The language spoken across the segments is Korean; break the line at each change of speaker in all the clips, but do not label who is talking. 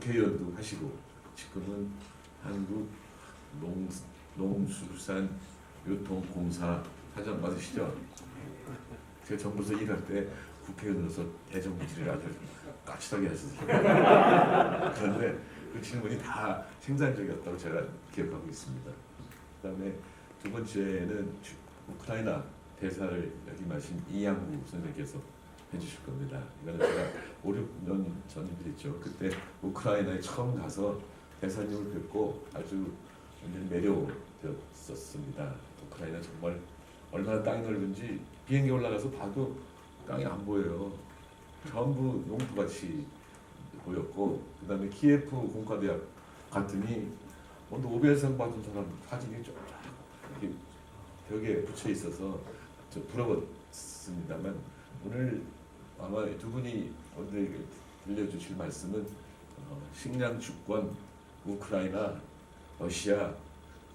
국회의원도 하시고 지금은 한국 농수산유통공사 사장 맞으시죠? 제가 정부에서 일할 때 국회의원으로서 대정부 질의를 아주 까칠하게 하셨어요. 그런데 그 질문이 다 생산적이었다고 제가 기억하고 있습니다. 그다음에 두 번째는 우크라이나 대사를 역임하신 이양구 선생님께서 해주실 겁니다. 이거는 제가 5, 6년 전이 됐죠. 그때 우크라이나에 처음 가서 대사님을 뵙고 아주 완전히 매료되었었습니다. 우크라이나 정말 얼마나 땅이 넓은지 비행기 올라가서 봐도 땅이 안 보여요. 전부 농토같이 보였고, 그 다음에 키예프 공과대학 갔더니 노벨상 받은 사람 사진이 쫙 이렇게 벽에 붙여 있어서 저 부러웠습니다만, 오늘 아마 두 분이 오늘 들려주실 말씀은 식량 주권, 우크라이나, 러시아,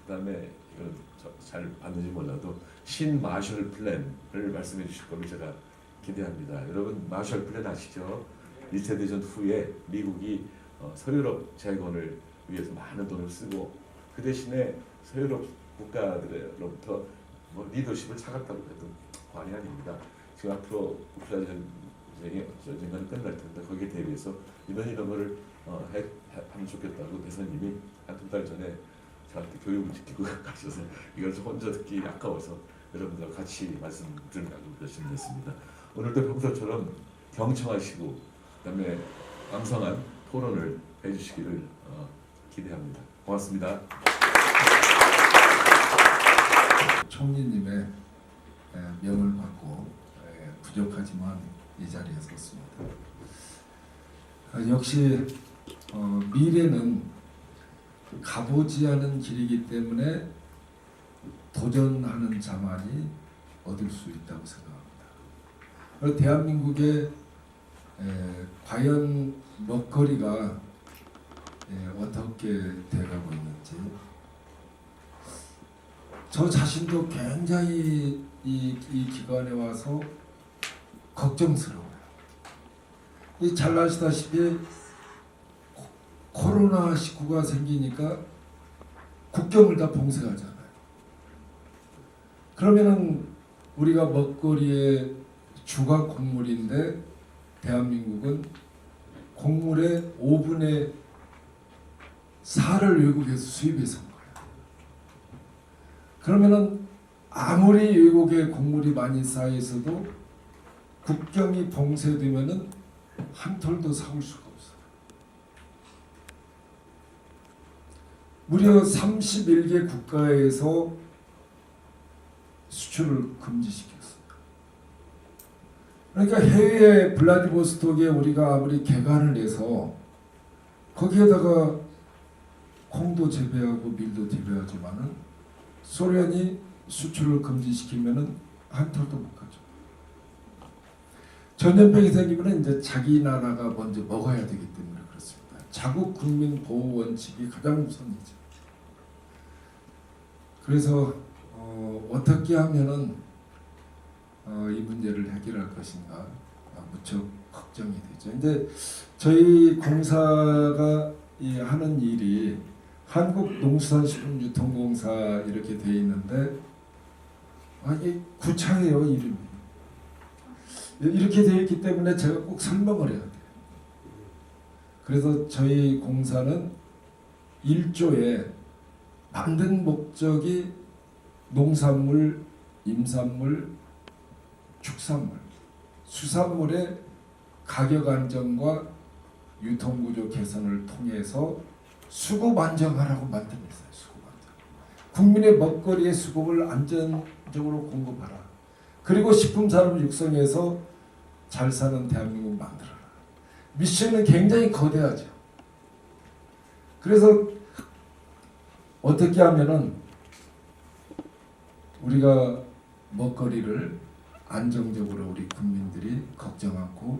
그다음에 이건 잘 봤는지 몰라도 신마셜 플랜을 말씀해 주실 걸로 제가 기대합니다. 여러분 마셜 플랜 아시죠? 1차 대전 후에 미국이 서유럽 재건을 위해서 많은 돈을 쓰고 그 대신에 서유럽 국가들로부터 리더십을 찾았다고 해도 과언이 아닙니다. 지금 앞으로 우크라이나 전쟁이 끝날 텐데 거기에 대비해서 이런 거를 하면 좋겠다고 대사님이 한 두 달 전에 저한테 교육을 시키고 가셔서 이걸 혼자 듣기 아까워서 여러분들과 같이 말씀 들으려고 열심히 했습니다. 오늘도 평소처럼 경청하시고 그다음에 왕성한 토론을 해주시기를 기대합니다. 고맙습니다.
총리님의 명을 받고 부족하지만 이 자리에 섰습니다. 역시 미래는 가보지 않은 길이기 때문에 도전하는 자만이 얻을 수 있다고 생각합니다. 대한민국의 과연 먹거리가 어떻게 돼가고 있는지 저 자신도 굉장히 이 기관에 와서 걱정스러워요. 잘 아시다시피 코로나19가 생기니까 국경을 다 봉쇄하잖아요. 그러면은 우리가 먹거리의 주가 곡물인데 대한민국은 곡물의 5분의 4를 외국에서 수입해서 온 거예요. 그러면은 아무리 외국에 곡물이 많이 쌓여 있어도 국경이 봉쇄되면은 한 톨도 사올 수가 없어요. 무려 31개 국가에서 수출을 금지시켰어요. 그러니까 해외 블라디보스톡에 우리가 아무리 개간을 해서 거기에다가 콩도 재배하고 밀도 재배하지만은 소련이 수출을 금지시키면은 한 톨도 못 가죠. 전염병이 생기면 이제 자기 나라가 먼저 먹어야 되기 때문에 그렇습니다. 자국 국민 보호 원칙이 가장 우선이죠. 그래서 어떻게 하면은 이 문제를 해결할 것인가 무척 걱정이 되죠. 이제 저희 공사가 하는 일이 한국농수산식품유통공사 이렇게 돼 있는데 이게 구차해요, 이름이. 이렇게 되어 있기 때문에 제가 꼭 설명을 해야 돼요. 그래서 저희 공사는 1조에 만든 목적이 농산물, 임산물, 축산물, 수산물의 가격 안정과 유통구조 개선을 통해서 수급 안정하라고 만듭니다. 수급 안정. 국민의 먹거리의 수급을 안정적으로 공급하라. 그리고 식품산업 육성해서 잘 사는 대한민국 만들어라. 미션은 굉장히 거대하죠. 그래서 어떻게 하면은 우리가 먹거리를 안정적으로 우리 국민들이 걱정 않고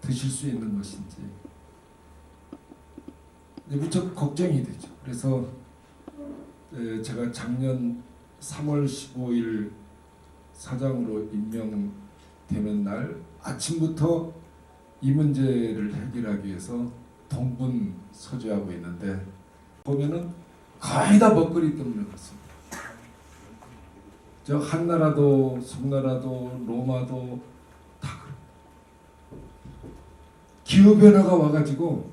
드실 수 있는 것인지 무척 걱정이 되죠. 그래서 제가 작년 3월 15일 사장으로 임명되는 날 아침부터 이 문제를 해결하기 위해서 동분 소지하고 있는데 보면은 거의 다 먹거리 때문에 그렇습니다. 저 한나라도 송나라도 로마도 다 기후 변화가 와가지고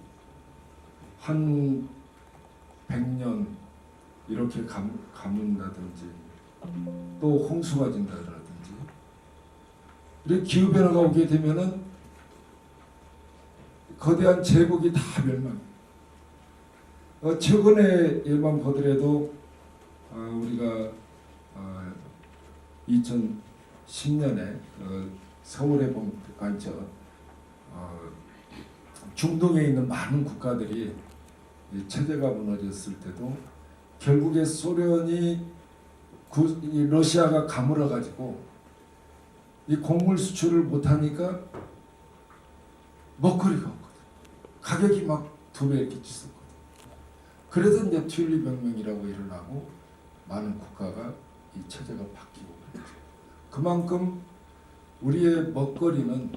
한 100년 이렇게 가문다든지 또 홍수가 진다든지 이렇게 기후 변화가 오게 되면은 거대한 제국이 다 멸망. 최근에 일만 보더라도 우리가 2010년에 서울에 보면 중동에 있는 많은 국가들이 체제가 무너졌을 때도 결국에 소련이 러시아가 가물어 가지고 이 곡물 수출을 못하니까 먹거리가 없거든. 가격이 막 2배 이렇게 치솟거든. 그래서 이제 튤립 혁명이라고 일어나고 많은 국가가 이 체제가 바뀌고 그렇죠. 그만큼 우리의 먹거리는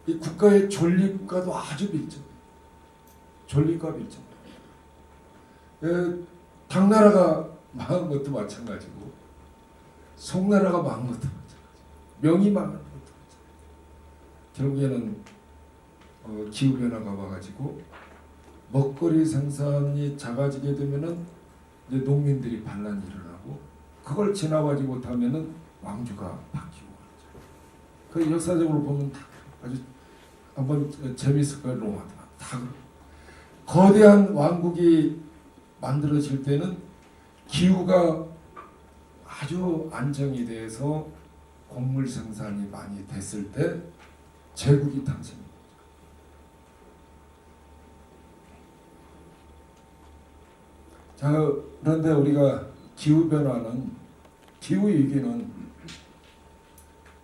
이 국가의 존립과도 아주 밀접해요. 존립과 밀접해요. 당나라가 망한 것도 마찬가지고 송나라가 망한 것도 마찬가지고 명이 망한 것도 마찬가지고 결국에는 기후변화가 와가지고 먹거리 생산이 작아지게 되면은 이제 농민들이 반란이 일어나고 그걸 지나가지 못하면은 왕조가 바뀌고 그렇죠. 그 역사적으로 보면 다 아주 한번 재미있을 거예요. 로마도 다 거대한 왕국이 만들어질 때는 기후가 아주 안정이 돼서 곡물 생산이 많이 됐을 때 제국이 탄생합니다. 자, 그런데 우리가 기후변화는 기후위기는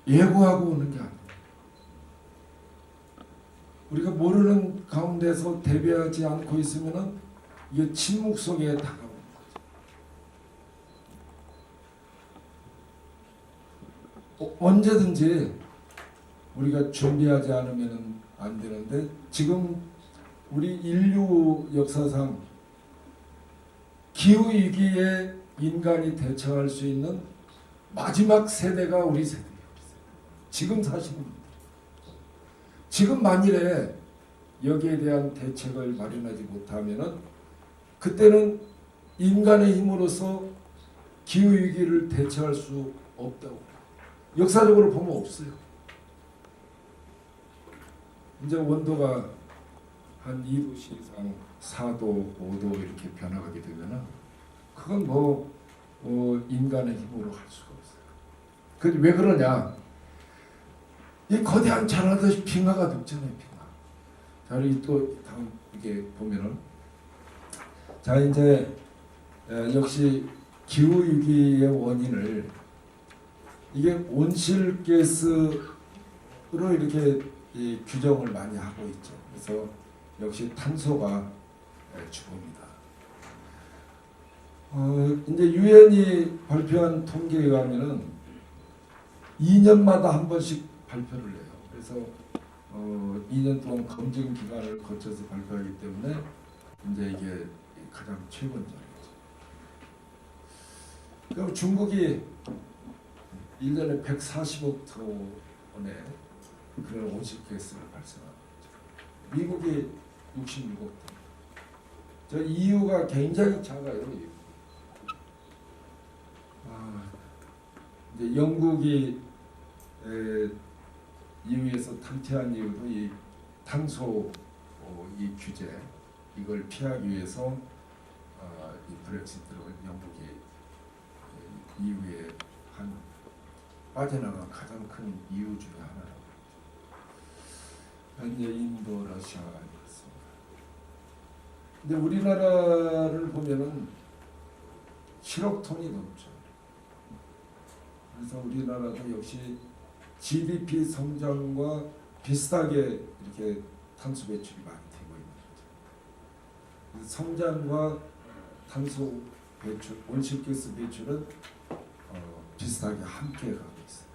예고하고 오는 게 아니에요. 우리가 모르는 가운데서 대비하지 않고 있으면 이게 침묵 속에 다가오는 거죠. 언제든지 우리가 준비하지 않으면 안 되는데 지금 우리 인류 역사상 기후위기에 인간이 대처할 수 있는 마지막 세대가 우리 세대예요. 지금 사시는 분들. 지금 만일에 여기에 대한 대책을 마련하지 못하면은 그때는 인간의 힘으로서 기후위기를 대처할 수 없다고. 역사적으로 보면 없어요. 이제 원도가 한 2도씨 이상 4도, 5도 이렇게 변화하게 되면은 그건 인간의 힘으로 할 수가 없어요. 그 왜 그러냐? 이 거대한 자라듯이 빙하가 녹잖아요. 빙하. 자, 우리 또 다음 이게 보면은 자 이제 역시 기후 위기의 원인을 이게 온실가스로 이렇게 규정을 많이 하고 있죠. 그래서 역시 탄소가 주범이다. 이제 유엔이 발표한 통계에 의하면은 2년마다 한 번씩 발표를 해요. 그래서 2년 동안 검증 기간을 거쳐서 발표하기 때문에 이제 이게 가장 최고점이죠. 그럼 중국이 1년에 140억 톤의 그런 온실가스를 발생하고 있죠. 미국이 66억 톤. 저 EU가 굉장히 작아요. 이제 영국이 EU에서 탈퇴한 이유도 이 탄소 이 규제 이걸 피하기 위해서 이 브렉시트로 영국이 EU에 한 빠져나간 가장 큰 이유 중에 하나라고. 이제 인도, 러시아가 있습니다. 근데 우리나라를 보면은 7억 톤이 넘죠. 그래서 우리나라도 역시 GDP 성장과 비슷하게 이렇게 탄소 배출이 많이 되고 있는 거죠. 성장과 탄소 배출, 온실가스 배출은 비슷하게 함께 가고 있어요.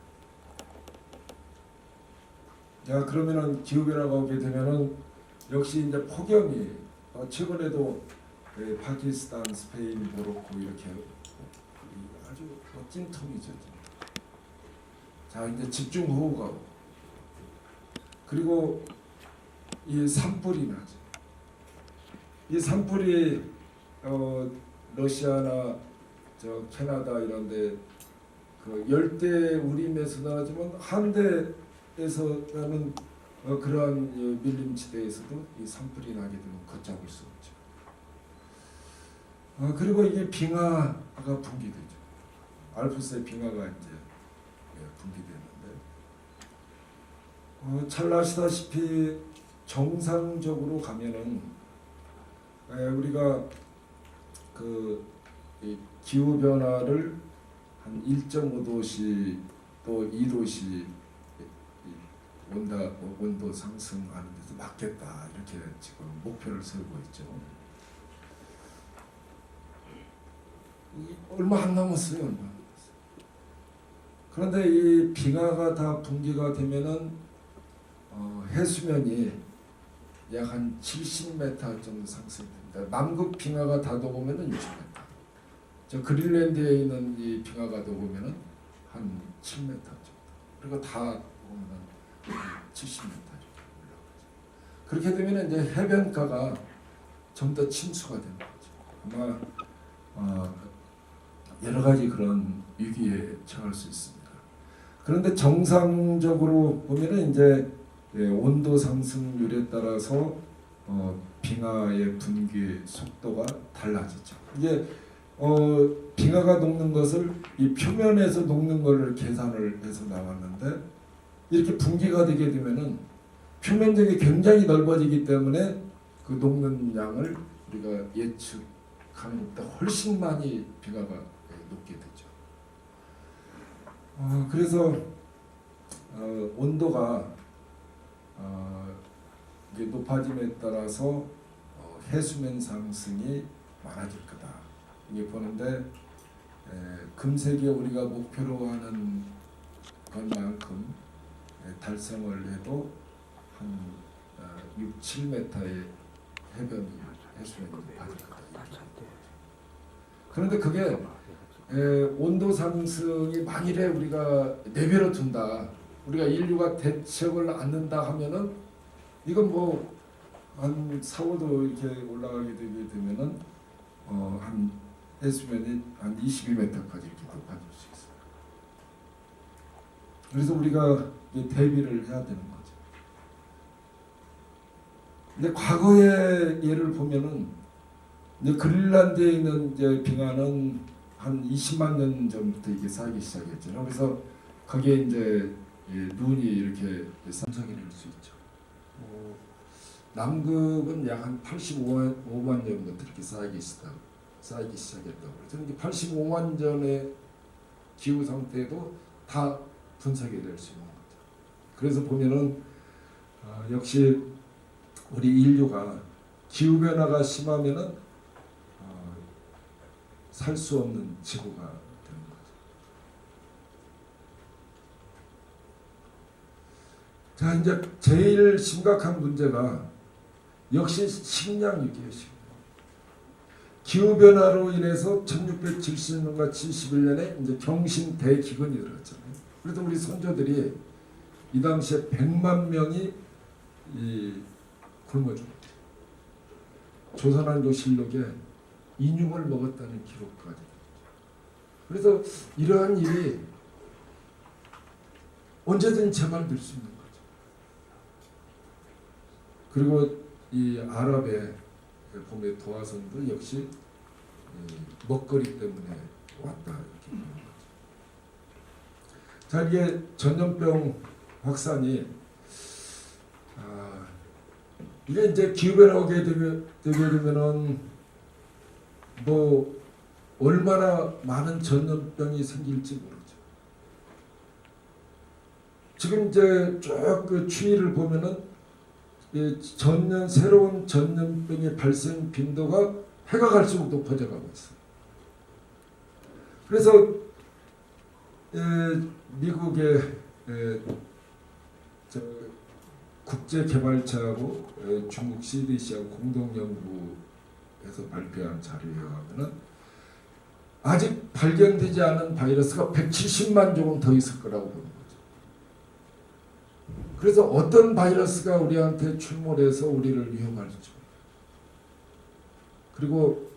자, 그러면은 기후 변화가 오게 되면은 역시 이제 폭염이 최근에도 파키스탄, 스페인, 모로코 이렇게 아주 멋진 텀이죠. 자 이제 집중호우가 오고 그리고 이 산불이 나죠. 이 산불이 러시아나 저 캐나다 이런데 그 열대 우림에서 나지만 한대에서라는 그러한 밀림지대에서도 이 산불이 나게 되면 걷잡을 수 없죠. 그리고 이게 빙하가 분기되죠. 알프스의 빙하가 이제 분기되는데 잘 아시다시피 정상적으로 가면은 우리가 그 기후 변화를 한 1.5도씨 또 2도씨 온도 상승하는 데서 막겠다 이렇게 지금 목표를 세우고 있죠. 얼마 안 남았어요. 얼마 안 남았어요. 그런데 이 빙하가 다 분기가 되면은 해수면이 약 한 70m 정도 상승됩니다. 남극 빙하가 다 녹으면은 60m. 저 그린랜드에 있는 이 빙하가 녹으면은 한 7m 정도. 그리고 다 녹으면은 70m 정도 올라가죠. 그렇게 되면 이제 해변가가 좀 더 침수가 되는 거죠. 아마 여러 가지 그런 위기에 처할 수 있습니다. 그런데 정상적으로 보면은 이제 온도 상승률에 따라서 빙하의 분기 속도가 달라지죠. 이게 빙하가 녹는 것을 이 표면에서 녹는 것을 계산을 해서 나왔는데 이렇게 분기가 되게 되면은 표면적이 굉장히 넓어지기 때문에 그 녹는 양을 우리가 예측하는 것보다 훨씬 많이 빙하가 녹게 되죠. 그래서 온도가 이게 높아짐에 따라서 해수면 상승이 많아질 거다. 이게 보는데 금세기에 우리가 목표로 하는 것만큼 달성을 해도 한 6, 7m의 해수면이 높아질 거다. 그런데 그게 온도 상승이 만일에 우리가 내버려 둔다. 우리가 인류가 대책을 않는다 하면은 이건 뭐 한 4, 5도 이렇게 올라가게 되게 되면은 한 해수면이 한 21m까지 이렇게 높아질 수 있어요. 그래서 우리가 대비를 해야 되는 거죠. 근데 과거의 예를 보면은 이제 그린란드에 있는 이제 빙하는 한 20만 년 전부터 이게 쌓이기 시작했잖아요. 그래서 거기에 이제 눈이 이렇게 산성이 될 수 있죠. 남극은 약 한 85만 년부터 이렇게 쌓이기 시작했다고 그래서 이제 85만 전의 기후 상태도 다 분석이 될 수 있는 거죠. 그래서 보면은 역시 우리 인류가 기후 변화가 심하면은 살 수 없는 지구가 되는 거죠. 자, 이제 제일 심각한 문제가 역시 식량위기예요. 기후 변화로 인해서 1670년과 71년에 이제 경신 대기근이 들어갔잖아요. 그래도 우리 선조들이 이 당시에 100만 명이 굶어 죽었죠. 조선왕조실록에 인육을 먹었다는 기록까지. 그래서 이러한 일이 언제든 재발될 수 있는 거죠. 그리고 이 아랍의 보면 도화선도 역시 먹거리 때문에 왔다 이렇게 보는 거죠. 자, 이게 전염병 확산이 이게 이제 기후 변화가 되게 되면은 뭐 얼마나 많은 전염병이 생길지 모르죠. 지금 이제 쭉 그 추이를 보면은 새로운 전염병의 발생 빈도가 해가 갈수록 높아져 가고 있어요. 그래서 미국의 국제개발처하고 중국 CDC하고 공동연구에서 발표한 자료에 의하면은 아직 발견되지 않은 바이러스가 170만 종은 더 있을 거라고 보는 거죠. 그래서 어떤 바이러스가 우리한테 출몰해서 우리를 위협할지, 그리고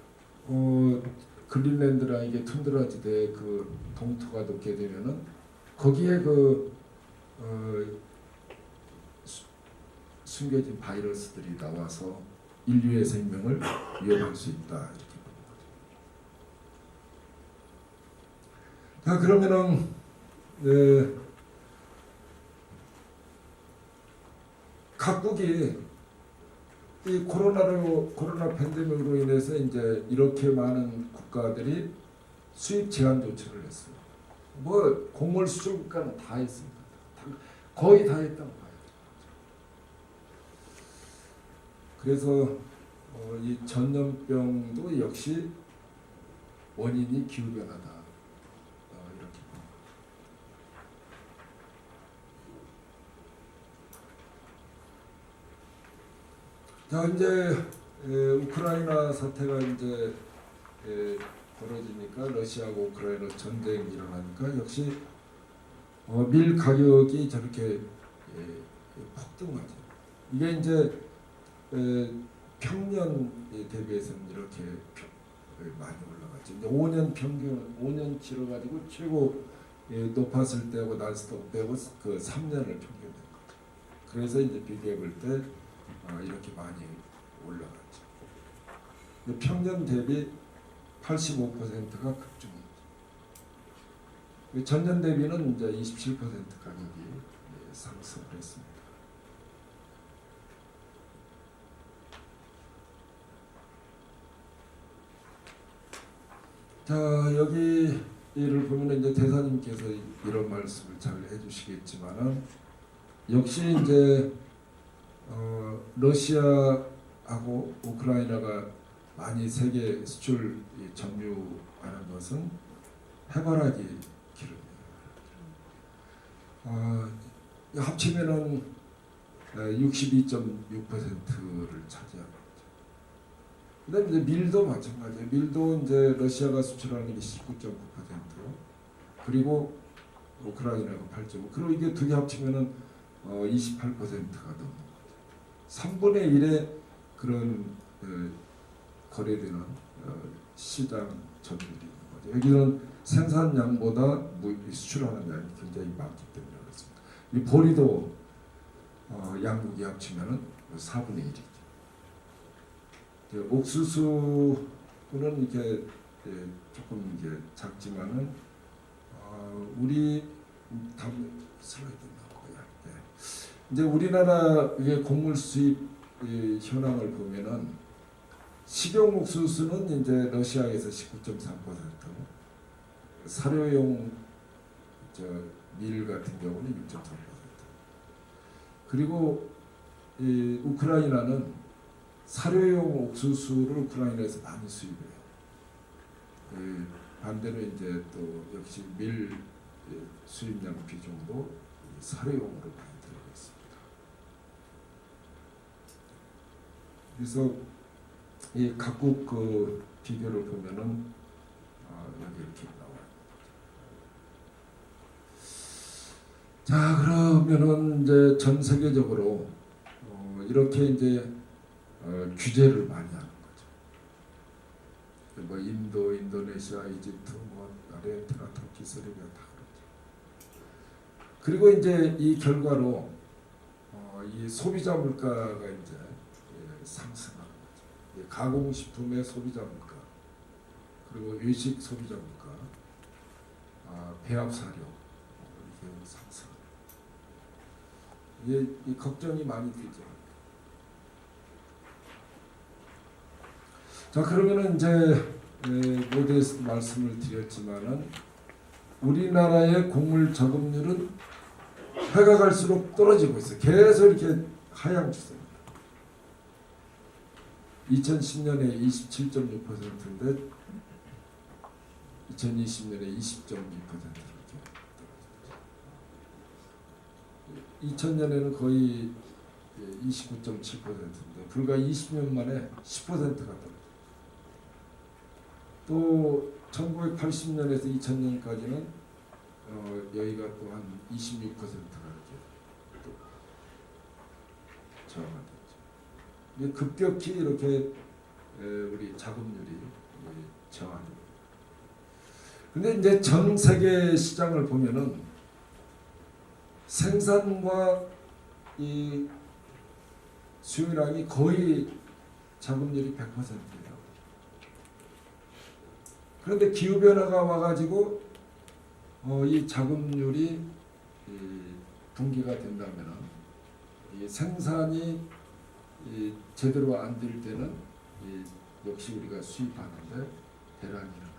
그린랜드랑 이게 툰드라 지대에 그 동토가 덮게 되면은 거기에 숨겨진 바이러스들이 나와서 인류의 생명을 위협할 수 있다, 이렇게 보는 거죠. 자, 그러면은 각국이 이 코로나 팬데믹으로 인해서 이제 이렇게 많은 국가들이 수입 제한 조치를 했어요. 뭐 곡물 수출 국가는 다 했습니다. 거의 다 했다고 봐요. 그래서 이 전염병도 역시 원인이 기후 변화다, 이렇게 봅니다. 자, 이제 우크라이나 사태가 이제 벌어지니까, 러시아하고 우크라이나 전쟁이 일어나니까 역시 밀 가격이 저렇게 폭등하죠. 이게 이제 평년에 대비해서는 이렇게 많이 올라갔죠. 이제 5년 평균, 5년치로 가지고 최고 높았을 때하고 낮았을 때하고 그 3년을 평균된 거죠. 그래서 이제 비교해 볼 때 이렇게 많이 올라갔죠. 평년 대비 85%가 급증했죠. 전년 대비는 이제 27% 가격이 상승을 했습니다. 자, 여기를 보면 이제 대사님께서 이런 말씀을 잘 해주시겠지만은, 역시 이제 러시아하고 우크라이나가 많이 세계 수출 점유하는 것은 해바라기 기름이에요. 합치면은 62.6%를 차지합니다. 그다음에 이제 밀도 마찬가지예요. 밀도 이제 러시아가 수출하는 게 19.9%, 그리고 우크라이나가 8.5%. 그리고 이게 두 개 합치면은 28%가 넘는 거죠. 3분의 1의 그런 거래되는 시장 점유율이 있는 거죠. 여기는 생산량보다 수출하는 양이 굉장히 많기 때문에 그렇습니다. 이 보리도 양국이 합치면은 4분의 1이죠. 옥수수는 이렇게 조금 이제 작지만은 우리 다음 슬라이드 나오고요. 이제 우리나라 이게 곡물 수입 현황을 보면은 식용 옥수수는 이제 러시아에서 19.3%, 사료용 밀 같은 경우는 6.3%, 그리고 우크라이나는 사료용 옥수수를 우크라이나에서 많이 수입해요. 반대로 이제 또 역시 밀 수입량 비중도 사료용으로 많이 들어가 있습니다. 그래서 이 각국 그 비교를 보면은 여기 이렇게 나와요. 자, 그러면은 이제 전 세계적으로 이렇게 이제 규제를 많이 하는 거죠. 뭐 인도, 인도네시아, 이집트, 뭐 아르헨티나, 터키, 세르비아 다 그렇죠. 그리고 이제 이 결과로 이 소비자 물가가 이제 상승하는 거죠. 가공식품의 소비자 물가, 그리고 외식 소비자 물가, 배합사료 이게 상승. 이게 걱정이 많이 되죠. 자, 그러면은 이제 모두에서 말씀을 드렸지만은 우리나라의 곡물 저금률은 해가 갈수록 떨어지고 있어요. 계속 이렇게 하향 추세입니다. 2010년에 27.6%인데 2020년에 20.2%로 2000년에는 거의 29.7%인데 불과 20년 만에 10%가 떨어졌어요. 또 1980년에서 2000년까지는 여기가 또 한 26%가 이렇게 또 저하가 됐죠. 급격히 이렇게 우리 자금률이 저하됩니다. 근데 이제 전 세계 시장을 보면은 생산과 이 수요량이 거의 자금률이 100%예요. 그런데 기후 변화가 와가지고 이 자금률이 붕괴가 된다면은 이 생산이 제대로 안 될 때는 역시 우리가 수입하는데 대란이 일어납니다.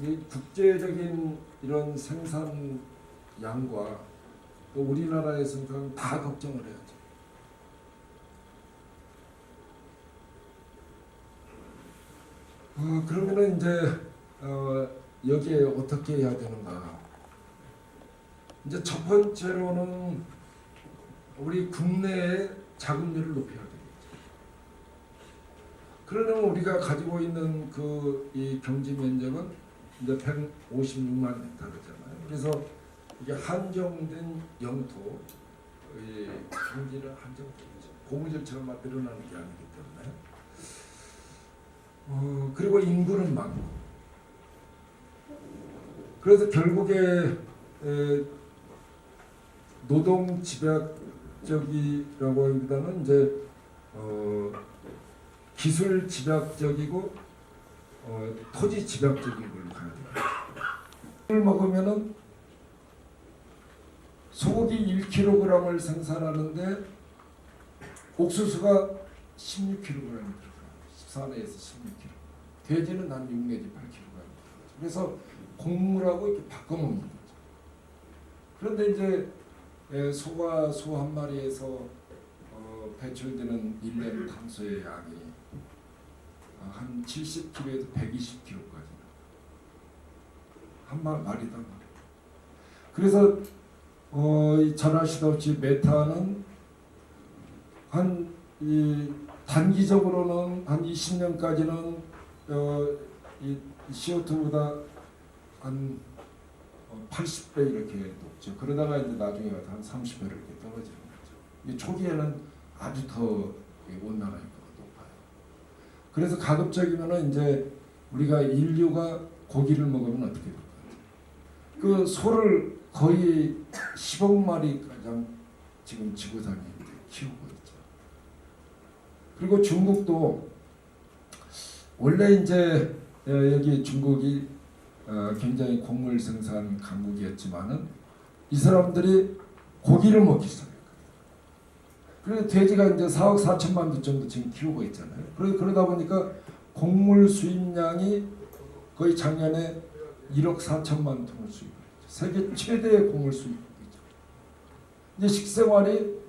이 국제적인 이런 생산량과 또 우리나라에서는 다 걱정을 해야죠. 그러면은 이제 여기에 어떻게 해야 되는가? 이제 첫 번째로는 우리 국내의 자금률을 높여야 되겠죠. 그러려면 우리가 가지고 있는 이 경지 면적은 이제 156만 헥타르잖아요. 그래서 이게 한정된 영토의 경지는 한정되죠. 고무줄처럼 막 늘어나는 게 아니기 때문에. 그리고 인구는 많고. 그래서 결국에 노동 집약적이라고 하기보다는 이제 기술 집약적이고 토지 집약적인 걸로 가야 돼요. 을 먹으면은 소고기 1kg을 생산하는데 옥수수가 16kg이 들어가요. 14내에서 16kg. 돼지는 한 6 내지 8kg가 들어가죠. 그래서 곡물하고 이렇게 바꿔 먹는 거죠. 그런데 이제 소가 소 한 마리에서 배출되는 1년 탄소의 양이 한 70kg에서 120kg까지 한 마리당 말이에요. 그래서 잘 아시다시피 메탄은 단기적으로는 한 20년까지는 이 CO2보다 한 80배 이렇게 높죠. 그러다가 이제 나중에 가서 한 30배 이렇게 떨어지는 거죠. 이 초기에는 아주 더 온난화가 높아요. 그래서 가급적이면은 이제 우리가 인류가 고기를 먹으면 어떻게 될까요? 그 소를 거의 10억 마리 가량 지금 지구상에 키우고 있죠. 그리고 중국도 원래 이제 여기 중국이 굉장히 곡물 생산 강국이었지만은 이 사람들이 고기를 먹기 시작했거든요. 그래서 돼지가 이제 4억 4천만 두 정도 지금 키우고 있잖아요. 그러다 보니까 곡물 수입량이 거의 작년에 1억 4천만 톤을 수입했죠. 세계 최대의 곡물 수입국이죠. 이제 식생활이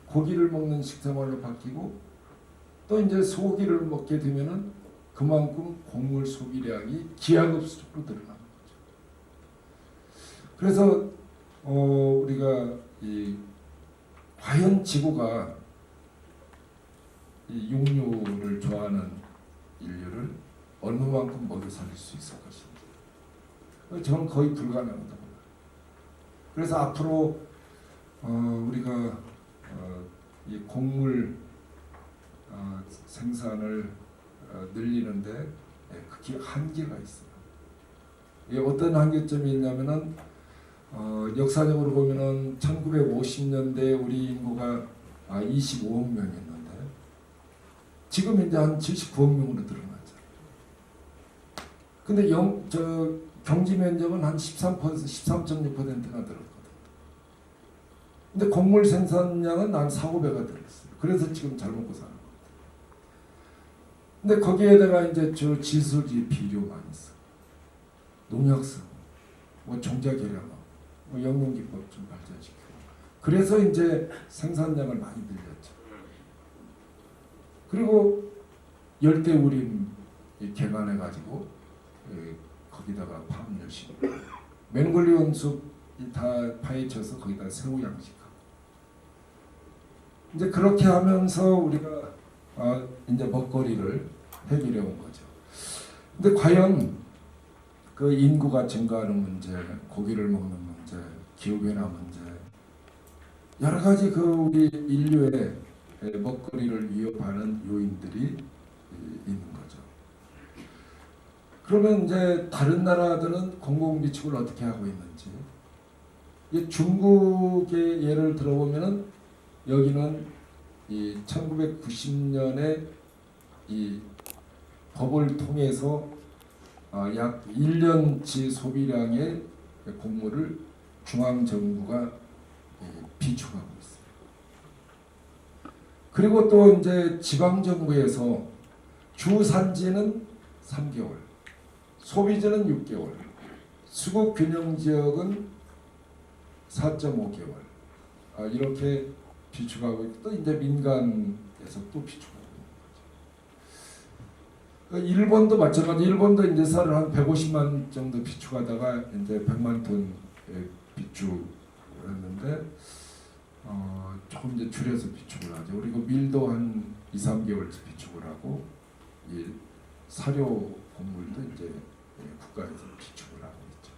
고기를 먹는 식생활로 바뀌고 또 이제 소고기를 먹게 되면은 그만큼 곡물 소비량이 기하급수적으로 늘어나는 거죠. 그래서 우리가 과연 지구가 이 육류를 좋아하는 인류를 얼마만큼 먹여 살릴 수 있을 것인지 저는 거의 불가능하다고 봐요. 그래서 앞으로 우리가 이 곡물 생산을 늘리는데 그게 한계가 있어요. 이게 어떤 한계점이 있냐면은 역사적으로 보면은 1950년대 우리 인구가 25억 명이었는데 지금 이제 한 79억 명으로 늘어났죠. 근데 경지 면적은 한 13.6%가 늘었거든요. 근데 곡물 생산량은 한 4~5배가 늘었어요. 그래서 지금 잘 먹고 사는 거예요. 근데 거기에다가 이제 저 지수지 비료 많이 써. 농약성, 종자 개량하고, 영농기법 좀 발전시키고. 그래서 이제 생산량을 많이 늘렸죠. 그리고 열대우림 개간해가지고 거기다가 파업 열심히. 맹글리온 숲 다 파헤쳐서 거기다 새우 양식하고 이제 그렇게 하면서 우리가 이제 먹거리를 해결해 온 거죠. 근데 과연 그 인구가 증가하는 문제, 고기를 먹는 문제, 기후변화 문제, 여러 가지 그 우리 인류의 먹거리를 위협하는 요인들이 있는 거죠. 그러면 이제 다른 나라들은 공공비축을 어떻게 하고 있는지, 중국의 예를 들어보면은 여기는 이 1990년에 이 법을 통해서 약 1년치 소비량의 곡물을 중앙정부가 비축하고 있어요. 그리고 또 이제 지방정부에서 주산지는 3개월, 소비지는 6개월, 수급균형지역은 4.5개월 이렇게 비축하고 있고 또 이제 민간에서 또 비축하고 있는 거죠. 일본도 마찬가지. 일본도 이제 쌀을 한 150만 정도 비축하다가 이제 100만 톤 비축을 했는데 조금 이제 줄여서 비축을 하죠. 그리고 밀도 한 2, 3개월치 비축을 하고 이 사료 곡물도 이제 국가에서 비축을 하고 있죠.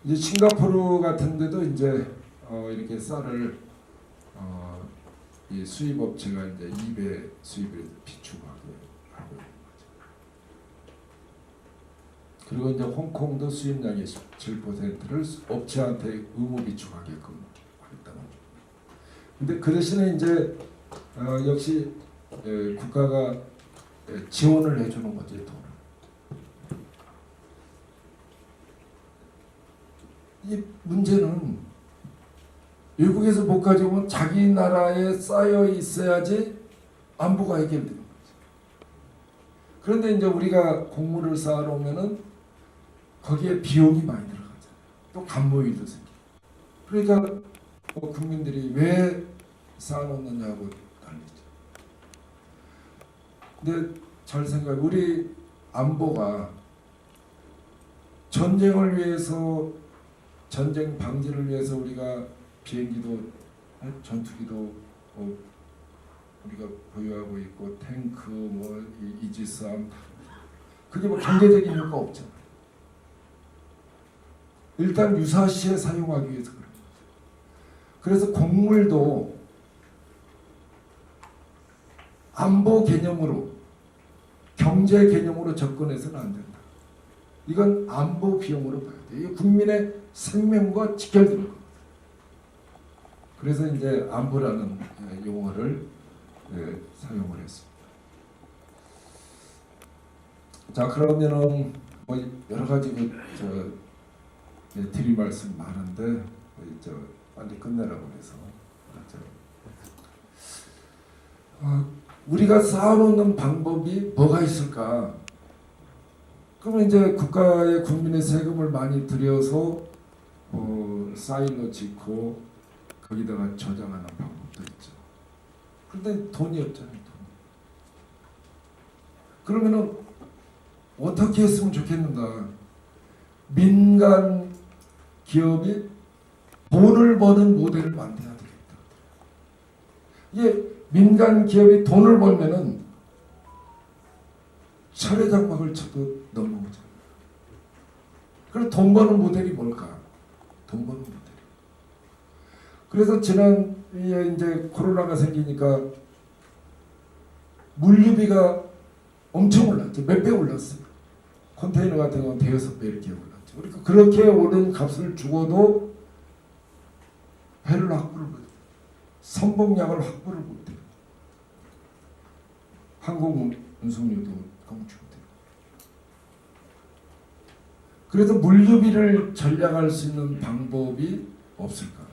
이제 싱가포르 같은 데도 이제 이렇게 쌀을 이 수입 업체가 이제 2배 수입을 비축하게 하고 있는 거죠. 그리고 이제 홍콩도 수입량의 17%를 업체한테 의무 비축하게끔 했다는 거죠. 근데 그 대신에 이제 역시 국가가 지원을 해주는 거지, 돈을. 이 문제는 외국에서 못 가져오면 자기 나라에 쌓여 있어야지 안보가 해결되는 거죠. 그런데 이제 우리가 곡물을 쌓아놓으면은 거기에 비용이 많이 들어가죠. 또 간모일도 생기고. 그러니까 국민들이 왜 쌓아놓느냐고 난리죠. 근데 잘 생각해. 우리 안보가 전쟁을 위해서, 전쟁 방지를 위해서 우리가 비행기도, 전투기도 우리가 보유하고 있고, 탱크, 이지스함, 그게 경제적인 효과 없잖아요. 일단 유사시에 사용하기 위해서 그런 거죠. 그래서 곡물도 안보 개념으로, 경제 개념으로 접근해서는 안 된다. 이건 안보 비용으로 봐야 돼요. 이게 국민의 생명과 직결되는 겁니다. 그래서 이제 안보라는 용어를 사용을 했습니다. 자, 그러면은 여러 가지 드릴 말씀 많은데 빨리 끝내라고 해서 우리가 쌓아놓는 방법이 뭐가 있을까? 그러면 이제 국가의 국민의 세금을 많이 들여서 사일로 짓고 거기다가 저장하는 방법도 있죠. 그런데 돈이 없잖아요. 돈. 그러면은 어떻게 했으면 좋겠는가? 민간 기업이 돈을 버는 모델을 만들어야 되겠다. 이게 민간 기업이 돈을 벌면은 철의 장막을 쳐도 넘어오잖아요. 그럼 돈 버는 모델이 뭘까? 돈 버는 모델. 그래서 지난 이제 코로나가 생기니까 물류비가 엄청 올랐죠. 몇 배 올랐어요. 컨테이너 같은 경우는 대여섯 배 이렇게 올랐죠. 그러니까 그렇게 오른 값을 주고도 배를 확보를 못해요. 선봉량을 확보를 못해요. 항공 운송료도 공중돼요. 그래서 물류비를 절약할 수 있는 방법이 없을까?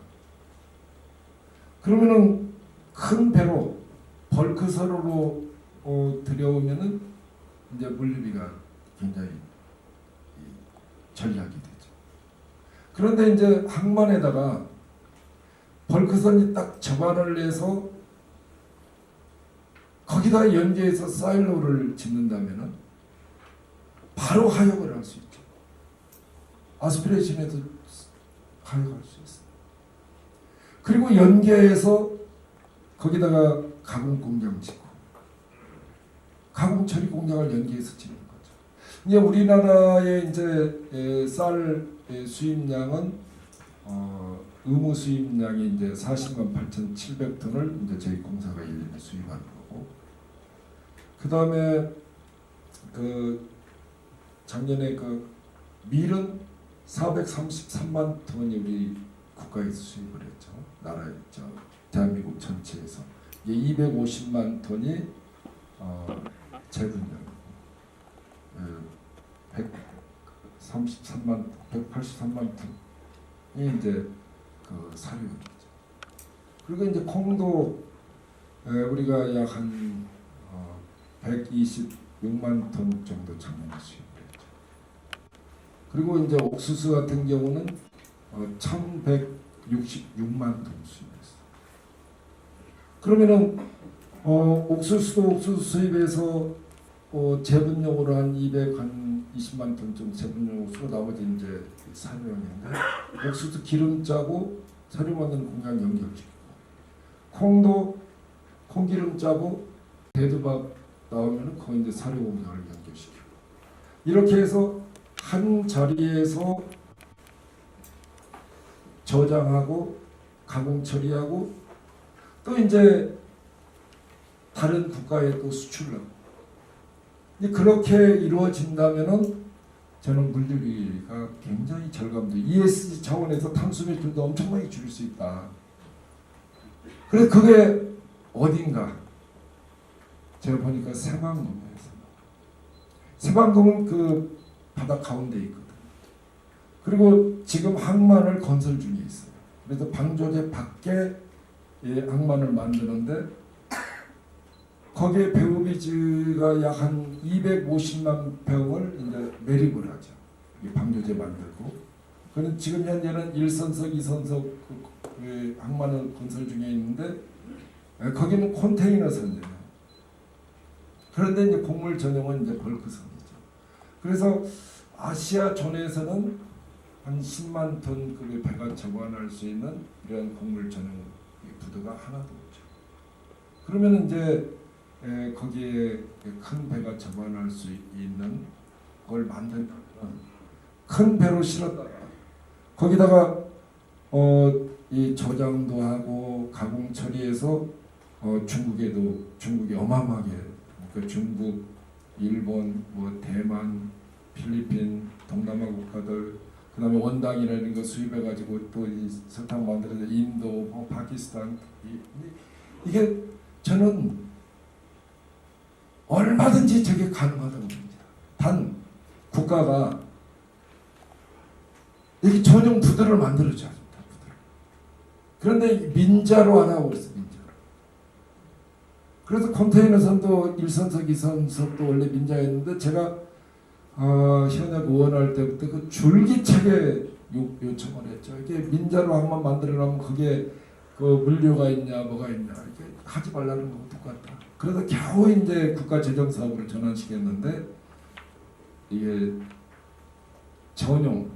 그러면은 큰 배로 벌크선으로 들여오면은 이제 물류비가 굉장히 절약이 되죠. 그런데 이제 항만에다가 벌크선이 딱 접안을 내서 거기다 연계해서 사일로를 짓는다면은 바로 하역을 할 수 있죠. 아스피레이션에도 가해갈 수 있어요. 그리고 연계해서 거기다가 가공 공장 짓고 가공 처리 공장을 연계해서 짓는 거죠. 이제 우리나라의 이제 쌀 수입량은 의무 수입량이 이제 40만 8,700톤을 이제 저희 공사가 1년에 수입하는 거고, 그 다음에 그 작년에 그 밀은 433만 톤이 우리 국가에서 수입을 했죠. 나라에 대한민국 전체에서 이게 250만 톤이 재분량이고 133만 183만 톤이 이제 그 사료입니다. 그리고 이제 콩도 우리가 약 한 126만 톤 정도 작년에 수입을 했죠. 그리고 이제 옥수수 같은 경우는 1,166만 톤 수입했어요. 그러면은 옥수수도 옥수수 수입해서 재분용으로 한 220만 톤 정도 재분용 옥수수, 나머지 이제 사료용인데 옥수수 기름 짜고 사료 만드는 공장 연결시키고, 콩도 콩기름 짜고 대두밥 나오면은 거기 이제 사료 공장을 연결시키고, 이렇게 해서 한 자리에서 저장하고 가공 처리하고 또 이제 다른 국가에 또 수출하고, 그렇게 이루어진다면은 저는 물류비가 굉장히 절감돼. ESG 차원에서 탄소 배출도 엄청나게 줄일 수 있다. 그래서 그게 어딘가 제가 보니까 새만금에서, 새만금은 그 바다 가운데 있거든. 그리고 지금 항만을 건설 중에 있어요. 그래서 방조제 밖에 항만을 만드는데 거기에 배우비즈가 약 한 250만 병을 이제 매립을 하죠. 방조제 만들고. 그는 지금 현재는 1선석, 2선석 그 항만을 건설 중에 있는데 거기는 컨테이너 선재예요. 그런데 이제 곡물 전용은 이제 벌크선이죠. 그래서 아시아 전에서는 한 10만 톤 급의 배가 접안할 수 있는 이런 곡물 전용 부두가 하나도 없죠. 그러면 이제 거기에 큰 배가 접안할 수 있는 걸 만들면 큰 배로 실었다가 거기다가 이 저장도 하고 가공 처리해서 중국이 어마어마하게, 그러니까 중국, 일본, 뭐 대만, 필리핀, 동남아 국가들, 그다음에 원당이라는 거 수입해 가지고 또 이 설탕 만들어서 인도, 파키스탄, 이게 저는 얼마든지 저게 가능하다고 봅니다. 단 국가가 이렇게 전용 부두를 만들어줘야 합니다. 그런데 민자로 안 하고 있어, 민자로. 그래서 컨테이너선도 1선석, 2선석도 원래 민자였는데 제가 현역 의원할 때부터 그 줄기차게 요청을 했죠. 이게 민자로 항만 만들어놓으면 그게 그 물류가 있냐 뭐가 있냐 이렇게 하지 말라는 거하고 똑같다. 그래서 겨우 이제 국가 재정 사업을 전환시켰는데 이게 전용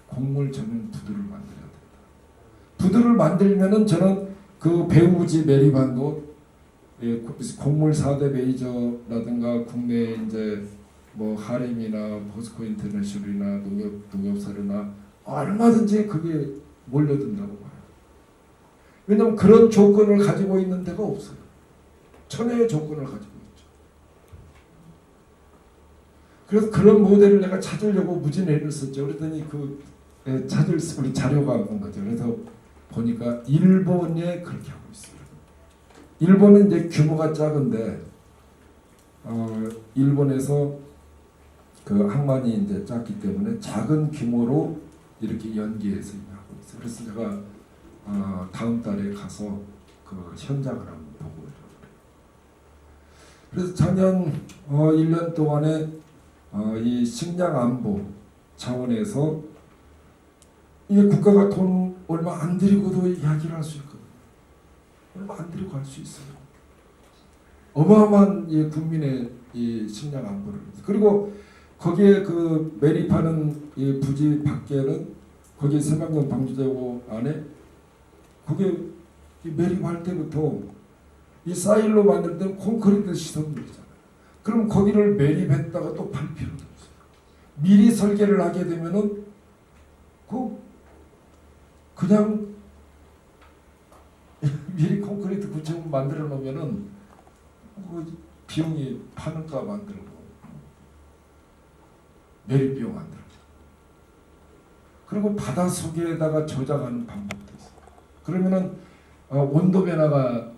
곡물 전용 부두를 만들어야 된다. 부두를 만들면은 저는 그 배우지 매립한 곳, 곡물 4대 메이저라든가 국내 이제 뭐 하림이나 포스코 인터내셔널이나 농협사료나 얼마든지 그게 몰려든다고 봐요. 왜냐하면 그런 조건을 가지고 있는 데가 없어요. 천혜의 조건을 가지고 있죠. 그래서 그런 모델을 내가 찾으려고 무진애를 썼죠. 그랬더니 찾을 우리 자료가 없는 거죠. 그래서 보니까 일본에 그렇게 하고 있어요. 일본은 이제 규모가 작은데 일본에서 그 항만이 이제 작기 때문에 작은 규모로 이렇게 연계해서 하고 있어요. 그래서 제가 다음 달에 가서 그 현장을 한번 보고 오려고 그래요. 그래서 작년 1년 동안에 이 식량 안보 차원에서 이게 국가가 돈 얼마 안 들이고도 이야기를 할 수 있거든요. 얼마 안 들이고 할 수 있어요. 어마어마한 이 국민의 이 식량 안보를. 그리고 거기에 그 매립하는 이 부지 밖에는 거기 새만금 방주대교 안에 거기에 이 매립할 때부터 이 사일로 만들 때는 콘크리트 시설물이잖아요. 그럼 거기를 매립했다가 또 팔 필요도 없어요. 미리 설계를 하게 되면은 그냥 미리 콘크리트 구체물 만들어 놓으면은 그 비용이 파는 가 만들고 매립 비용 안 들죠. 그리고 바닷속에다가 저장하는 방법도 있어요. 그러면은 온도 변화가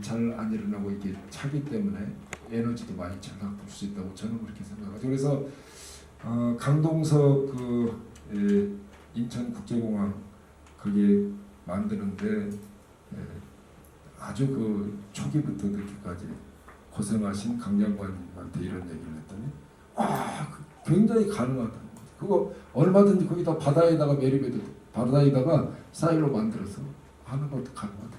잘 안 일어나고 이게 차기 때문에 에너지도 많이 절감될 수 있다고 저는 그렇게 생각하죠. 그래서 강동석 인천국제공항 거기 만드는데 아주 그 초기부터 늦게까지 고생하신 강 장관님한테 이런 얘기를 했더니 굉장히 가능하다는 거죠. 그거 얼마든지 거기다 바다에다가 매립해도 바다에다가 사일로 만들어서 하는 것도 가능하다.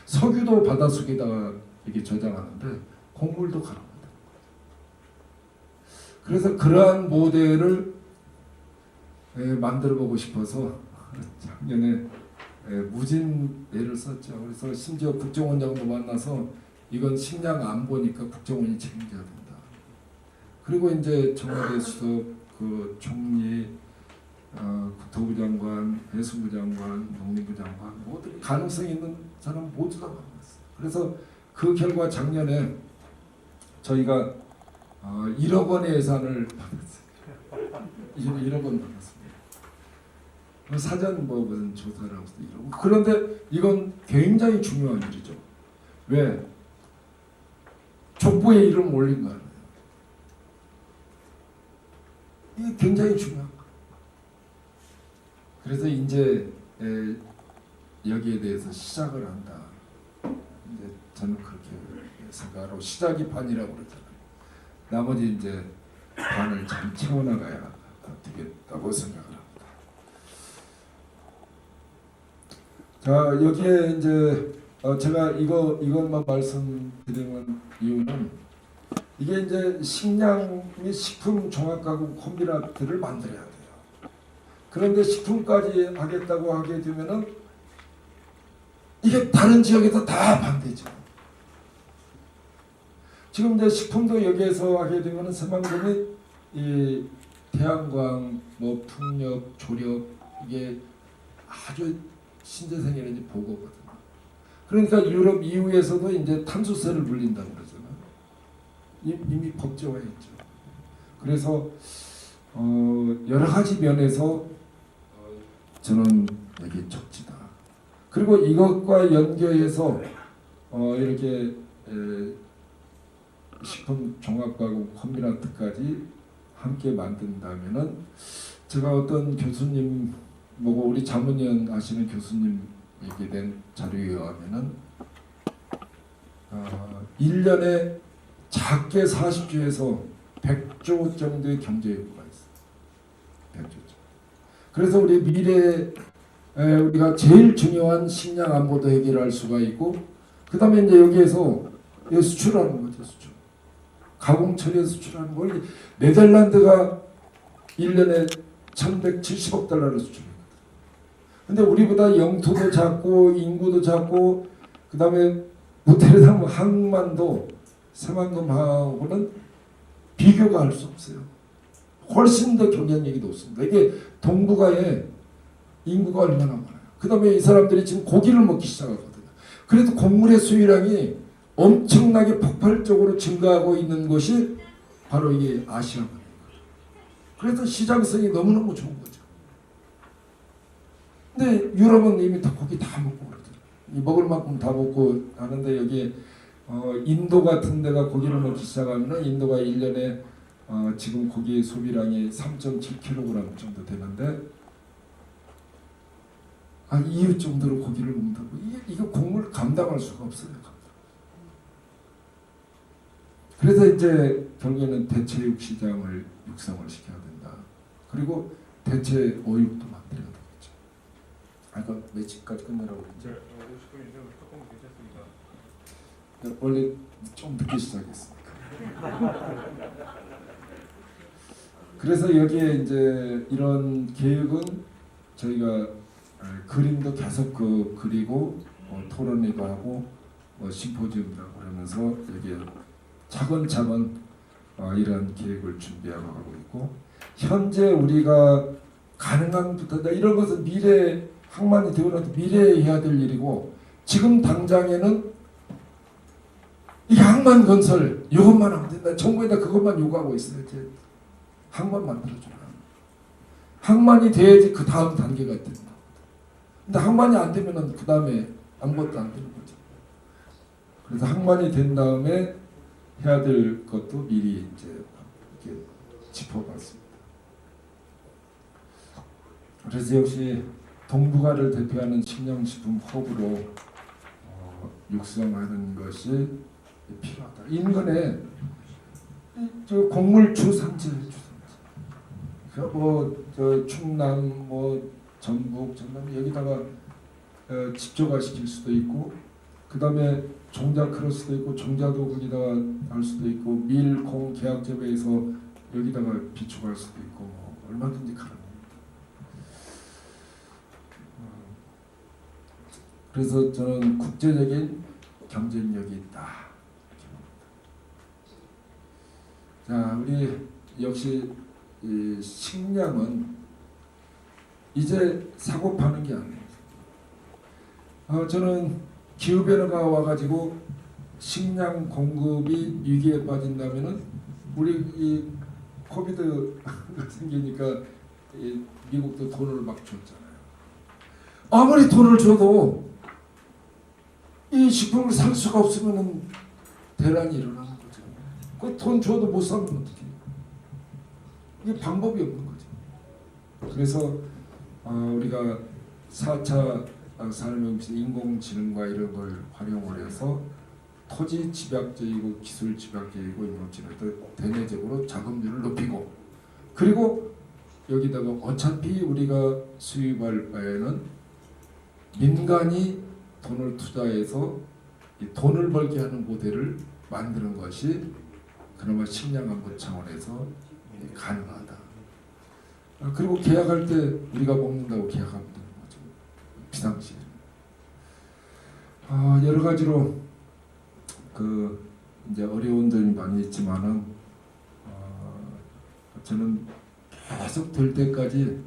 석유도 바닷속에다가 이렇게 저장하는데 곡물도 가능하다. 그래서 그러한 모델을 만들어 보고 싶어서 작년에 무진애를 썼죠. 그래서 심지어 국정원장도 만나서 이건 식량 안 보니까 국정원이 책임져야 된다. 그리고 이제 청와대 수석, 그 총리, 국토부 장관, 해수부 장관, 농림부 장관 모두 가능성 있는 사람 모두 다 만났어요. 그래서 그 결과 작년에 저희가 1억 원의 예산을 받았어요. 1억 원 받았습니다. 사전 무슨 조사를 하고 이러고. 그런데 이건 굉장히 중요한 일이죠. 왜? 족보에 이름 올린 거 아니에요. 이게 굉장히 중요한 거예요. 그래서 이제 여기에 대해서 시작을 한다. 이제 저는 그렇게 생각하고 시작이 반이라고 그러잖아요. 나머지 이제 반을 잘 채워나가야 되겠다고 생각을 합니다. 자, 여기에 이제 제가 이것만 말씀드리는 이유는 이게 이제 식량 및 식품 종합가공 콤비나트를 만들어야 돼요. 그런데 식품까지 하겠다고 하게 되면은 이게 다른 지역에서 다 반대죠. 지금 이제 식품도 여기에서 하게 되면은 새만금이 이 태양광, 뭐 풍력, 조력 이게 아주 신재생 에너지 보고거든요. 그러니까 유럽 EU에서도 이제 탄소세를 물린다고 그러잖아요. 이미 법제화했죠. 그래서 여러 가지 면에서 저는 여기 적지다. 그리고 이것과 연계해서 이렇게 식품 종합가공 콤비나트까지 함께 만든다면은 제가 어떤 교수님 보고 우리 자문위원 아시는 교수님에게 낸 자료에 의하면은 1년에 작게 40조에서 100조 정도의 경제 효과가 있어요. 100조. 그래서 우리 미래에 우리가 제일 중요한 식량 안보도 해결할 수가 있고, 그 다음에 이제 여기에서 수출하는 거죠. 수출. 가공 처리해 수출하는 걸 네덜란드가 1년에 1170억 달러를 수출해요. 근데 우리보다 영토도 작고 인구도 작고 그 다음에 노트르담 항만도 새만금하고는 비교가 할 수 없어요. 훨씬 더 경쟁력이 높습니다. 이게 동북아에 인구가 얼마나 많아요. 그 다음에 이 사람들이 지금 고기를 먹기 시작하거든요. 그래도 곡물의 수요량이 엄청나게 폭발적으로 증가하고 있는 것이 바로 이게 아시아거든요. 그래서 시장성이 너무너무 좋은 거죠. 근데 유럽은 이미 다 고기 다 먹고 그러잖아요. 먹을 만큼 다 먹고 하는데 여기 인도 같은 데가 고기를 먹기 시작하면 인도가 1년에 지금 고기 소비량이 3.7kg 정도 되는데 이웃 정도로 고기를 먹는다고 이게 곡물 감당할 수가 없어요. 그래서 이제 결국에는 대체육 시장을 육성을 시켜야 된다. 그리고 대체 어육도 만들어야 되겠죠. 아까 며칠까지 끝내라고 그랬죠?
50분이면 조금 괜찮습니다.
원래 좀 늦게 시작했으니까. 그래서 여기에 이제 이런 계획은 저희가 그림도 계속 그리고 토론회도 하고 심포지움도 하고 그러면서 여기에 차근차근 이런 계획을 준비하고 가고 있고, 현재 우리가 가능한 부터 이런 것은 미래 항만이 되고 나서 미래에 해야 될 일이고, 지금 당장에는 이 항만 건설 이것만 하면 된다. 정부에다 그것만 요구하고 있어요. 이제 항만 만들어줘라. 항만이 돼야지 그 다음 단계가 된다. 근데 항만이 안 되면은 그 다음에 아무것도 안 되는 거죠. 그래서 항만이 된 다음에 해야 될 것도 미리 이제 이렇게 짚어봤습니다. 그래서 역시 동북아를 대표하는 식량식품 허브로 육성하는 것이 필요하다. 인근에 저 곡물 주산지, 저 충남, 전북, 전남 여기다가 집조가 시킬 수도 있고, 그 다음에 종자 그럴 수도 있고, 종자도 거기다가 할 수도 있고, 밀, 콩, 계약 재배해서 여기다가 비축할 수도 있고, 얼마든지 가능합니다. 그래서 저는 국제적인 경쟁력이 있다. 자, 우리 역시 이 식량은 이제 사고 파는 게 아니에요. 저는 기후 변화가 와가지고 식량 공급이 위기에 빠진다면은 우리 이 코비드가 생기니까 미국도 돈을 막 줬잖아요. 아무리 돈을 줘도 이 식품을 살 수가 없으면은 대란이 일어나는 거죠. 그 돈 줘도 못 사면 어떻게? 이게 방법이 없는 거죠. 그래서 우리가 4차 산업혁명 인공지능과 이런 걸 활용을 해서 토지 집약적이고 기술 집약적이고 인공지능을 대내적으로 자금률을 높이고, 그리고 여기다가 어차피 우리가 수입할 바에는 민간이 돈을 투자해서 이 돈을 벌게 하는 모델을 만드는 것이 그나마 식량안보 차원에서 가능하다. 그리고 계약할 때 우리가 먹는다고 계약하면 되는 거죠. 비상시에. 여러 가지로 이제 어려운 점이 많이 있지만은 저는 계속 될 때까지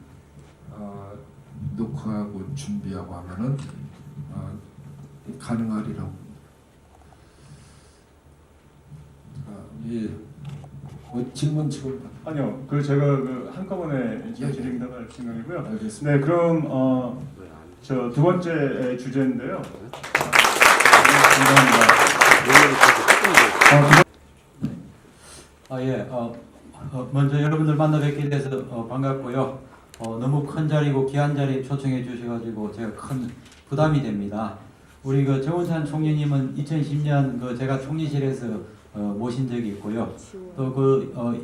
녹화하고 준비하고 하면은 가능하리라고. 질문 지금
아니요, 제가 한꺼번에 질의응답 할 생각이고요.
알겠습니다.
네, 그럼 저 두 번째 주제인데요. 감사합니다.
먼저 여러분들 만나 뵙게 돼서 반갑고요. 너무 큰 자리고 귀한 자리에 초청해 주셔가지고 제가 큰 부담이 됩니다. 우리 정운찬 총리님은 2010년 제가 총리실에서 모신 적이 있고요. 또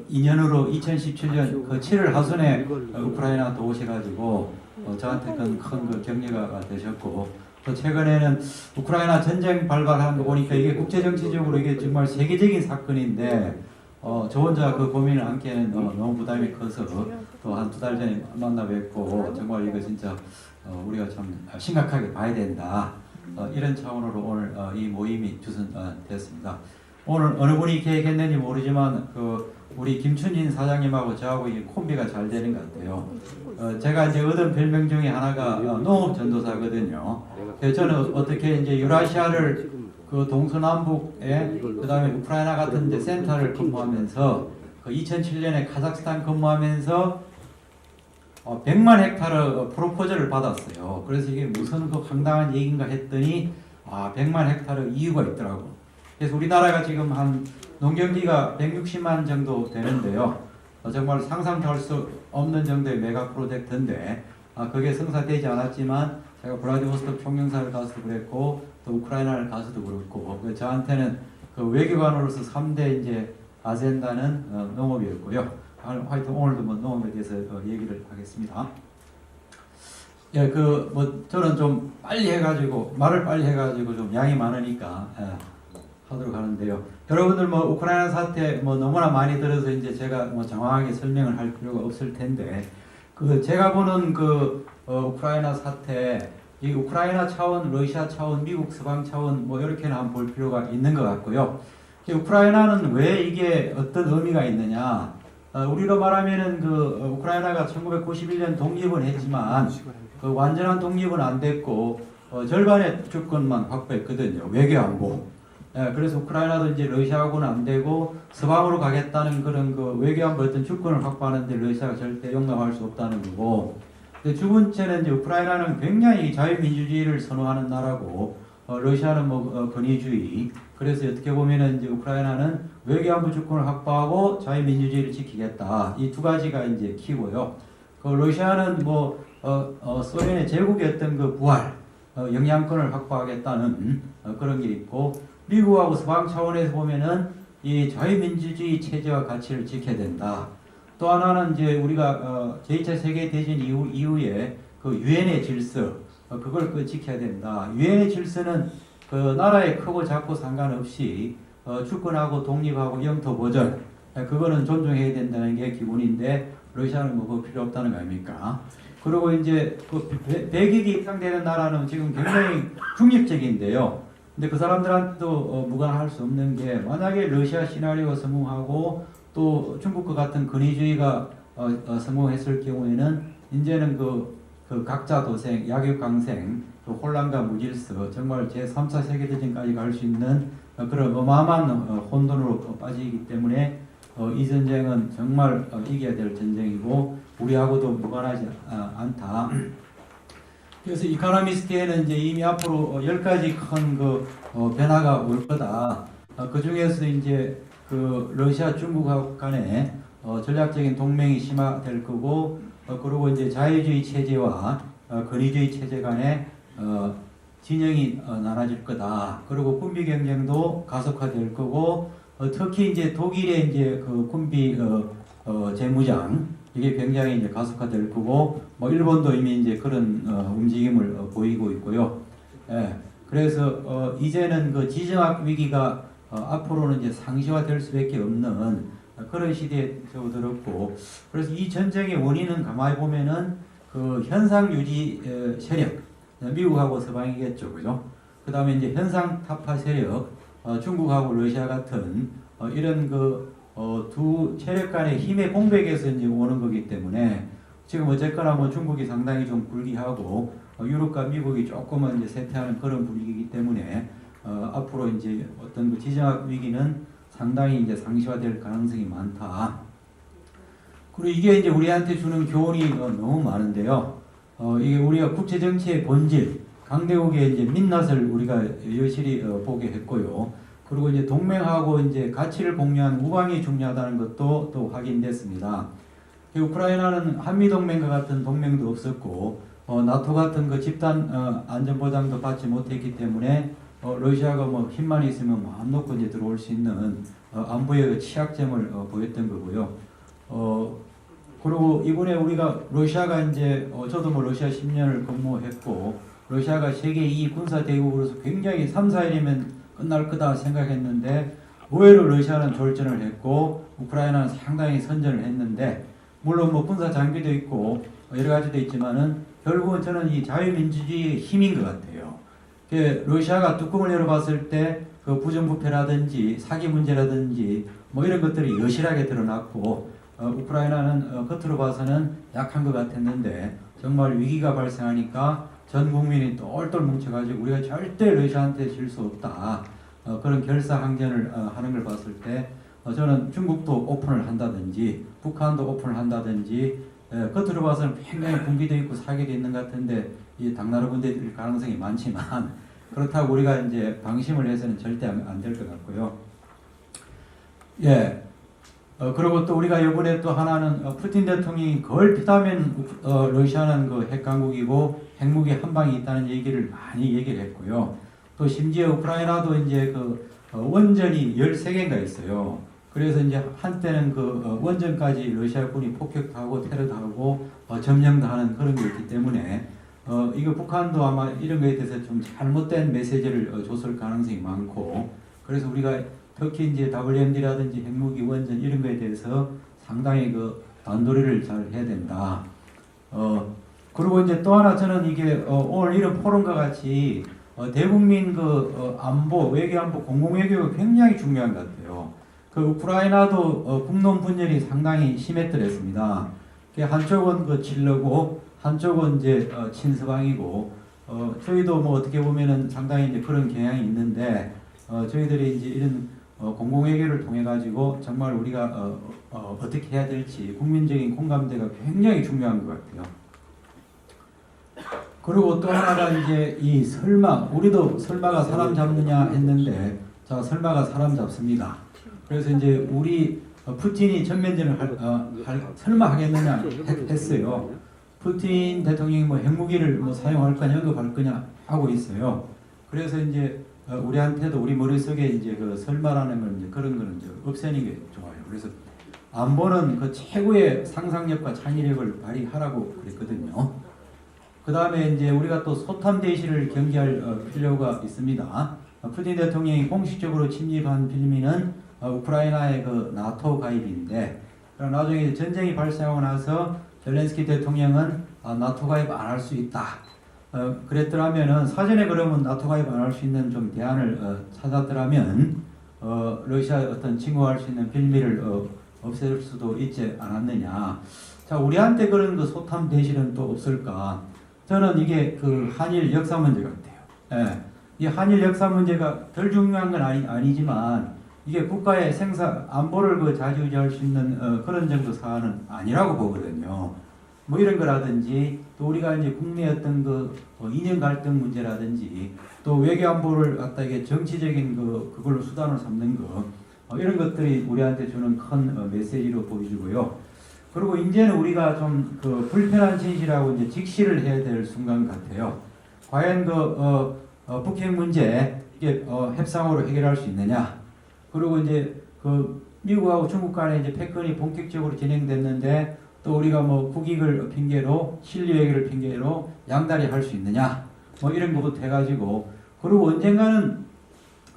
2년으로 2017년 7월 하순에 우크라이나도 오셔가지고 저한테 큰 격려가 되셨고, 또 최근에는 우크라이나 전쟁 발발하는 거 보니까 이게 국제정치적으로 이게 정말 세계적인 사건인데 저 혼자 그 고민을 안기에는 너무 부담이 커서 또 한 2달 전에 만나 뵙고 정말 이거 진짜 우리가 참 심각하게 봐야 된다. 이런 차원으로 오늘 이 모임이 주선됐습니다. 오늘 어느 분이 계획했는지 모르지만 우리 김춘진 사장님하고 저하고 이 콤비가 잘 되는 것 같아요. 제가 이제 얻은 별명 중에 하나가 농업 전도사거든요. 그래서 저는 어떻게 이제 유라시아를 동서남북에 그다음에 우크라이나 같은 이제 센터를 근무하면서 2007년에 카자흐스탄 근무하면서 100만 헥타르 프로포즈를 받았어요. 그래서 이게 무슨 황당한 얘기인가 했더니 100만 헥타르 이유가 있더라고. 그래서 우리나라가 지금 한 농경지가 160만 정도 되는데요. 정말 상상도 할 수 없는 정도의 메가 프로젝트인데 그게 성사되지 않았지만 제가 블라디보스토크 총영사를 가서도 그랬고 또 우크라이나를 가서도 그렇고 저한테는 외교관으로서 3대 이제 아젠다는 농업이었고요. 하여튼 오늘도 농업에 대해서 얘기를 하겠습니다. 예, 저는 좀 빨리 해가지고 말을 빨리 해가지고 좀 양이 많으니까 하도록 하는데요. 여러분들 뭐 우크라이나 사태 뭐 너무나 많이 들어서 이제 제가 뭐 정확하게 설명을 할 필요가 없을 텐데 그 제가 보는 그 우크라이나 사태 이 우크라이나 차원, 러시아 차원, 미국 서방 차원 뭐 이렇게는 한번 볼 필요가 있는 것 같고요. 우크라이나는 왜 이게 어떤 의미가 있느냐? 우리로 말하면은 그 우크라이나가 1991년 독립은 했지만 그 완전한 독립은 안 됐고 절반의 주권만 확보했거든요. 외교 안보. 그래서 우크라이나도 이제 러시아하고는 안 되고 서방으로 가겠다는 그런 그 외교 안보 어떤 주권을 확보하는데 러시아가 절대 용납할 수 없다는 거고. 두 번째는 이제 우크라이나는 굉장히 자유민주주의를 선호하는 나라고 러시아는 뭐 권위주의. 그래서 어떻게 보면은 이제 우크라이나는 외교안보 주권을 확보하고 자유민주주의를 지키겠다. 이 두 가지가 이제 키고요. 그 러시아는 뭐 소련의 제국의 어떤 그 부활, 영향권을 확보하겠다는 그런 게 있고, 미국하고 서방 차원에서 보면은 이 자유민주주의 체제와 가치를 지켜야 된다. 또 하나는 이제 우리가 제2차 세계 대전 이후에 그 유엔의 질서, 그걸 그 지켜야 된다. 유엔의 질서는 그 나라의 크고 작고 상관없이 주권하고 독립하고 영토 보전, 그거는 존중해야 된다는 게 기본인데 러시아는 뭐 그거 필요 없다는 거 아닙니까? 그리고 이제 그 100억이 이상 되는 나라는 지금 굉장히 중립적인데요. 근데 그 사람들한테도 무관할 수 없는 게 만약에 러시아 시나리오가 성공하고 또 중국과 같은 권위주의가 성공했을 경우에는 이제는 그 각자 도생, 약육강생, 또 혼란과 무질서, 정말 제3차 세계대전까지 갈 수 있는 그런 어마어마한 혼돈으로 빠지기 때문에 이 전쟁은 정말 이겨야 될 전쟁이고 우리하고도 무관하지 않다. 그래서 이코노미스트에는 이제 이미 앞으로 10가지 큰 그 변화가 올 거다. 그 중에서 이제 그 러시아 중국 간에 전략적인 동맹이 심화될 거고, 그리고 이제 자유주의 체제와 권위주의 체제 간에 진영이 나눠질 거다. 그리고 군비 경쟁도 가속화될 거고, 특히 이제 독일의 이제 그 군비 재무장 이게 굉장히 이제 가속화될 거고, 뭐 일본도 이미 이제 그런 움직임을 보이고 있고요. 예. 그래서 이제는 그 지정학 위기가 앞으로는 이제 상시화될 수밖에 없는 그런 시대에 접어들었고, 그래서 이 전쟁의 원인은 가만히 보면은 그 현상 유지 세력, 미국하고 서방이겠죠, 그죠? 그 다음에 이제 현상 타파 세력, 중국하고 러시아 같은 이런 그 두 세력 간의 힘의 공백에서 이제 오는 거기 때문에 지금 어쨌거나 뭐 중국이 상당히 좀 불리하고 유럽과 미국이 조금은 이제 쇠퇴하는 그런 분위기이기 때문에 앞으로 이제 어떤 그 지정학 위기는 상당히 이제 상시화될 가능성이 많다. 그리고 이게 이제 우리한테 주는 교훈이 너무 많은데요. 이게 우리가 국제 정치의 본질, 강대국의 이제 민낯을 우리가 여실히 보게 했고요. 그리고 이제 동맹하고 이제 가치를 공유하는 우방이 중요하다는 것도 또 확인됐습니다. 우크라이나는 한미 동맹과 같은 동맹도 없었고, 나토 같은 그 집단 안전 보장도 받지 못했기 때문에 러시아가 뭐 힘만 있으면 마음 놓고 이제 들어올 수 있는 안보의 그 취약점을 보였던 거고요. 그리고 이번에 우리가 러시아가 이제 저도 뭐 러시아 10년을 근무했고 러시아가 세계 2위 군사 대국으로서 굉장히 3, 4일이면 끝날 거다 생각했는데 의외로 러시아는 졸전을 했고 우크라이나는 상당히 선전을 했는데 물론 뭐 군사 장비도 있고 여러 가지도 있지만은 결국은 저는 이 자유민주주의의 힘인 것 같아요. 러시아가 뚜껑을 열어봤을 때 그 부정부패라든지 사기 문제라든지 뭐 이런 것들이 여실하게 드러났고 우크라이나는 겉으로 봐서는 약한 것 같았는데 정말 위기가 발생하니까 전 국민이 똘똘 뭉쳐가지고 우리가 절대 러시아한테 질 수 없다. 그런 결사항전을 하는 걸 봤을 때 저는 중국도 오픈을 한다든지 북한도 오픈을 한다든지 겉으로 봐서는 굉장히 군기도 있고 사기도 있는 것 같은데 이 당나라 군대일 가능성이 많지만 그렇다고 우리가 이제 방심을 해서는 절대 안 될 것 같고요. 예. 그리고 또 우리가 이번에 또 하나는 푸틴 대통령이 그걸 피다면 러시아는 그 핵강국이고 핵무기 한 방이 있다는 얘기를 많이 얘기를 했고요. 또 심지어 우크라이나도 이제 그 원전이 13개인가 있어요. 그래서 이제 한때는 그 원전까지 러시아군이 폭격도 하고 테러도 하고 점령도 하는 그런 게 있기 때문에 이거 북한도 아마 이런 거에 대해서 좀 잘못된 메시지를 줬을 가능성이 많고 그래서 우리가 특히 이제 WMD라든지 핵무기 원전 이런 거에 대해서 상당히 그 단도리를 잘 해야 된다. 그리고 이제 또 하나 저는 이게 오늘 이런 포럼과 같이 대국민 그 안보, 외교안보, 공공외교가 굉장히 중요한 것 같아요. 그 우크라이나도 국론 분열이 상당히 심했더랬습니다. 한쪽은 그 친러고 한쪽은 이제 친서방이고 저희도 뭐 어떻게 보면은 상당히 이제 그런 경향이 있는데 저희들이 이제 이런 공공외교를 통해 가지고 정말 우리가 어떻게 해야 될지 국민적인 공감대가 굉장히 중요한 것 같아요. 그리고 또 하나가 이제 이 설마, 우리도 설마가 사람 잡느냐 했는데 자, 설마가 사람 잡습니다. 그래서 이제 우리 푸틴이 전면전을 설마 하겠느냐 했어요. 푸틴 대통령이 뭐 핵무기를 뭐 사용할 거냐 언급할 거냐 하고 있어요. 그래서 이제 우리한테도 우리 머릿속에 이제 그 설마라는 건 이제 그런 거는 이제 없애는 게 좋아요. 그래서 안보는 그 최고의 상상력과 창의력을 발휘하라고 그랬거든요. 그 다음에 이제 우리가 또 소탐 대시를 경계할 필요가 있습니다. 푸틴 대통령이 공식적으로 침입한 빌미는 우크라이나의 그 나토 가입인데 나중에 전쟁이 발생하고 나서 젤렌스키 대통령은 나토 가입 안 할 수 있다. 그랬더라면은 사전에 그러면 나토 가입 안 할 수 있는 좀 대안을 찾았더라면 러시아의 어떤 침공할 수 있는 빌미를 없앨 수도 있지 않았느냐. 자, 우리한테 그런 그 소탐 대실은 또 없을까? 저는 이게 그 한일 역사 문제 같아요. 예. 이 한일 역사 문제가 덜 중요한 건 아니지만 이게 국가의 안보를 그 좌지우지할 수 있는 그런 정도 사안은 아니라고 보거든요. 뭐 이런 거라든지 또 우리가 이제 국내 어떤 그 이념 갈등 문제라든지 또 외교 안보를 갖다 이게 정치적인 그걸로 수단을 삼는 거 이런 것들이 우리한테 주는 큰 메시지로 보여지고요. 그리고 이제는 우리가 좀 그 불편한 진실하고 이제 직시를 해야 될 순간 같아요. 과연 북핵 문제 이게 협상으로 해결할 수 있느냐? 그리고 이제 그 미국하고 중국 간에 이제 패권이 본격적으로 진행됐는데 또 우리가 뭐 국익을 핑계로 실리 외교를 핑계로 양다리 할 수 있느냐? 뭐 이런 것부터 해가지고 그리고 언젠가는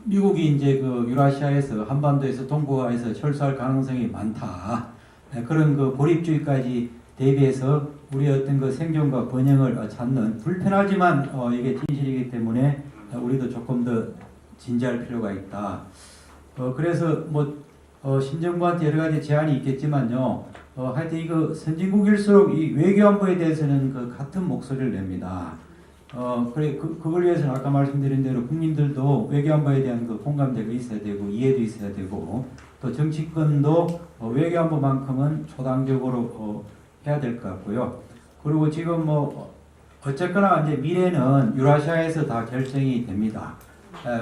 미국이 이제 그 유라시아에서 한반도에서 동북아에서 철수할 가능성이 많다. 그런 그 고립주의까지 대비해서 우리 어떤 그 생존과 번영을 찾는 불편하지만 이게 진실이기 때문에 우리도 조금 더 진지할 필요가 있다. 그래서 뭐 신정부한테 여러 가지 제안이 있겠지만요. 하여튼 이거 선진국일수록 이 외교안보에 대해서는 그 같은 목소리를 냅니다. 그걸 위해서는 아까 말씀드린 대로 국민들도 외교안보에 대한 그 공감대가 있어야 되고 이해도 있어야 되고 또 정치권도 외교안보만큼은 초당적으로 해야 될 것 같고요. 그리고 지금 뭐 어쨌거나 이제 미래는 유라시아에서 다 결정이 됩니다.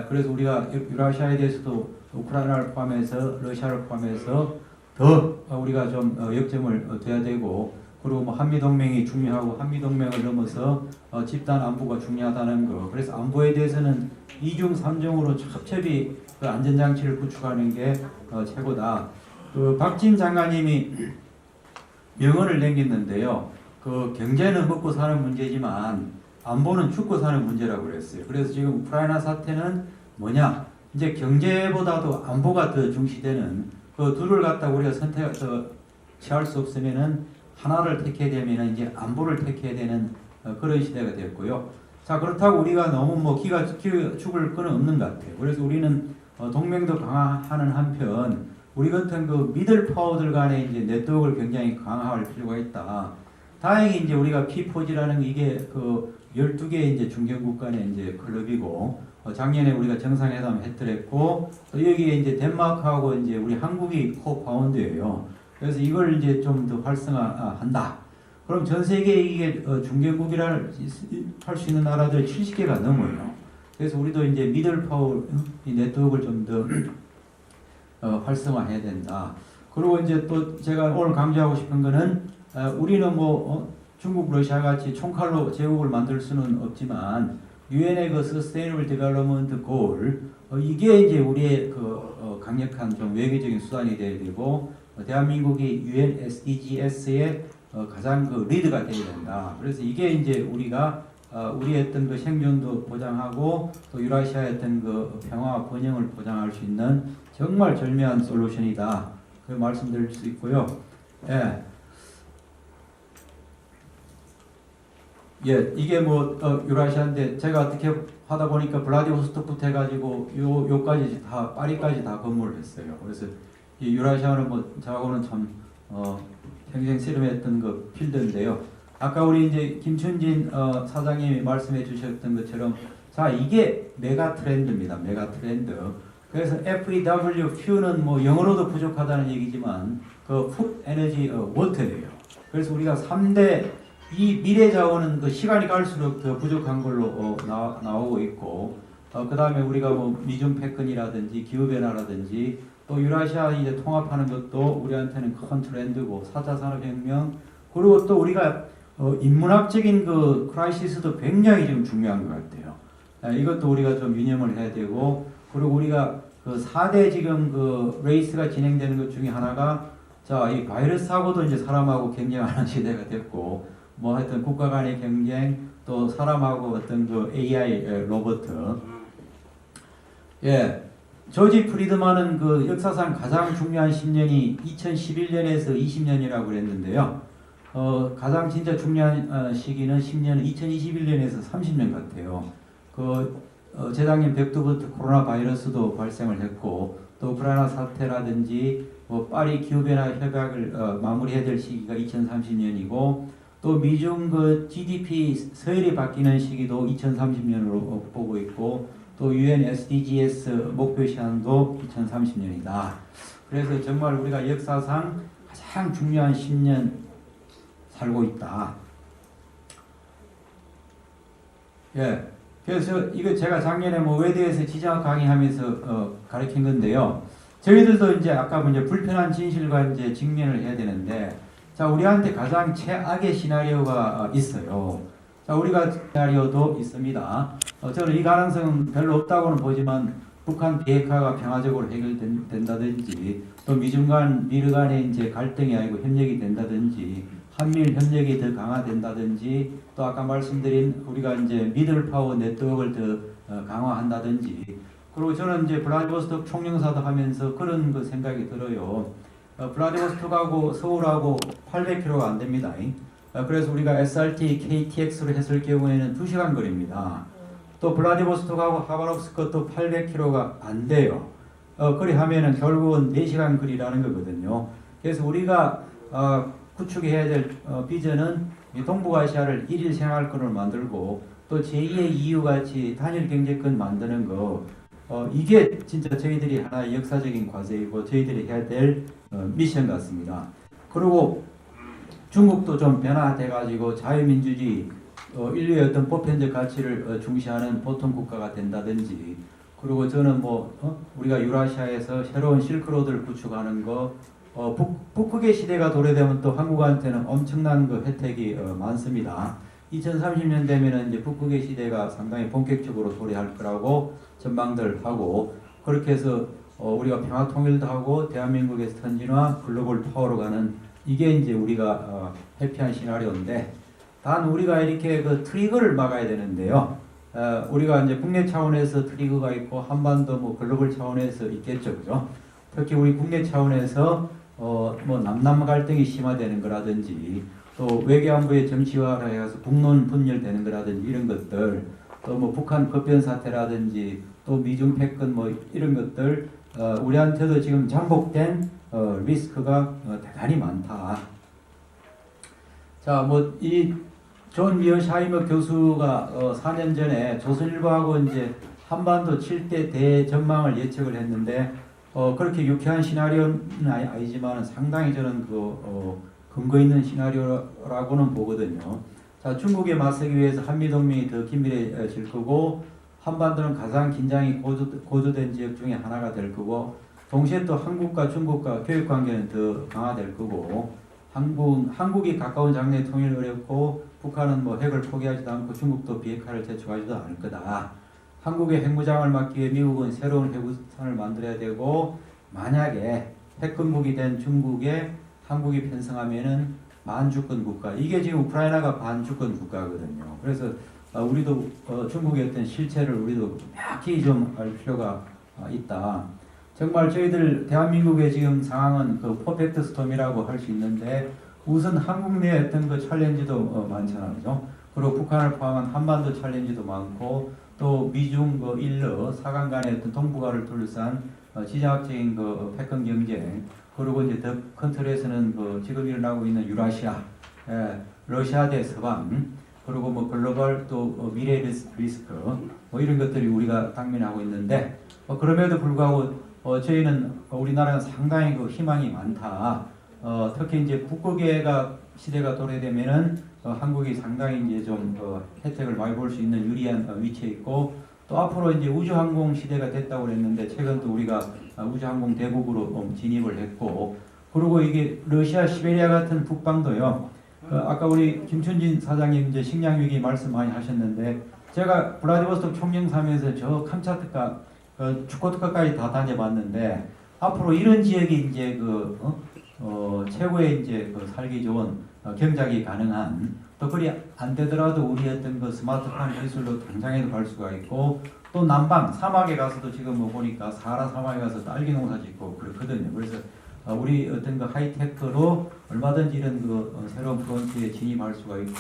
그래서 우리가 유라시아에 대해서도 우크라이나를 포함해서 러시아를 포함해서 더 우리가 좀 역점을 둬야 되고 그리고 뭐 한미동맹이 중요하고 한미동맹을 넘어서 집단 안보가 중요하다는 거. 그래서 안보에 대해서는 2중 3중으로 첩첩이 그 안전장치를 구축하는 게 최고다. 그 박진 장관님이 명언을 남겼는데요. 그 경제는 먹고 사는 문제지만 안보는 죽고 사는 문제라고 그랬어요. 그래서 지금 우크라이나 사태는 뭐냐? 이제 경제보다도 안보가 더 중시되는 그 둘을 갖다 우리가 취할 수 없으면은 하나를 택해야 되면은 이제 안보를 택해야 되는 그런 시대가 됐고요. 자, 그렇다고 우리가 너무 뭐 기가 죽을 건 없는 것 같아요. 그래서 우리는 동맹도 강화하는 한편 우리 같은 그 미들 파워들 간의 이제 네트워크를 굉장히 강화할 필요가 있다. 다행히 이제 우리가 P4G라는 이게 그 12개 이제 중견국 간의 이제 클럽이고 작년에 우리가 정상회담 했더랬고 또 여기에 이제 덴마크하고 이제 우리 한국이 코-파운드예요. 그래서 이걸 이제 좀 더 활성화한다. 그럼 전 세계에 이게 중견국이랄 할 수 있는 나라들 70개가 넘어요. 그래서 우리도 이제 미들 파워 이 네트워크를 좀 더 활성화해야 된다. 그리고 이제 또 제가 오늘 강조하고 싶은 거는 우리는 뭐 중국, 러시아 같이 총칼로 제국을 만들 수는 없지만 유엔의 그 Sustainable Development Goal 이게 이제 우리의 그 강력한 좀 외교적인 수단이 돼야 되고 대한민국이 UN SDGs의 가장 그 리드가 돼야 된다. 그래서 이게 이제 우리가 우리의 어떤 그 생존도 보장하고 또 유라시아의 어떤 그 평화와 번영을 보장할 수 있는 정말 절묘한 솔루션이다. 그 말씀드릴 수 있고요. 예. 예, 이게 뭐 유라시아인데 제가 어떻게 하다 보니까 블라디보스토크부터 해가지고 요까지 다 파리까지 다 건물을 했어요. 그래서 이 유라시아는 뭐 저하고는 참 평생 씨름했던 그 필드인데요. 아까 우리 이제 김춘진 사장님이 말씀해 주셨던 것처럼 자 이게 메가 트렌드입니다. 메가 트렌드. 그래서 FEW 는 뭐 영어로도 부족하다는 얘기지만 그 푸드 에너지 워터예요. 그래서 우리가 3대 이 미래 자원은 그 시간이 갈수록 더 부족한 걸로 나오고 있고 그 다음에 우리가 뭐 미중 패권이라든지 기후 변화라든지 또 유라시아 이제 통합하는 것도 우리한테는 큰 트렌드고 4차 산업혁명 그리고 또 우리가 인문학적인 그 크라이시스도 굉장히 지금 중요한 것 같아요. 이것도 우리가 좀 유념을 해야 되고 그리고 우리가 그 4대 지금 그 레이스가 진행되는 것 중에 하나가 자 이 바이러스하고도 이제 사람하고 경쟁하는 시대가 됐고 뭐 하여튼 국가 간의 경쟁 또 사람하고 어떤 그 AI 로봇 예 조지 프리드만은 그 역사상 가장 중요한 10년이 2011년에서 20년이라고 그랬는데요. 가장 진짜 중요한 시기는 10년은 2021년에서 30년 같아요. 재작년 벽두부터 코로나 바이러스도 발생을 했고 또 우크라이나 사태라든지 뭐 파리 기후변화 협약을 마무리해야 될 시기가 2030년이고 또 미중 그 GDP 서열이 바뀌는 시기도 2030년으로 보고 있고 또 UN SDGs 목표 시한도 2030년이다. 그래서 정말 우리가 역사상 가장 중요한 10년 살고 있다. 예. 그래서 이거 제가 작년에 뭐 외대에서 지정학 강의하면서 가르친 건데요. 저희들도 이제 아까 이제 불편한 진실과 이제 직면을 해야 되는데, 자 우리한테 가장 최악의 시나리오가 있어요. 자 우리가 시나리오도 있습니다. 저는 이 가능성은 별로 없다고는 보지만 북한 비핵화가 평화적으로 해결된다든지 또 미중 간 미르 간의 이제 갈등이 아니고 협력이 된다든지 한미일 협력이 더 강화된다든지 또 아까 말씀드린 우리가 이제 미들 파워 네트워크를 더 강화한다든지 그리고 저는 이제 블라디보스토크 총영사도 하면서 그런 그 생각이 들어요. 블라디보스토크하고 서울하고 800km가 안 됩니다. 그래서 우리가 SRT, KTX로 했을 경우에는 2시간 거리입니다. 또 블라디보스토크하고 하바롭스크도 800km가 안 돼요. 그리 하면은 결국은 4시간 거리라는 거거든요. 그래서 우리가 구축해야 될 비전은 동북아시아를 일일 생활권으로 만들고 또 제2의 EU 같이 단일 경제권 만드는 거 이게 진짜 저희들이 하나의 역사적인 과제이고 저희들이 해야 될 미션 같습니다. 그리고 중국도 좀 변화돼 가지고 자유민주주의 인류의 어떤 보편적 가치를 중시하는 보통 국가가 된다든지 그리고 저는 우리가 유라시아에서 새로운 실크로드를 구축하는 거 북극의 시대가 도래되면 또 한국한테는 엄청난 그 혜택이 많습니다. 2030년 되면은 이제 북극의 시대가 상당히 본격적으로 도래할 거라고 전망들 하고 그렇게 해서 우리가 평화 통일도 하고 대한민국의 선진화 글로벌 파워로 가는 이게 이제 우리가 해피한 시나리오인데 단 우리가 이렇게 그 트리거를 막아야 되는데요. 우리가 이제 국내 차원에서 트리거가 있고 한반도 뭐 글로벌 차원에서 있겠죠, 그죠? 특히 우리 국내 차원에서 뭐 남남 갈등이 심화되는 거라든지 또 외교안보의 정치화라 해서 국론 분열되는 거라든지 이런 것들 또 뭐 북한 급변 사태라든지 또 미중 패권 뭐 이런 것들 우리한테도 지금 잠복된 리스크가 대단히 많다. 자, 뭐 이 존 미어샤이머 교수가 4년 전에 조선일보하고 이제 한반도 7대 대전망을 예측을 했는데 그렇게 유쾌한 시나리오는 아니지만 상당히 저는 근거 있는 시나리오라고는 보거든요. 자, 중국에 맞서기 위해서 한미동맹이 더 긴밀해질 거고 한반도는 가장 긴장이 고조된 지역 중에 하나가 될 거고 동시에 또 한국과 중국과 교육관계는 더 강화될 거고 한국이 가까운 장래에 통일 어렵고 북한은 뭐 핵을 포기하지도 않고 중국도 비핵화를 제초하지도 않을 거다. 한국의 핵무장을 막기 위해 미국은 새로운 핵우산을 만들어야 되고 만약에 핵군국이 된 중국에 한국이 편성하면은 반주권 국가 이게 지금 우크라이나가 반주권 국가거든요. 그래서 우리도 중국의 어떤 실체를 우리도 명확히 좀 알 필요가 있다. 정말 저희들 대한민국의 지금 상황은 그 퍼펙트 스톰이라고 할 수 있는데 우선 한국 내에 어떤 그 챌린지도 많잖아요. 그죠? 그리고 북한을 포함한 한반도 챌린지도 많고 또 미중 그 일러 4강 간의 어떤 동북아를 둘러싼 지정학적인 그 패권 경쟁 그리고 이제 더 컨트롤에서는 그 지금 일어나고 있는 유라시아, 러시아 대 서방 그리고 뭐 글로벌 또 미래 리스크 뭐 이런 것들이 우리가 당면하고 있는데 그럼에도 불구하고 저희는 우리나라는 상당히 그 희망이 많다. 특히 이제 북극계가 시대가 도래되면은 한국이 상당히 이제 좀 혜택을 많이 볼 수 있는 유리한 위치에 있고 또 앞으로 이제 우주항공 시대가 됐다고 그랬는데 최근 또 우리가 우주항공 대국으로 진입을 했고 그리고 이게 러시아 시베리아 같은 북방도요. 아까 우리 김춘진 사장님 이제 식량 위기 말씀 많이 하셨는데 제가 블라디보스토크 총영사면서 저 캄차트카 추코트카까지 다 다녀봤는데 앞으로 이런 지역이 이제 최고의 이제 살기 좋은 경작이 가능한 또 그리 안 되더라도 우리 어떤 그 스마트폰 기술로 당장에도 갈 수가 있고 또 남방 사막에 가서도 지금 뭐 보니까 사하라 사막에 가서 딸기 농사 짓고 그렇거든요. 그래서 우리 어떤 그 하이테크로 얼마든지 이런 그 새로운 프론트에 진입할 수가 있고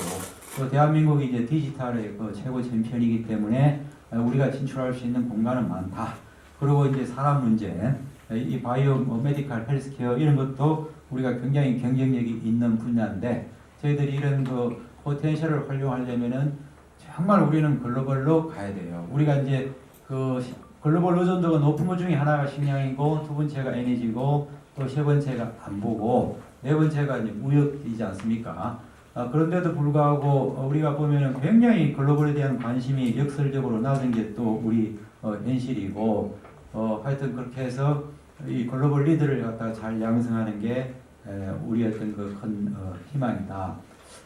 또 대한민국이 이제 디지털의 그 최고 챔피언이기 때문에 우리가 진출할 수 있는 공간은 많다. 그리고 이제 사람 문제, 이 바이오 메디컬 헬스케어 이런 것도 우리가 굉장히 경쟁력이 있는 분야인데 저희들이 이런 그 포텐셜을 활용하려면은 정말 우리는 글로벌로 가야 돼요. 우리가 이제 그 글로벌 의존도가 높은 것 중에 하나가 식량이고 두 번째가 에너지고 또 세 번째가 안보고 네 번째가 이제 무역이지 않습니까? 그런데도 불구하고 우리가 보면은 굉장히 글로벌에 대한 관심이 역설적으로 낮은 게 또 우리 현실이고 하여튼 그렇게 해서 이 글로벌 리더를 갖다가 잘 양성하는 게 우리 어떤 그 큰 희망이다.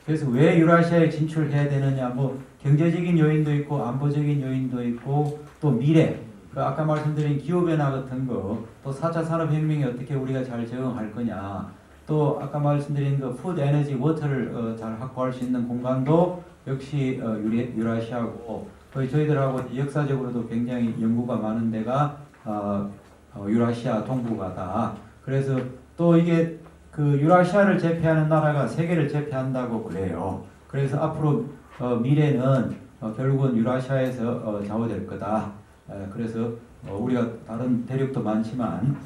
그래서 왜 유라시아에 진출해야 되느냐? 뭐 경제적인 요인도 있고 안보적인 요인도 있고 또 미래. 아까 말씀드린 기후변화 같은 거, 또 4차 산업혁명에 어떻게 우리가 잘 적응할 거냐, 또 아까 말씀드린 그 푸드, 에너지, 워터를 잘 확보할 수 있는 공간도 역시 유라시아고, 저희들하고 역사적으로도 굉장히 연구가 많은 데가 유라시아 동북아다. 그래서 또 이게 그 유라시아를 제패하는 나라가 세계를 제패한다고 그래요. 그래서 앞으로 미래는 결국은 유라시아에서 좌우될 거다. 그래서 우리가 다른 대륙도 많지만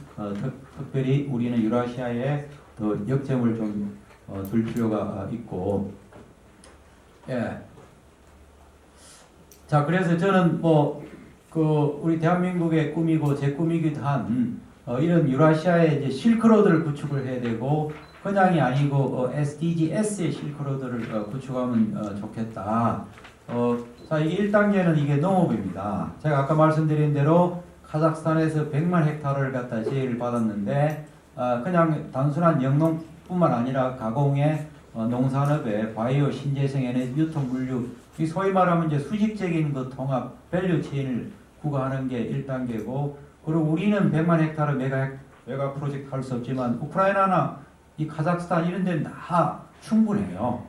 특별히 우리는 유라시아에 더 역점을 좀 둘 필요가 있고, 예. 자, 그래서 저는 우리 대한민국의 꿈이고 제 꿈이기도 한 이런 유라시아의 이제 실크로드를 구축을 해야 되고 그냥이 아니고 SDGs의 실크로드를 구축하면 좋겠다. 자, 이게 1단계는 이게 농업입니다. 제가 아까 말씀드린 대로 카자흐스탄에서 100만 헥타르를 갖다 제의를 받았는데 그냥 단순한 영농뿐만 아니라 가공에 농산업에 바이오 신재생 에너지 유통 물류 이 소위 말하면 이제 수직적인 그 통합 밸류 체인을 구가하는 게 1단계고 그리고 우리는 100만 헥타르 메가 프로젝트 할 수 없지만 우크라이나나 이 카자흐스탄 이런 데는 다 충분해요.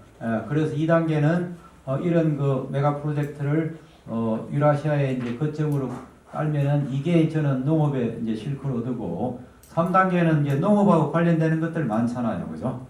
그래서 2단계는 이런 그 메가 프로젝트를 유라시아의 이제 거점으로 깔면은 이게 저는 농업의 이제 실크로드고 3단계는 이제 농업하고 관련되는 것들 많잖아요, 그죠?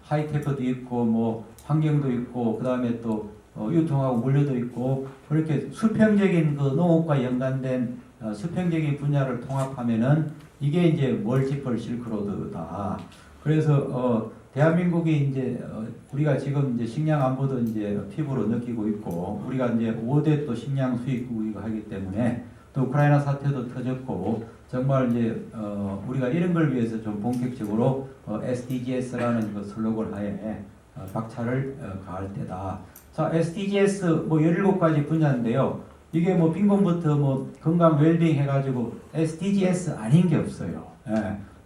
하이테크도 있고 뭐 환경도 있고 그 다음에 또 유통하고 물류도 있고 그렇게 수평적인 그 농업과 연관된 수평적인 분야를 통합하면은 이게 이제 멀티플 실크로드다. 그래서 대한민국이 이제 우리가 지금 이제 식량 안보도 이제 피부로 느끼고 있고 우리가 이제 5대 또 식량 수입국이고 하기 때문에 또 우크라이나 사태도 터졌고 정말 이제 우리가 이런 걸 위해서 좀 본격적으로 SDGs라는 그 슬로건 하에 박차를 가할 때다. 자, SDGs 뭐 17가지 분야인데요. 이게 뭐 빈곤부터 뭐 건강 웰빙 해가지고 SDGs 아닌 게 없어요.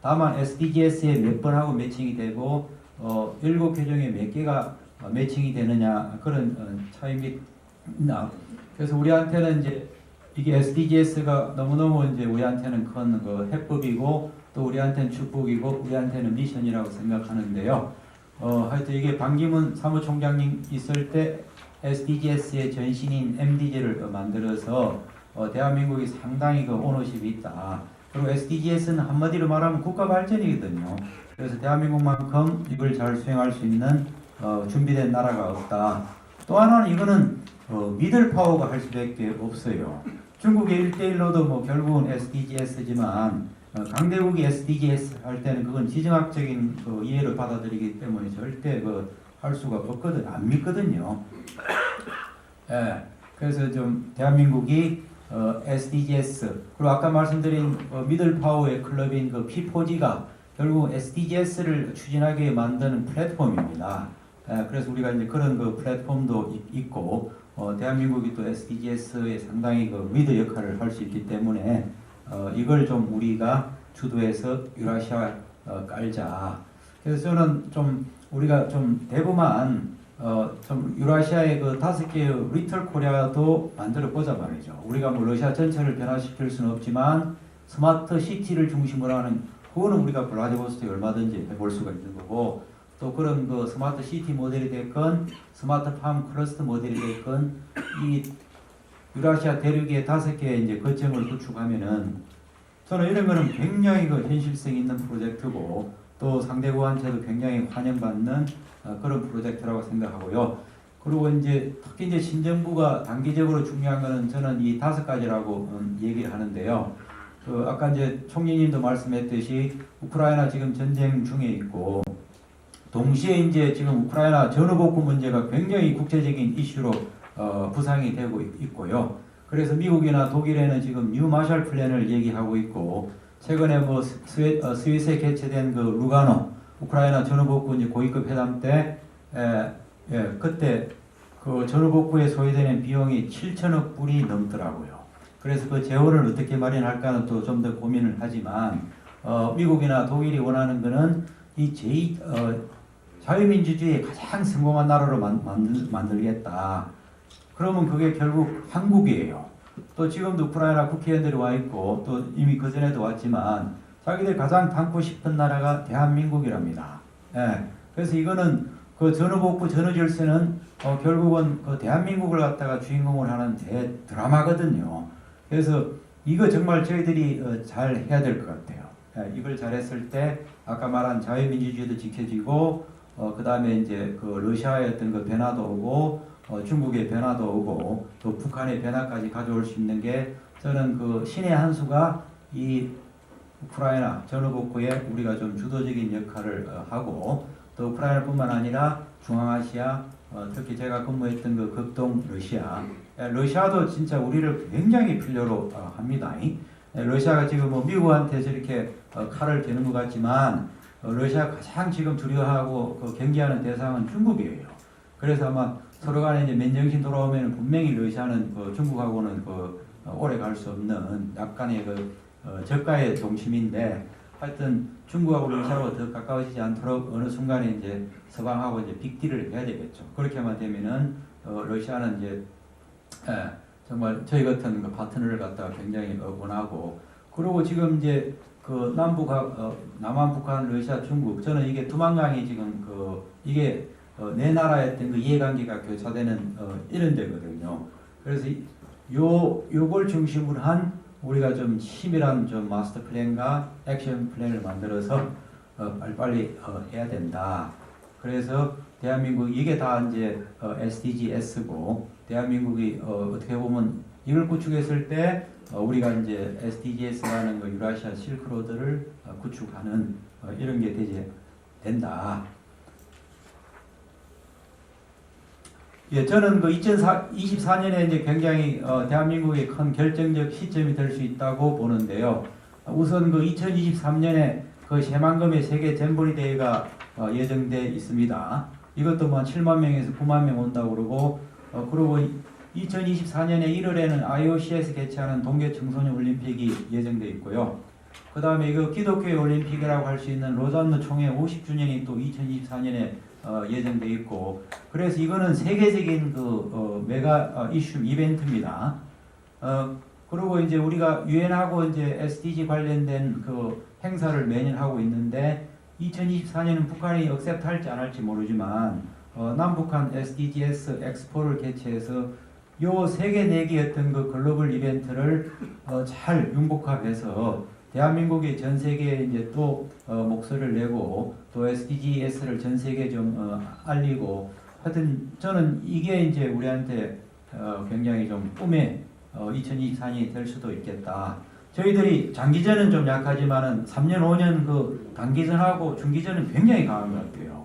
다만 SDGs에 몇 번하고 매칭이 되고 7개 중에 몇 개가 매칭이 되느냐 그런 차이입니다. 그래서 우리한테는 이제 이게 SDGs가 너무너무 이제 우리한테는 큰 그 해법이고 또 우리한테는 축복이고 우리한테는 미션이라고 생각하는데요. 하여튼 이게 반기문 사무총장님 있을 때 SDGs의 전신인 MDG를 만들어서 대한민국이 상당히 그 오너십이 있다. 그리고 SDGs는 한마디로 말하면 국가 발전이거든요. 그래서 대한민국만큼 이걸 잘 수행할 수 있는 준비된 나라가 없다. 또 하나는 이거는 미들 파워가 할 수밖에 없어요. 중국의 1대1로도 뭐 결국은 SDGs지만 강대국이 SDGs 할 때는 그건 지정학적인 그 이해를 받아들이기 때문에 절대 할 수가 없거든, 안 믿거든요. 예, 그래서 좀 대한민국이 SDGs 그리고 아까 말씀드린 미들 파워의 클럽인 그 P4G가 결국 SDGs를 추진하게 만드는 플랫폼입니다. 예, 그래서 우리가 이제 그런 그 플랫폼도 있고 대한민국이 또 SDGs에 상당히 그 리더 역할을 할 수 있기 때문에 이걸 좀 우리가 주도해서 유라시아 깔자. 그래서 저는 좀 우리가 좀 대부만 좀 유라시아의 그 5개의 리틀 코리아도 만들어 보자 말이죠. 우리가 뭐 러시아 전체를 변화시킬 수는 없지만 스마트 시티를 중심으로 하는 그거는 우리가 블라디보스토크에 얼마든지 해볼 수가 있는 거고 또 그런 그 스마트 시티 모델이 됐건 스마트 팜 클러스터 모델이 됐건 이 유라시아 대륙의 5개의 이제 거점을 구축하면은 저는 이런 거는 굉장히 그 현실성 있는 프로젝트고 또 상대국한테도 굉장히 환영받는 그런 프로젝트라고 생각하고요. 그리고 이제 특히 이제 신정부가 단기적으로 중요한 거는 저는 이 5가지라고 얘기를 하는데요. 그 아까 이제 총리님도 말씀했듯이 우크라이나 지금 전쟁 중에 있고 동시에 이제 지금 우크라이나 전후복구 문제가 굉장히 국제적인 이슈로 부상이 되고 있고요. 그래서 미국이나 독일에는 지금 뉴 마샬 플랜을 얘기하고 있고 최근에 뭐 스위스에 개최된 그 루가노 우크라이나 전후복구 이제 고위급 회담 때 그때 그 전후복구에 소요되는 비용이 7천억 불이 넘더라고요. 그래서 그 재원을 어떻게 마련할까는 또 좀 더 고민을 하지만 미국이나 독일이 원하는 거는 이 자유민주주의의 가장 성공한 나라로 만들겠다. 그러면 그게 결국 한국이에요. 또 지금도 우크라이나 국회의원들이 와 있고 또 이미 그전에도 왔지만 자기들 가장 담고 싶은 나라가 대한민국이랍니다. 예. 그래서 이거는 그 전후복구 전후절세는 결국은 그 대한민국을 갖다가 주인공을 하는 드라마거든요. 그래서 이거 정말 저희들이 잘 해야 될 것 같아요. 예. 이걸 잘했을 때 아까 말한 자유민주주의도 지켜지고 그 다음에 이제 그 러시아의 어떤 그 변화도 오고 중국의 변화도 오고 또 북한의 변화까지 가져올 수 있는 게 저는 그 신의 한 수가 이 우크라이나 전후복구에 우리가 좀 주도적인 역할을 하고 또 우크라이나뿐만 아니라 중앙아시아 특히 제가 근무했던 그 극동 러시아도 진짜 우리를 굉장히 필요로 합니다. 러시아가 지금 뭐 미국한테 저렇게 칼을 대는 것 같지만 러시아가 가장 지금 두려워하고 그 경계하는 대상은 중국이에요. 그래서 아마 서로 간에 이제 맨정신 돌아오면 분명히 러시아는 그 중국하고는 그 오래 갈 수 없는 약간의 그 저가의 동심인데 하여튼 중국하고 러시아하고 더 가까워지지 않도록 어느 순간에 이제 서방하고 이제 빅딜을 해야 되겠죠. 그렇게만 되면은 러시아는 이제 정말 저희 같은 그 파트너를 갖다가 굉장히 원하고 그리고 지금 이제 그 남한, 북한, 러시아, 중국 저는 이게 두만강이 지금 이게 네 나라의 어떤 그 이해관계가 교차되는 이런 데거든요. 그래서 요걸 중심으로 한 우리가 좀 치밀한 좀 마스터 플랜과 액션 플랜을 만들어서 빨리빨리 해야 된다. 그래서 대한민국 이게 다 이제 SDGs고 대한민국이 어떻게 보면 이걸 구축했을 때 우리가 이제 SDGs라는 그 유라시아 실크로드를 구축하는 이런 게 된다. 예, 저는 그 2024년에 이제 굉장히 대한민국의 큰 결정적 시점이 될 수 있다고 보는데요. 우선 그 2023년에 그 새만금의 세계 잼버리 대회가 예정돼 있습니다. 이것도 뭐 7만 명에서 9만 명 온다고 그러고 그리고 2024년에 1월에는 IOC에서 개최하는 동계 청소년 올림픽이 예정돼 있고요. 그 다음에 이거 기독교의 올림픽이라고 할 수 있는 로잔느 총회 50주년이 또 2024년에 예정돼 있고 그래서 이거는 세계적인 그 메가 이슈 이벤트입니다. 그리고 이제 우리가 유엔하고 이제 SDG 관련된 그 행사를 매년 하고 있는데 2024년은 북한이 억셉트 할지 안 할지 모르지만 남북한 SDGs 엑스포를 개최해서 요 세계 내기였던 그 글로벌 이벤트를 잘 융복합해서 대한민국이 전 세계에 이제 또 목소리를 내고 또 SDGs를 전 세계에 좀 알리고 하여튼 저는 이게 이제 우리한테 굉장히 좀 꿈의 2024년이 될 수도 있겠다. 저희들이 장기전은 좀 약하지만은 3년 5년 그 단기전하고 중기전은 굉장히 강한 것 같아요.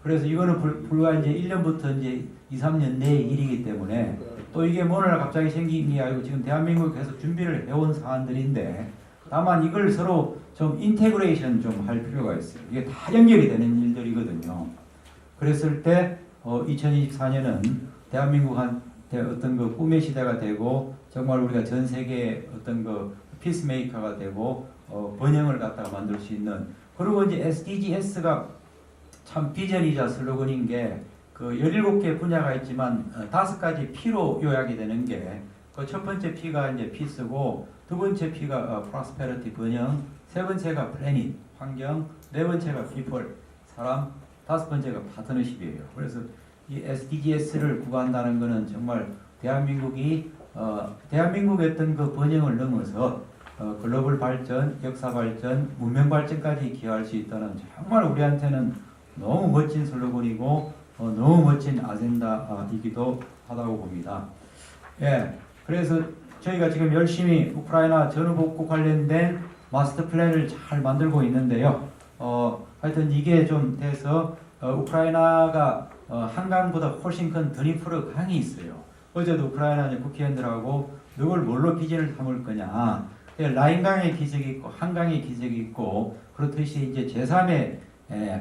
그래서 이거는 불과 이제 1년부터 이제 2, 3년 내의 일이기 때문에 또 이게 뭐 오늘 갑자기 생긴 게 아니고 지금 대한민국이 계속 준비를 해온 사안들인데 다만 이걸 서로 좀 인테그레이션 좀 할 필요가 있어요. 이게 다 연결이 되는 일들이거든요. 그랬을 때 2024년은 대한민국한테 어떤 그 꿈의 시대가 되고 정말 우리가 전 세계의 어떤 그 피스메이커가 되고 번영을 갖다가 만들 수 있는 그리고 이제 SDGs가 참 비전이자 슬로건인 게 그 17개 분야가 있지만 5가지 P로 요약이 되는 게 그 첫 번째 P가 이제 피스고 두 번째 P가 프로스페리티 번영, 세 번째가 플래닛 환경, 네 번째가 people 사람, 다섯 번째가 파트너십이에요. 그래서 이 SDGs를 구한다는 것은 정말 대한민국이 대한민국의 어떤 그 번영을 넘어서 글로벌 발전, 역사 발전, 문명 발전까지 기여할 수 있다는 정말 우리한테는 너무 멋진 슬로건이고 너무 멋진 아젠다이기도 하다고 봅니다. 예, 그래서 저희가 지금 열심히 우크라이나 전후복구 관련된 마스터 플랜을 잘 만들고 있는데요. 하여튼 이게 좀 돼서 우크라이나가 한강보다 훨씬 큰 드니프르 강이 있어요. 어제도 우크라이나 국회의원들하고 누굴 뭘로 비전을 삼을 거냐. 라인강의 기적이 있고 한강의 기적이 있고 그렇듯이 이제 제3의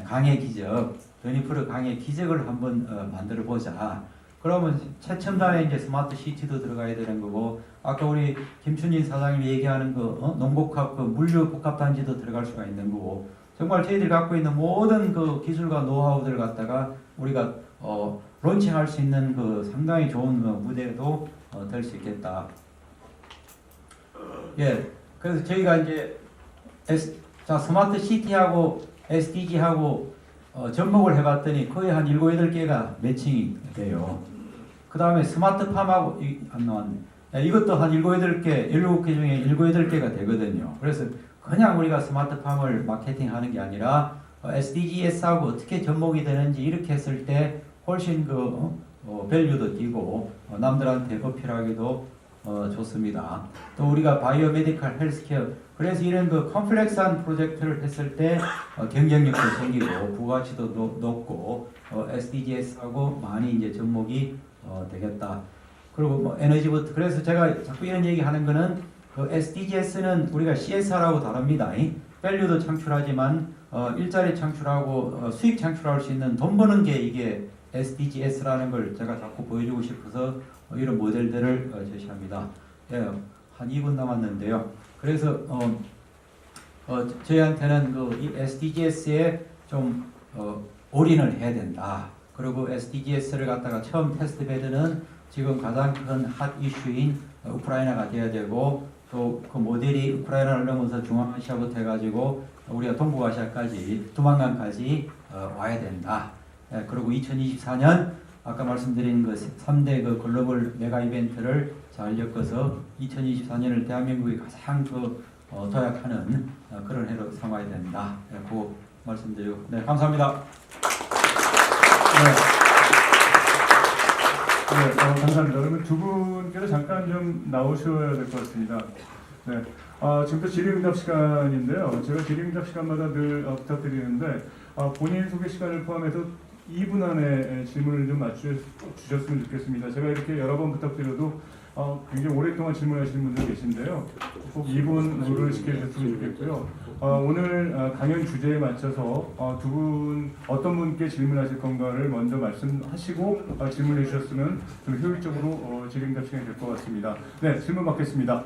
강의 기적, 드니프르 강의 기적을 한번 만들어 보자. 그러면 최첨단의 이제 스마트 시티도 들어가야 되는 거고 아까 우리 김춘진 사장님이 얘기하는 그 농복합 그 물류 복합 단지도 들어갈 수가 있는 거고 정말 저희들이 갖고 있는 모든 그 기술과 노하우들을 갖다가 우리가 론칭할 수 있는 그 상당히 좋은 무대도 될 수 있겠다. 예, 그래서 저희가 이제 스마트 시티하고 SDG하고 접목을 해봤더니 거의 한 7, 8개가 매칭이 돼요. 그 다음에 스마트팜하고 안 나왔네. 이것도 한 7, 8개, 17개 중에 7, 8개가 되거든요. 그래서 그냥 우리가 스마트팜을 마케팅하는 게 아니라 SDGs하고 어떻게 접목이 되는지 이렇게 했을 때 훨씬 그 밸류도 뛰고 남들한테 어필하기도 좋습니다. 또 우리가 바이오 메디컬 헬스케어 그래서 이런 그 컴플렉스한 프로젝트를 했을 때 경쟁력도 생기고 부가치도 높고 SDGs하고 많이 이제 접목이 되겠다. 그리고 뭐 에너지부터 그래서 제가 자꾸 이런 얘기하는 거는 그 SDGs는 우리가 CSR하고 다릅니다. 밸류도 창출하지만 일자리 창출하고 수익 창출할 수 있는 돈 버는 게 이게 SDGs라는 걸 제가 자꾸 보여주고 싶어서 이런 모델들을 제시합니다. 예, 한 2분 남았는데요. 그래서 저희한테는 그 SDGs에 좀 올인을 해야 된다. 그리고 SDGs를 갖다가 처음 테스트 베드는 지금 가장 큰 핫 이슈인 우크라이나가 돼야 되고 또 그 모델이 우크라이나를 넘어서 중앙아시아부터 해가지고 우리가 동북아시아까지 두만강까지 와야 된다. 예, 그리고 2024년 아까 말씀드린 그 3대 그 글로벌 메가 이벤트를 잘 엮어서 2024년을 대한민국이 가장 그 도약하는 그런 해로 삼아야 된다. 예, 그 말씀드리고 네 감사합니다.
네, 감사합니다. 그러면 두 분께서 잠깐 좀 나오셔야 될 것 같습니다. 네, 지금부터 질의응답 시간인데요. 제가 질의응답 시간마다 늘 부탁드리는데 본인 소개 시간을 포함해서 2분 안에 질문을 좀 맞추셨으면 좋겠습니다. 제가 이렇게 여러 번 부탁드려도 굉장히 오랫동안 질문하시는 분들 계신데요. 꼭 2분으로 지켜주셨으면 좋겠고요. 오늘 강연 주제에 맞춰서 두 분 어떤 분께 질문하실 건가를 먼저 말씀하시고 질문해 주셨으면 좀 효율적으로 질의응답 시간이 될 것 같습니다. 네, 질문 받겠습니다.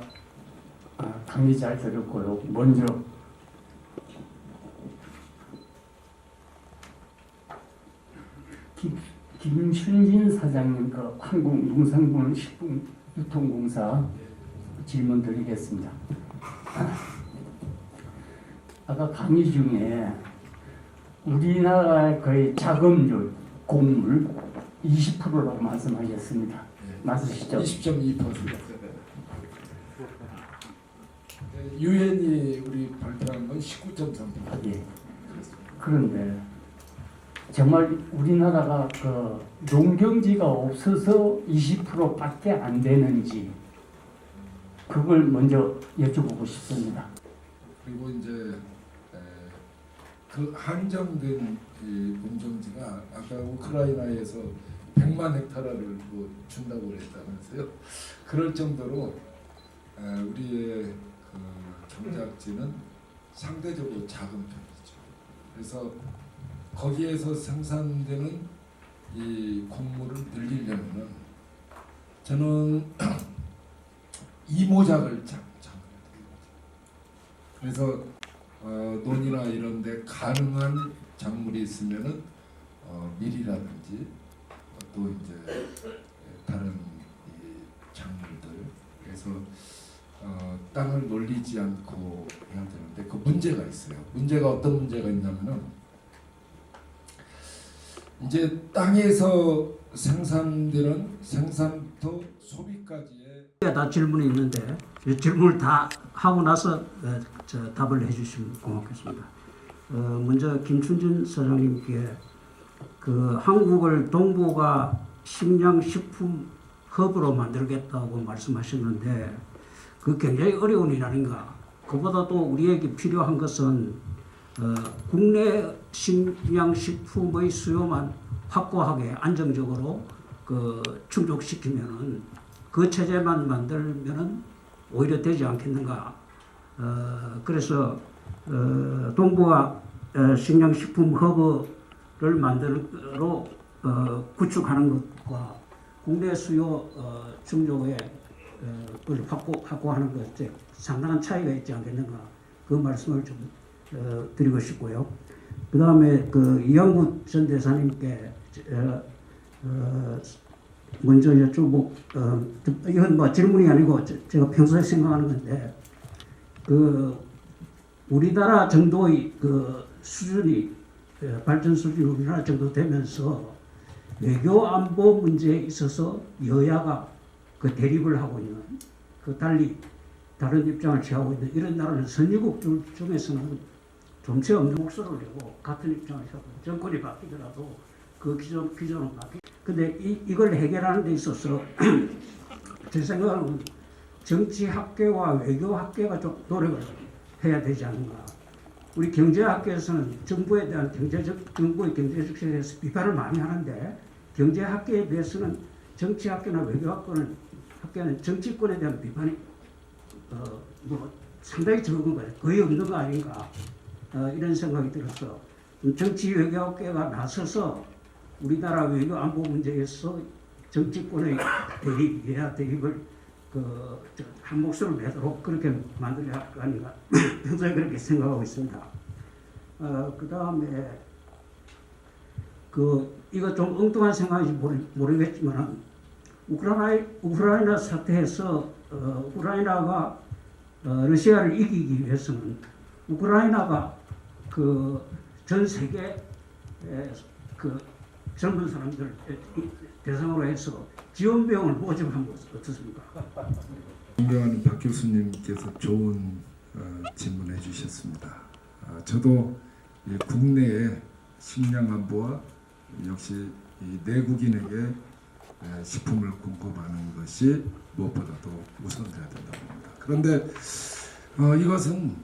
강의 잘 들었고요. 먼저 김춘진 사장님 그 한국농산물식품유통공사 질문 드리겠습니다. 아까 강의 중에 우리나라의 거의 자금률 곡물 20%라고 말씀하셨습니다.
예.
맞으시죠?
20.2%. 유엔이 우리 발표한 건 19.3%.
예. 그런데 정말 우리나라가 그 농경지가 없어서 20%밖에 안 되는지 그걸 먼저 여쭤보고 싶습니다.
그리고 이제 그 한정된 이 농경지가 아까 우크라이나에서 100만 헥타르를 뭐 준다고 그랬다면서요. 그럴 정도로 우리의 그 경작지는 상대적으로 작은 편이죠. 그래서 거기에서 생산되는 이 곡물을 늘리려면은 저는 이모작을 그래서 논이나 이런데 가능한 작물이 있으면은 밀이라든지 또 이제 다른 이 작물들 그래서 땅을 놀리지 않고 해야 되는데 그 문제가 있어요. 문제가 어떤 문제가 있냐면은 이제 땅에서 생산되는 생산부터 소비까지의
다 질문이 있는데 이 질문을 다 하고 나서 답을 해주시면 고맙겠습니다. 먼저 김춘진 사장님께 그 한국을 동부가 식량식품 허브로 만들겠다고 말씀하셨는데 그 굉장히 어려운 일 아닌가. 그보다도 우리에게 필요한 것은 국내 식량식품의 수요만 확고하게 안정적으로 충족시키면은 그 체제만 만들면은 오히려 되지 않겠는가. 그래서 동부가 식량식품 허브를 만들로 구축하는 것과 국내 수요 충족에 확보하는 것에 상당한 차이가 있지 않겠는가. 그 말씀을 좀 드리고 싶고요. 그 다음에 이영구 전 대사님께 먼저 여쭤보 이건 뭐 질문이 아니고 제가 평소에 생각하는 건데 우리나라 정도의 수준이 발전 수준이 우리나라 정도 되면서 외교 안보 문제에 있어서 여야가 대립을 하고 있는 달리 다른 입장을 취하고 있는 이런 나라는 선진국 중에서는 좀체 없는 목소리를 내고 같은 입장을 취하고 정권이 바뀌더라도 그 기존은 바뀌. 근데 이걸 해결하는 데 있어서 제 생각은 정치학계와 외교학계가 좀 노력을 해야 되지 않는가. 우리 경제학계에서는 정부에 대한 정부의 경제적 세계에 대해서 비판을 많이 하는데 경제학계에 대해서는 정치학계나 외교학계는 정치권에 대한 비판이 상당히 적은 거예요. 거의 없는 거 아닌가. 이런 생각이 들어서 정치 외교학계가 나서서 우리나라 외교 안보 문제에서 정치권의 대립을 한 목소리를 내도록 그렇게 만들어야 할 거 아닌가. 평소에 그렇게 생각하고 있습니다. 그 다음에 이거 좀 엉뚱한 생각인지 모르겠지만 우크라이나 사태에서 우크라이나가 러시아를 이기기 위해서는 우크라이나가 전 세계 젊은 사람들 대상으로 해서 지원 비용을 모집한 것은 어떻습니까?
존경하는 박 교수님께서 좋은 질문해 주셨습니다. 저도 국내의 식량 안보와 역시 내국인에게 식품을 공급하는 것이 무엇보다도 우선돼야 된다고 봅니다. 그런데 이것은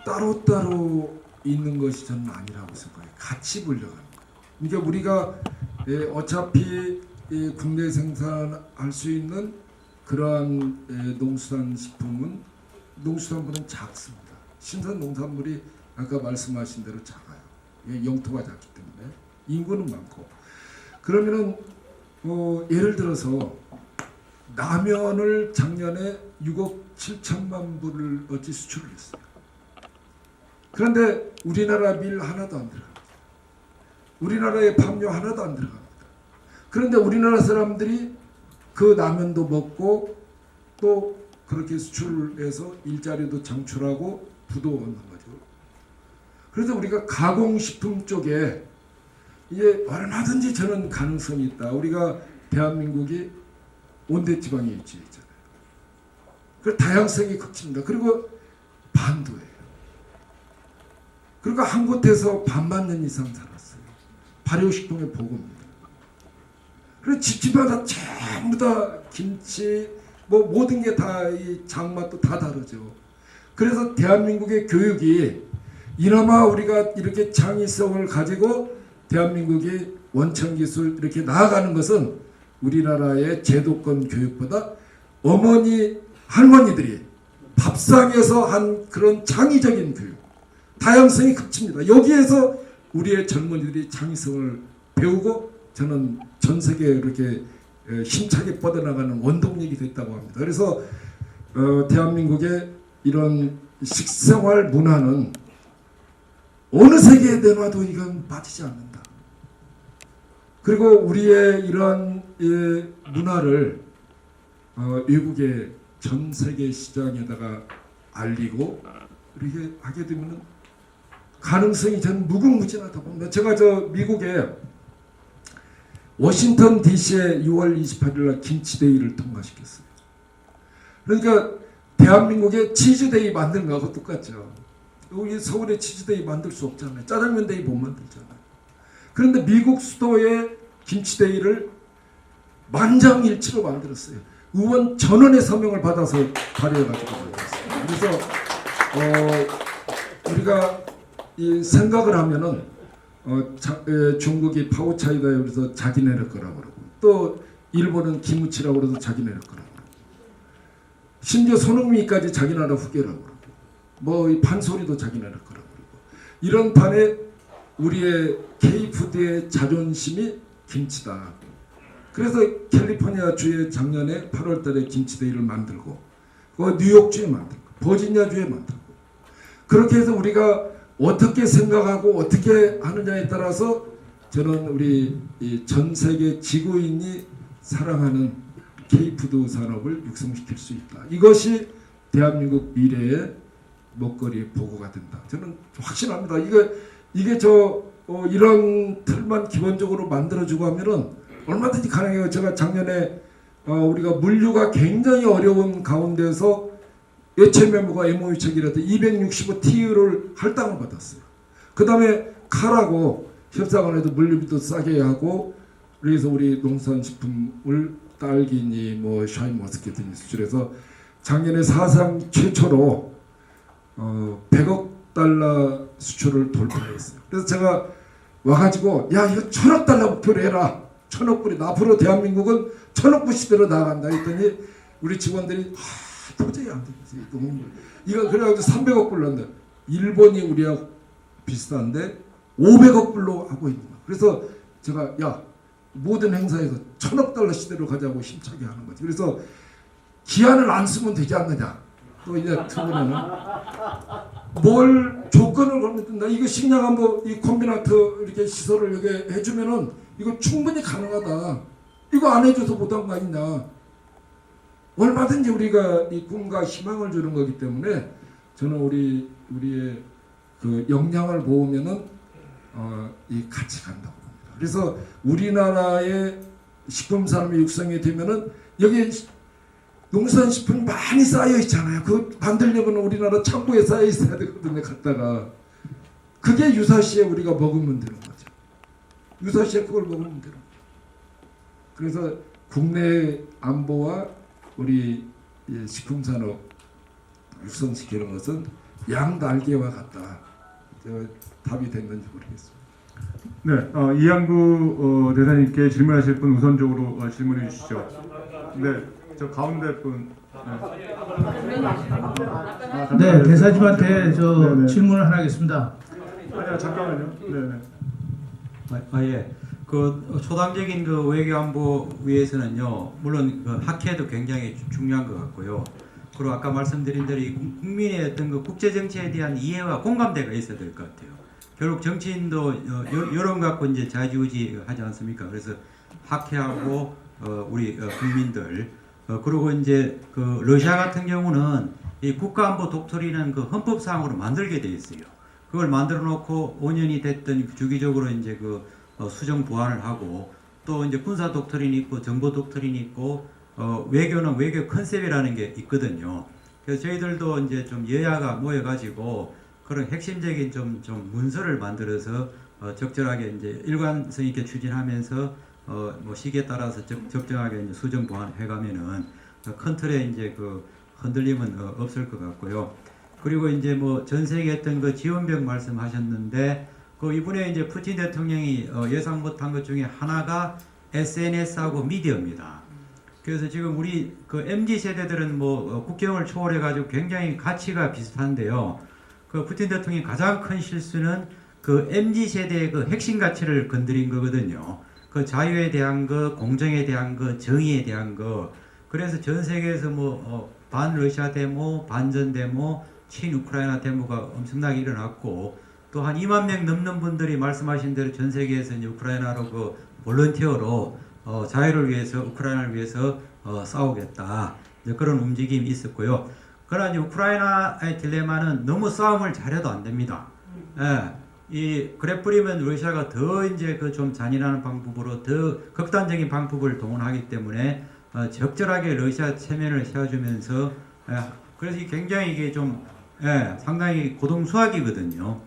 따로따로 있는 것이 저는 아니라고 생각해요. 같이 불려가는 거예요. 그러니까 우리가 어차피 국내 생산할 수 있는 그러한 농수산물은 작습니다. 신선 농산물이 아까 말씀하신 대로 작아요. 영토가 작기 때문에 인구는 많고 그러면은 예를 들어서 라면을 작년에 6억 7천만 불을 어찌 수출을 했어요. 그런데 우리나라 밀 하나도 안 들어갑니다. 우리나라의 팜유 하나도 안 들어갑니다. 그런데 우리나라 사람들이 그 라면도 먹고 또 그렇게 수출해서 일자리도 창출하고 부도 얻는 거죠. 그래서 우리가 가공식품 쪽에 이게 얼마든지 저는 가능성이 있다. 우리가 대한민국이 온대 지방에 위치했잖아요. 그 다양성이 극치입니다. 그리고 반도예요. 그리고 한 곳에서 반만 년 이상 살았어요. 발효식품의 보고입니다. 그리고 집집마다 전부 다 김치 뭐 모든 게 다 이 장맛도 다 다르죠. 그래서 대한민국의 교육이 이나마 우리가 이렇게 창의성을 가지고 대한민국이 원천기술 이렇게 나아가는 것은 우리나라의 제도권 교육보다 어머니 할머니들이 밥상에서 한 그런 창의적인 교육, 다양성이 극치입니다. 여기에서 우리의 젊은이들이 창의성을 배우고 저는 전 세계에 이렇게 힘차게 뻗어나가는 원동력이 됐다고 합니다. 그래서 대한민국의 이런 식생활 문화는 어느 세계에 내놔도 이건 빠지지 않는다. 그리고 우리의 이런 문화를 외국의 전 세계 시장에다가 알리고 이렇게 하게 되면 가능성이 저는 무궁무진하다고 봅니다. 제가 저 미국에 워싱턴 DC에 6월 28일 날 김치데이를 통과시켰어요. 그러니까 대한민국의 치즈데이 만드는 거하고 똑같죠. 여기 서울에 치즈데이 만들 수 없잖아요. 짜장면데이 못 만들잖아요. 그런데 미국 수도에 김치데이를 만장일치로 만들었어요. 의원 전원의 서명을 받아서 발의해가지고 만들었어요. 그래서 우리가 이 생각을 하면은 중국이 파오차이다에 그래서 자기네를 거라고 그러고 또 일본은 기무치라고 그래서 자기네를 거라고 그러고 심지어 손흥민까지 자기 나라 후계라고 그러고 뭐 이 판소리도 자기네를 거라고 그러고 이런 판에 우리의 K푸드의 자존심이 김치다. 그래서 캘리포니아 주에 작년에 8월 달에 김치데이를 만들고 뉴욕주에 만들고 버지니아주에 만들고 그렇게 해서 우리가 어떻게 생각하고 어떻게 하느냐에 따라서 저는 우리 전 세계 지구인이 사랑하는 K푸드 산업을 육성시킬 수 있다. 이것이 대한민국 미래의 먹거리 보고가 된다. 저는 확신합니다. 이게 이런 틀만 기본적으로 만들어주고 하면은 얼마든지 가능해요. 제가 작년에 우리가 물류가 굉장히 어려운 가운데서 예체 메모가 MOU 체결할 때 265TU를 할당을 받았어요. 그 다음에 칼하고 협상을 해도 물류비도 싸게 하고 그래서 우리 농산식품을 딸기니 뭐 샤인머스켓 수출해서 작년에 사상 최초로 100억 달러 수출을 돌파했어요. 그래서 제가 와가지고 야 이거 1000억 달러 목표로 해라. 1000억 불이 앞으로 대한민국은 1000억 불 시대로 나아간다 했더니 우리 직원들이 도저히 안 되겠어요. 이거 그래가지고 300억 불로 한다. 일본이 우리하고 비슷한데 500억 불로 하고 있는 거야. 그래서 제가 야 모든 행사에서 1000억 달러 시대로 가자고 힘차게 하는 거지. 그래서 기한을 안 쓰면 되지 않느냐. 또 이제 최근에는 뭘 조건을 걸면 된다. 이거 식량 한번 이 콤비나트 이렇게 시설을 여기 해주면은 이거 충분히 가능하다. 이거 안 해줘서 못한 거 아니냐. 얼마든지 우리가 이 꿈과 희망을 주는 거기 때문에 저는 우리의 그 역량을 모으면은 이 같이 간다고 봅니다. 그래서 우리나라의 식품 산업이 육성이 되면은 여기 농산식품이 많이 쌓여 있잖아요. 그거 만들려면 우리나라 창고에 쌓여 있어야 되거든요. 갖다가 그게 유사시에 우리가 먹으면 되는 거죠. 유사시에 그걸 먹으면 되는 거죠. 그래서 국내 안보와 우리 식품산업 육성시키는 것은 양날개와 같다. 답이 됐는지 모르겠습니다.
네, 이양구 대사님께 질문하실 분 우선적으로 질문해 주시죠. 네, 저 가운데 분.
네, 대사님한테 저
네네.
질문을 하나 하겠습니다.
아니요, 잠깐만요. 네네.
예. 그 초당적인 그 외교안보 위해서는요, 물론 그 학회도 굉장히 중요한 것 같고요. 그리고 아까 말씀드린 대로 이 국민의 어떤 그 국제 정치에 대한 이해와 공감대가 있어야 될 것 같아요. 결국 정치인도 여론 갖고 이제 좌지우지하지 않습니까? 그래서 학회하고 우리 국민들 그리고 이제 그 러시아 같은 경우는 이 국가안보 독트린은 그 헌법상으로 만들게 돼 있어요. 그걸 만들어 놓고 5년이 됐던 주기적으로 이제 그 수정 보완을 하고 또 이제 군사 독트린이 있고 정보 독트린이 있고 외교는 외교 컨셉이라는 게 있거든요. 그래서 저희들도 이제 좀 여야가 모여가지고 그런 핵심적인 좀 문서를 만들어서 적절하게 이제 일관성 있게 추진하면서 뭐 시기에 따라서 적정하게 이제 수정 보완해 가면은 큰 틀에 이제 그 흔들림은 없을 것 같고요. 그리고 이제 뭐 전 세계 했던 그 지원병 말씀하셨는데 그 이번에 이제 푸틴 대통령이 예상 못한 것 중에 하나가 SNS하고 미디어입니다. 그래서 지금 우리 그 MZ 세대들은 뭐 국경을 초월해 가지고 굉장히 가치가 비슷한데요. 그 푸틴 대통령이 가장 큰 실수는 그 MZ 세대의 그 핵심 가치를 건드린 거거든요. 그 자유에 대한 거, 공정에 대한 거, 정의에 대한 거. 그래서 전 세계에서 뭐 반 러시아 데모, 반전 데모, 친 우크라이나 데모가 엄청나게 일어났고 또 한 2만 명 넘는 분들이 말씀하신 대로 전 세계에서 이제 우크라이나로 그 볼런티어로 자유를 위해서 우크라이나를 위해서 싸우겠다. 이제 그런 움직임이 있었고요. 그러나 이제 우크라이나의 딜레마는 너무 싸움을 잘해도 안 됩니다. 그래 뿌리면 러시아가 더 이제 그 좀 잔인한 방법으로 더 극단적인 방법을 동원하기 때문에 적절하게 러시아 체면을 세워주면서 그래서 굉장히 이게 좀 상당히 고동수학이거든요.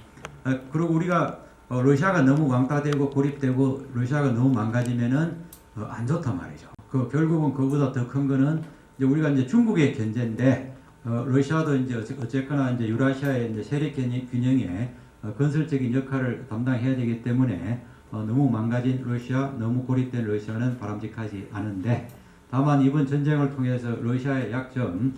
그리고 우리가 러시아가 너무 왕따되고 고립되고 러시아가 너무 망가지면은 안 좋단 말이죠. 그 결국은 그보다 더 큰 거는 이제 우리가 이제 중국의 견제인데 러시아도 이제 어쨌거나 이제 유라시아의 이제 세력 균형에 건설적인 역할을 담당해야 되기 때문에 너무 망가진 러시아, 너무 고립된 러시아는 바람직하지 않은데 다만 이번 전쟁을 통해서 러시아의 약점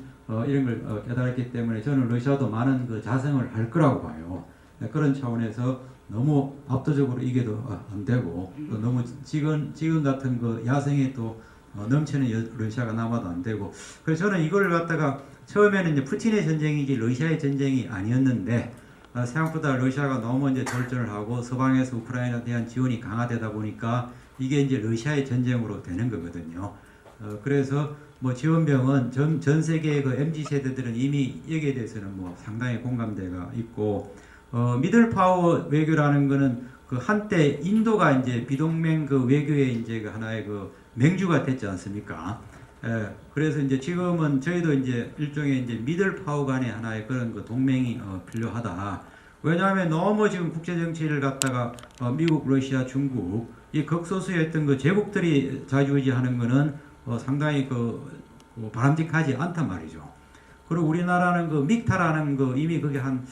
이런 걸 깨달았기 때문에 저는 러시아도 많은 그 자성을 할 거라고 봐요. 그런 차원에서 너무 압도적으로 이겨도 안 되고 또 너무 지금 같은 그 야생에 또 넘치는 러시아가 남아도 안 되고 그래서 저는 이걸 갖다가 처음에는 이제 푸틴의 전쟁이지 러시아의 전쟁이 아니었는데 생각보다 러시아가 너무 이제 절전을 하고 서방에서 우크라이나에 대한 지원이 강화되다 보니까 이게 이제 러시아의 전쟁으로 되는 거거든요. 그래서 뭐 지원병은 전 세계의 그 MZ 세대들은 이미 여기에 대해서는 뭐 상당히 공감대가 있고 미들 파워 외교라는 거는 그 한때 인도가 이제 비동맹 그 외교의 이제 그 하나의 그 맹주가 됐지 않습니까? 그래서 이제 지금은 저희도 이제 일종의 이제 미들 파워 간의 하나의 그런 그 동맹이 필요하다. 왜냐하면 너무 지금 국제 정치를 갖다가 미국, 러시아, 중국 이 극소수였던 그 제국들이 좌지우지하는 거는 상당히 바람직하지 않단 말이죠. 그리고 우리나라는 그 믹타라는 거 이미 그게 한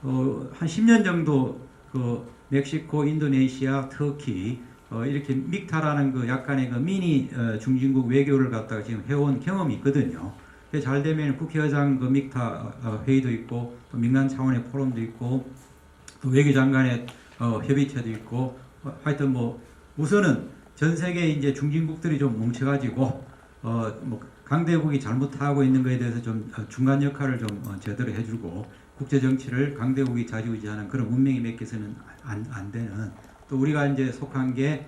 10년 정도 그 멕시코, 인도네시아, 터키 이렇게 믹타라는 그 약간의 그 미니 중진국 외교를 갖다가 지금 해온 경험이 있거든요. 잘 되면 국회의장 그 믹타 회의도 있고 또 민간 차원의 포럼도 있고 또 외교장관의 협의체도 있고 하여튼 뭐 우선은 전 세계 이제 중진국들이 좀 뭉쳐가지고 뭐 강대국이 잘못하고 있는 것에 대해서 좀 중간 역할을 좀 제대로 해주고 국제 정치를 강대국이 좌지우지하는 그런 문명이 맺혀서는 안 되는 또 우리가 이제 속한 게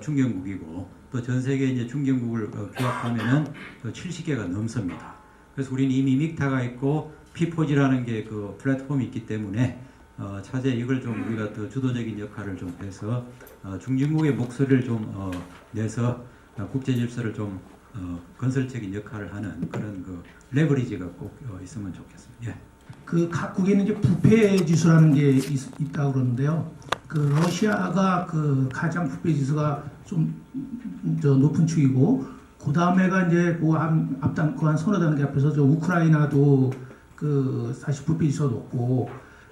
중견국이고 또 전 세계 이제 중견국을 규합하면은 70개가 넘습니다. 그래서 우리는 이미 믹타가 있고 피포지라는 게 그 플랫폼이 있기 때문에 차제 이걸 좀 우리가 더 주도적인 역할을 좀 해서 중진국의 목소리를 좀 내서 국제 질서를 좀 건설적인 역할을 하는 그런 그 레버리지가 꼭 있으면 좋겠습니다. 예.
그 각국에는 이제 부패 지수라는 게 있다고 그러는데요. 그 러시아가 그 가장 부패 지수가 좀 높은 축이고 그 다음에가 이제 그 한 서너 단계 앞에서 우크라이나도 그 사실 부패 지수가 높고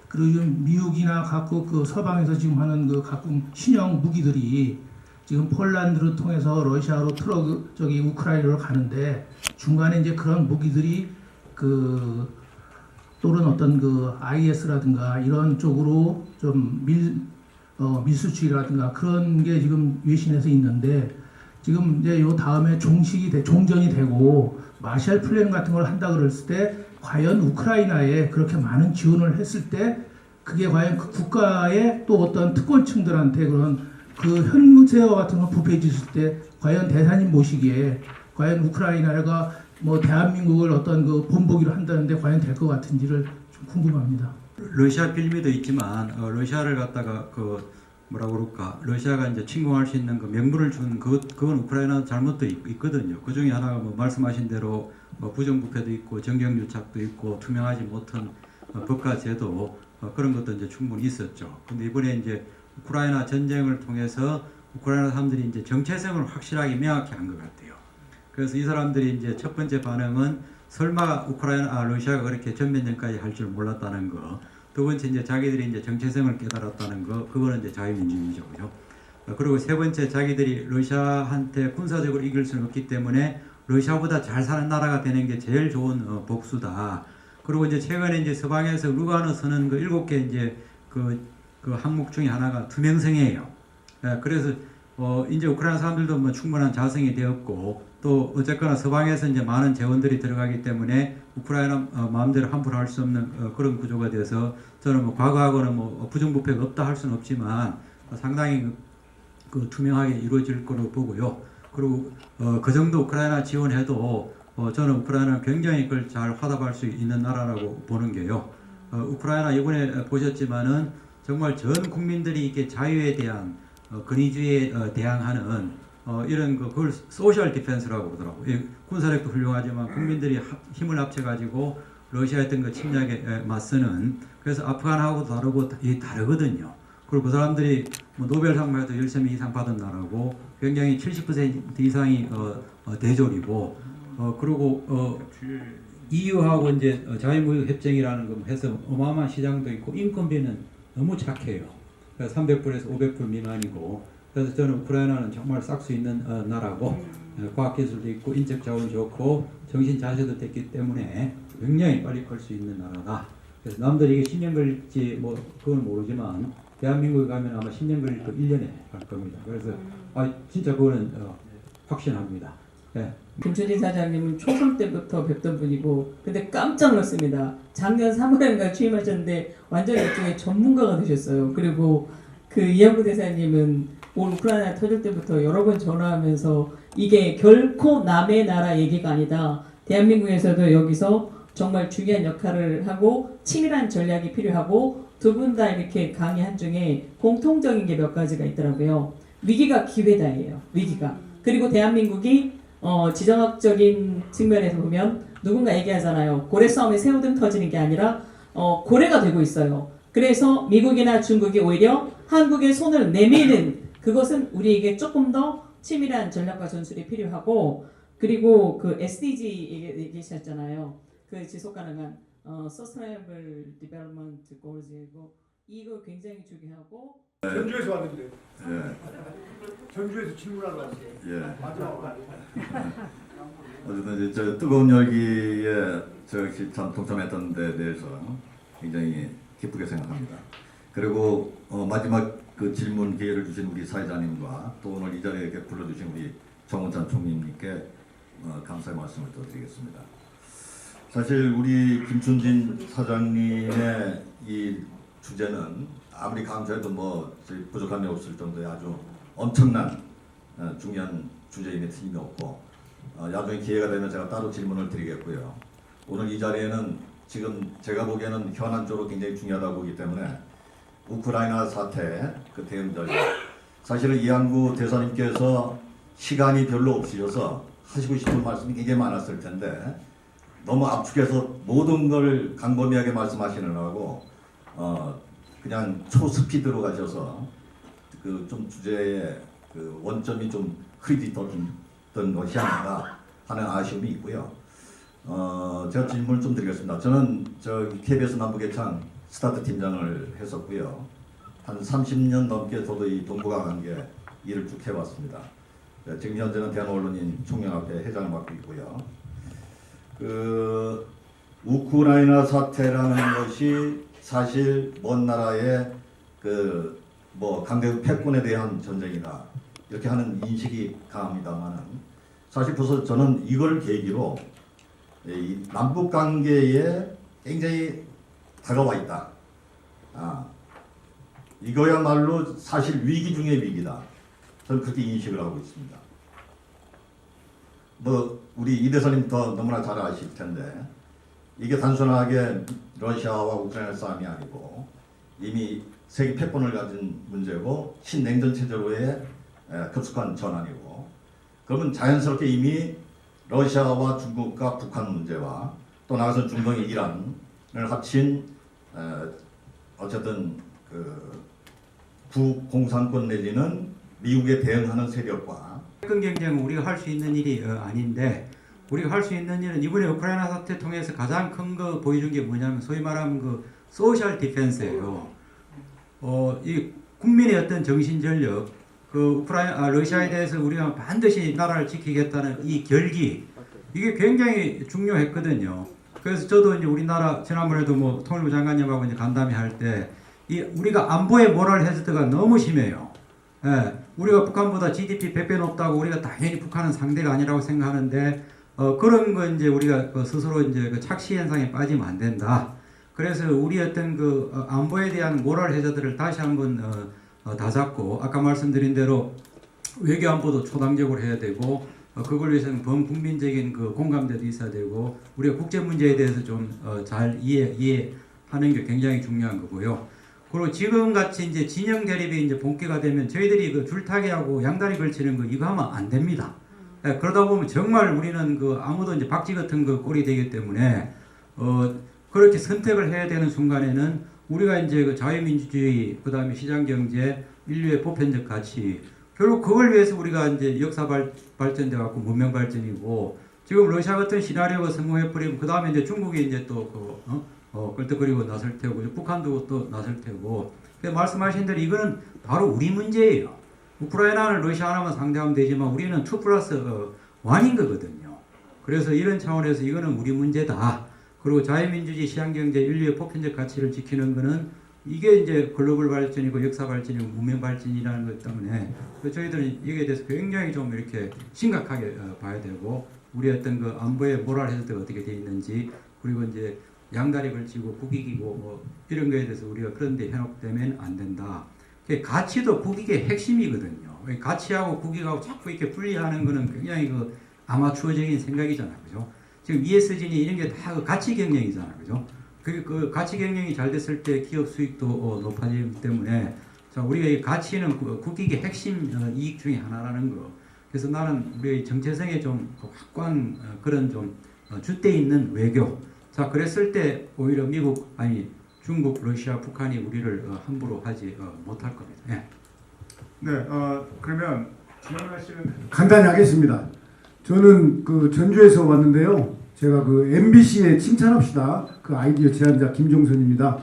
그리고 지금 미국이나 각국 그 서방에서 지금 하는 그 각국 신형 무기들이 지금 폴란드를 통해서 러시아로 우크라이나로 가는데 중간에 이제 그런 무기들이 그 또는 어떤 그 IS라든가 이런 쪽으로 좀 밀수출이라든가 그런 게 지금 외신에서 있는데 지금 이제 요 다음에 종전이 되고 마샬 플랜 같은 걸 한다 그랬을 때 과연 우크라이나에 그렇게 많은 지원을 했을 때 그게 과연 그 국가의 또 어떤 특권층들한테 그런 그 현세와 같은 거 부패해졌을 때 과연 대사님 모시기에 과연 우크라이나가 뭐 대한민국을 어떤 그 본보기로 한다는데 과연 될 것 같은지를 좀 궁금합니다.
러시아 빌미도 있지만 러시아를 갖다가 그 뭐라 그럴까 러시아가 이제 침공할 수 있는 그 명분을 준 그건 우크라이나 잘못도 있거든요. 그 중에 하나가 뭐 말씀하신 대로 부정부패도 있고 정경유착도 있고 투명하지 못한 법과 제도 그런 것도 이제 충분히 있었죠. 근데 이번에 이제 우크라이나 전쟁을 통해서 우크라이나 사람들이 이제 정체성을 확실하게 명확히 한 것 같아요. 그래서 이 사람들이 이제 첫 번째 반응은 설마 러시아가 그렇게 전면전까지 할 줄 몰랐다는 거. 두 번째 이제 자기들이 이제 정체성을 깨달았다는 거. 그거는 이제 자유민주주의죠. 그리고 세 번째 자기들이 러시아한테 군사적으로 이길 수는 없기 때문에 러시아보다 잘 사는 나라가 되는 게 제일 좋은 복수다. 그리고 이제 최근에 이제 서방에서 루가노 쓰는 그 7개 이제 그 항목 중에 하나가 투명성이에요. 그래서 이제 우크라이나 사람들도 뭐 충분한 자성이 되었고 또 어쨌거나 서방에서 이제 많은 재원들이 들어가기 때문에 우크라이나 마음대로 함부로 할 수 없는 그런 구조가 돼서 저는 뭐 과거하고는 뭐 부정부패가 없다 할 수는 없지만 상당히 그 투명하게 이루어질 거로 보고요. 그리고 그 정도 우크라이나 지원해도 저는 우크라이나는 굉장히 그걸 잘 화답할 수 있는 나라라고 보는 게요. 우크라이나 이번에 보셨지만은 정말 전 국민들이 이게 자유에 대한 권위주의에 대항하는 이런 그걸 소셜 디펜스라고 그러더라고요. 군사력도 훌륭하지만 국민들이 힘을 합쳐가지고 러시아의 어떤 그 침략에 맞서는 그래서 아프간하고도 다르고 다르거든요. 그리고 그 사람들이 뭐 노벨상만 해도 10명 이상 받은 나라고 굉장히 70% 이상이 대졸이고 그리고 EU하고 이제 자유무역 협정이라는 거 해서 어마어마한 시장도 있고 인건비는 너무 착해요. 300불에서 500불 미만이고 그래서 저는 우크라이나는 정말 싹 수 있는 나라고 과학기술도 있고 인적 자원 좋고 정신 자세도 됐기 때문에 굉장히 빨리 클 수 있는 나라다. 그래서 남들이 이게 10년 걸릴지 뭐 그건 모르지만 대한민국에 가면 아마 10년 걸릴 거 1년에 갈 겁니다. 그래서 진짜 그거는 확신합니다. 네.
김초진 사장님은 초선 때부터 뵙던 분이고 근데 깜짝 놀랐습니다. 작년 3월인가 취임하셨는데 완전히 이쪽에 전문가가 되셨어요. 그리고 그 이양구 대사님은 올 우크라이나 터질 때부터 여러 번 전화하면서 이게 결코 남의 나라 얘기가 아니다. 대한민국에서도 여기서 정말 중요한 역할을 하고 치밀한 전략이 필요하고 두 분 다 이렇게 강의한 중에 공통적인 게 몇 가지가 있더라고요. 위기가 기회다예요. 위기가. 그리고 대한민국이 지정학적인 측면에서 보면 누군가 얘기하잖아요. 고래 싸움에 새우등 터지는 게 아니라 고래가 되고 있어요. 그래서 미국이나 중국이 오히려 한국에 손을 내미는 그것은 우리에게 조금 더 치밀한 전략과 전술이 필요하고 그리고 그 SDG 얘기하셨잖아요. 그 지속 가능한 Sustainable Development Goals이고 이거 굉장히 중요하고
전주에서 왔는데
예.
전주에서 질문하러 왔어요.
예.
마지막
어쨌든 이제 저 뜨거운 열기에 참 동참했던 데 대해서 굉장히 기쁘게 생각합니다. 그리고 마지막 그 질문 기회를 주신 우리 사회자님과 또 오늘 이 자리에 이렇게 불러주신 우리 정운찬 총리님께 감사의 말씀을 또 드리겠습니다. 사실 우리 김춘진 사장님의 이 주제는 아무리 강조해도 뭐 부족함이 없을 정도의 아주 엄청난 중요한 주제임에 틀림이 없고 나중에 기회가 되면 제가 따로 질문을 드리겠고요. 오늘 이 자리에는 지금 제가 보기에는 현안적으로 굉장히 중요하다고 보기 때문에 우크라이나 사태 그 대응 전략 사실은 이한구 대사님께서 시간이 별로 없으셔서 하시고 싶은 말씀이 굉장히 많았을 텐데 너무 압축해서 모든 걸 광범위하게 말씀하시느라고 그냥 초스피드로 가셔서 그 좀 주제의 그 원점이 좀 흐릿했던 것이 아닌가 하는 아쉬움이 있고요. 제가 질문을 좀 드리겠습니다. 저는 KBS 남북예창 스타트 팀장을 했었고요. 한 30년 넘게 저도 이 동북아 관계 일을 쭉 해왔습니다. 지금 현재는 대한언론인 총연합회 회장을 맡고 있고요. 그 우크라이나 사태라는 것이 사실 먼 나라의 그 뭐 강대국 패권에 대한 전쟁이다 이렇게 하는 인식이 강합니다만은 사실 벌써 저는 이걸 계기로 이 남북 관계에 굉장히 다가와 있다. 이거야말로 사실 위기 중의 위기다. 저는 그렇게 인식을 하고 있습니다. 뭐 우리 이 대사님 더 너무나 잘 아실 텐데 이게 단순하게 러시아와 우크라이나 싸움이 아니고
이미 세계 패권을 가진 문제고 신냉전 체제로의 급속한 전환이고, 그러면 자연스럽게 이미 러시아와 중국과 북한 문제와 또 나가서 중동의 이란을 합친 어쨌든 그 부공산권 내지는 미국에 대응하는 세력과
패권 경쟁은 우리가 할 수 있는 일이 아닌데, 우리가 할 수 있는 일은 이번에 우크라이나 사태 통해서 가장 큰 거 보여준 게 뭐냐면 소위 말하면 그 소셜 디펜스예요. 이 국민의 어떤 정신 전력, 그 러시아에 대해서 우리가 반드시 나라를 지키겠다는 이 결기, 이게 굉장히 중요했거든요. 그래서 저도 이제 우리나라 지난번에도 뭐 통일부 장관님하고 이제 간담회 할 때 우리가 안보의 모랄 해저드가 너무 심해요. 예, 우리가 북한보다 GDP 100배 높다고 우리가 당연히 북한은 상대가 아니라고 생각하는데 그런 거 이제 우리가 스스로 이제 그 착시 현상에 빠지면 안 된다. 그래서 우리 어떤 그 안보에 대한 모랄 해저드를 다시 한번 다잡고, 아까 말씀드린 대로 외교 안보도 초당적으로 해야 되고, 그걸 위해서는 범국민적인 그 공감대도 있어야 되고, 우리가 국제 문제에 대해서 좀 잘 이해하는 게 굉장히 중요한 거고요. 그리고 지금 같이 이제 진영 대립이 이제 본격화 되면 저희들이 그 줄타기하고 양다리 걸치는 거 이거 하면 안 됩니다. 그러다 보면 정말 우리는 그 아무도 이제 박쥐 같은 그 꼴이 되기 때문에 그렇게 선택을 해야 되는 순간에는 우리가 이제 그 자유민주주의, 그 다음에 시장경제, 인류의 보편적 가치, 결국 그걸 위해서 우리가 이제 역사 발전돼 갖고 문명 발전이고, 지금 러시아 같은 시나리오가 성공해버리면 그 다음에 이제 중국이 이제 또 끌떡거리고 나설 테고, 북한도 또 나설 테고, 말씀하신 대로 이거는 바로 우리 문제예요. 우크라이나는 러시아 하나만 상대하면 되지만 우리는 2+1인 거거든요. 그래서 이런 차원에서 이거는 우리 문제다. 그리고 자유민주주의, 시장경제, 인류의 보편적 가치를 지키는 거는 이게 이제 글로벌 발전이고 역사 발전이고 문명 발전이라는 것 때문에 저희들은 이게 대해서 굉장히 좀 이렇게 심각하게 봐야 되고, 우리 어떤 그 안보의 모랄 해저드가 어떻게 돼 있는지, 그리고 이제 양다리 걸치고 국익이고 뭐 이런 거에 대해서 우리가 그런 데 현혹되면 안 된다. 가치도 국익의 핵심이거든요. 가치하고 국익하고 자꾸 이렇게 분리하는 거는 굉장히 그 아마추어적인 생각이잖아요. 그죠? 지금 ESG니 이런 게 다 그 가치 경영이잖아요. 그죠? 그 가치 경영이 잘 됐을 때 기업 수익도 높아지기 때문에, 자, 우리가 이 가치는 국익의 핵심 이익 중에 하나라는 거. 그래서 나는 우리의 정체성에 좀 확고한 그런 좀 줏대 있는 외교. 자, 그랬을 때 오히려 미국, 아니 중국, 러시아, 북한이 우리를 함부로 하지 못할 겁니다. 예.
네, 그러면 질문하시는
간단히 하겠습니다. 저는 그 전주에서 왔는데요. 제가 그 MBC에 칭찬합시다. 그 아이디어 제안자 김종선입니다.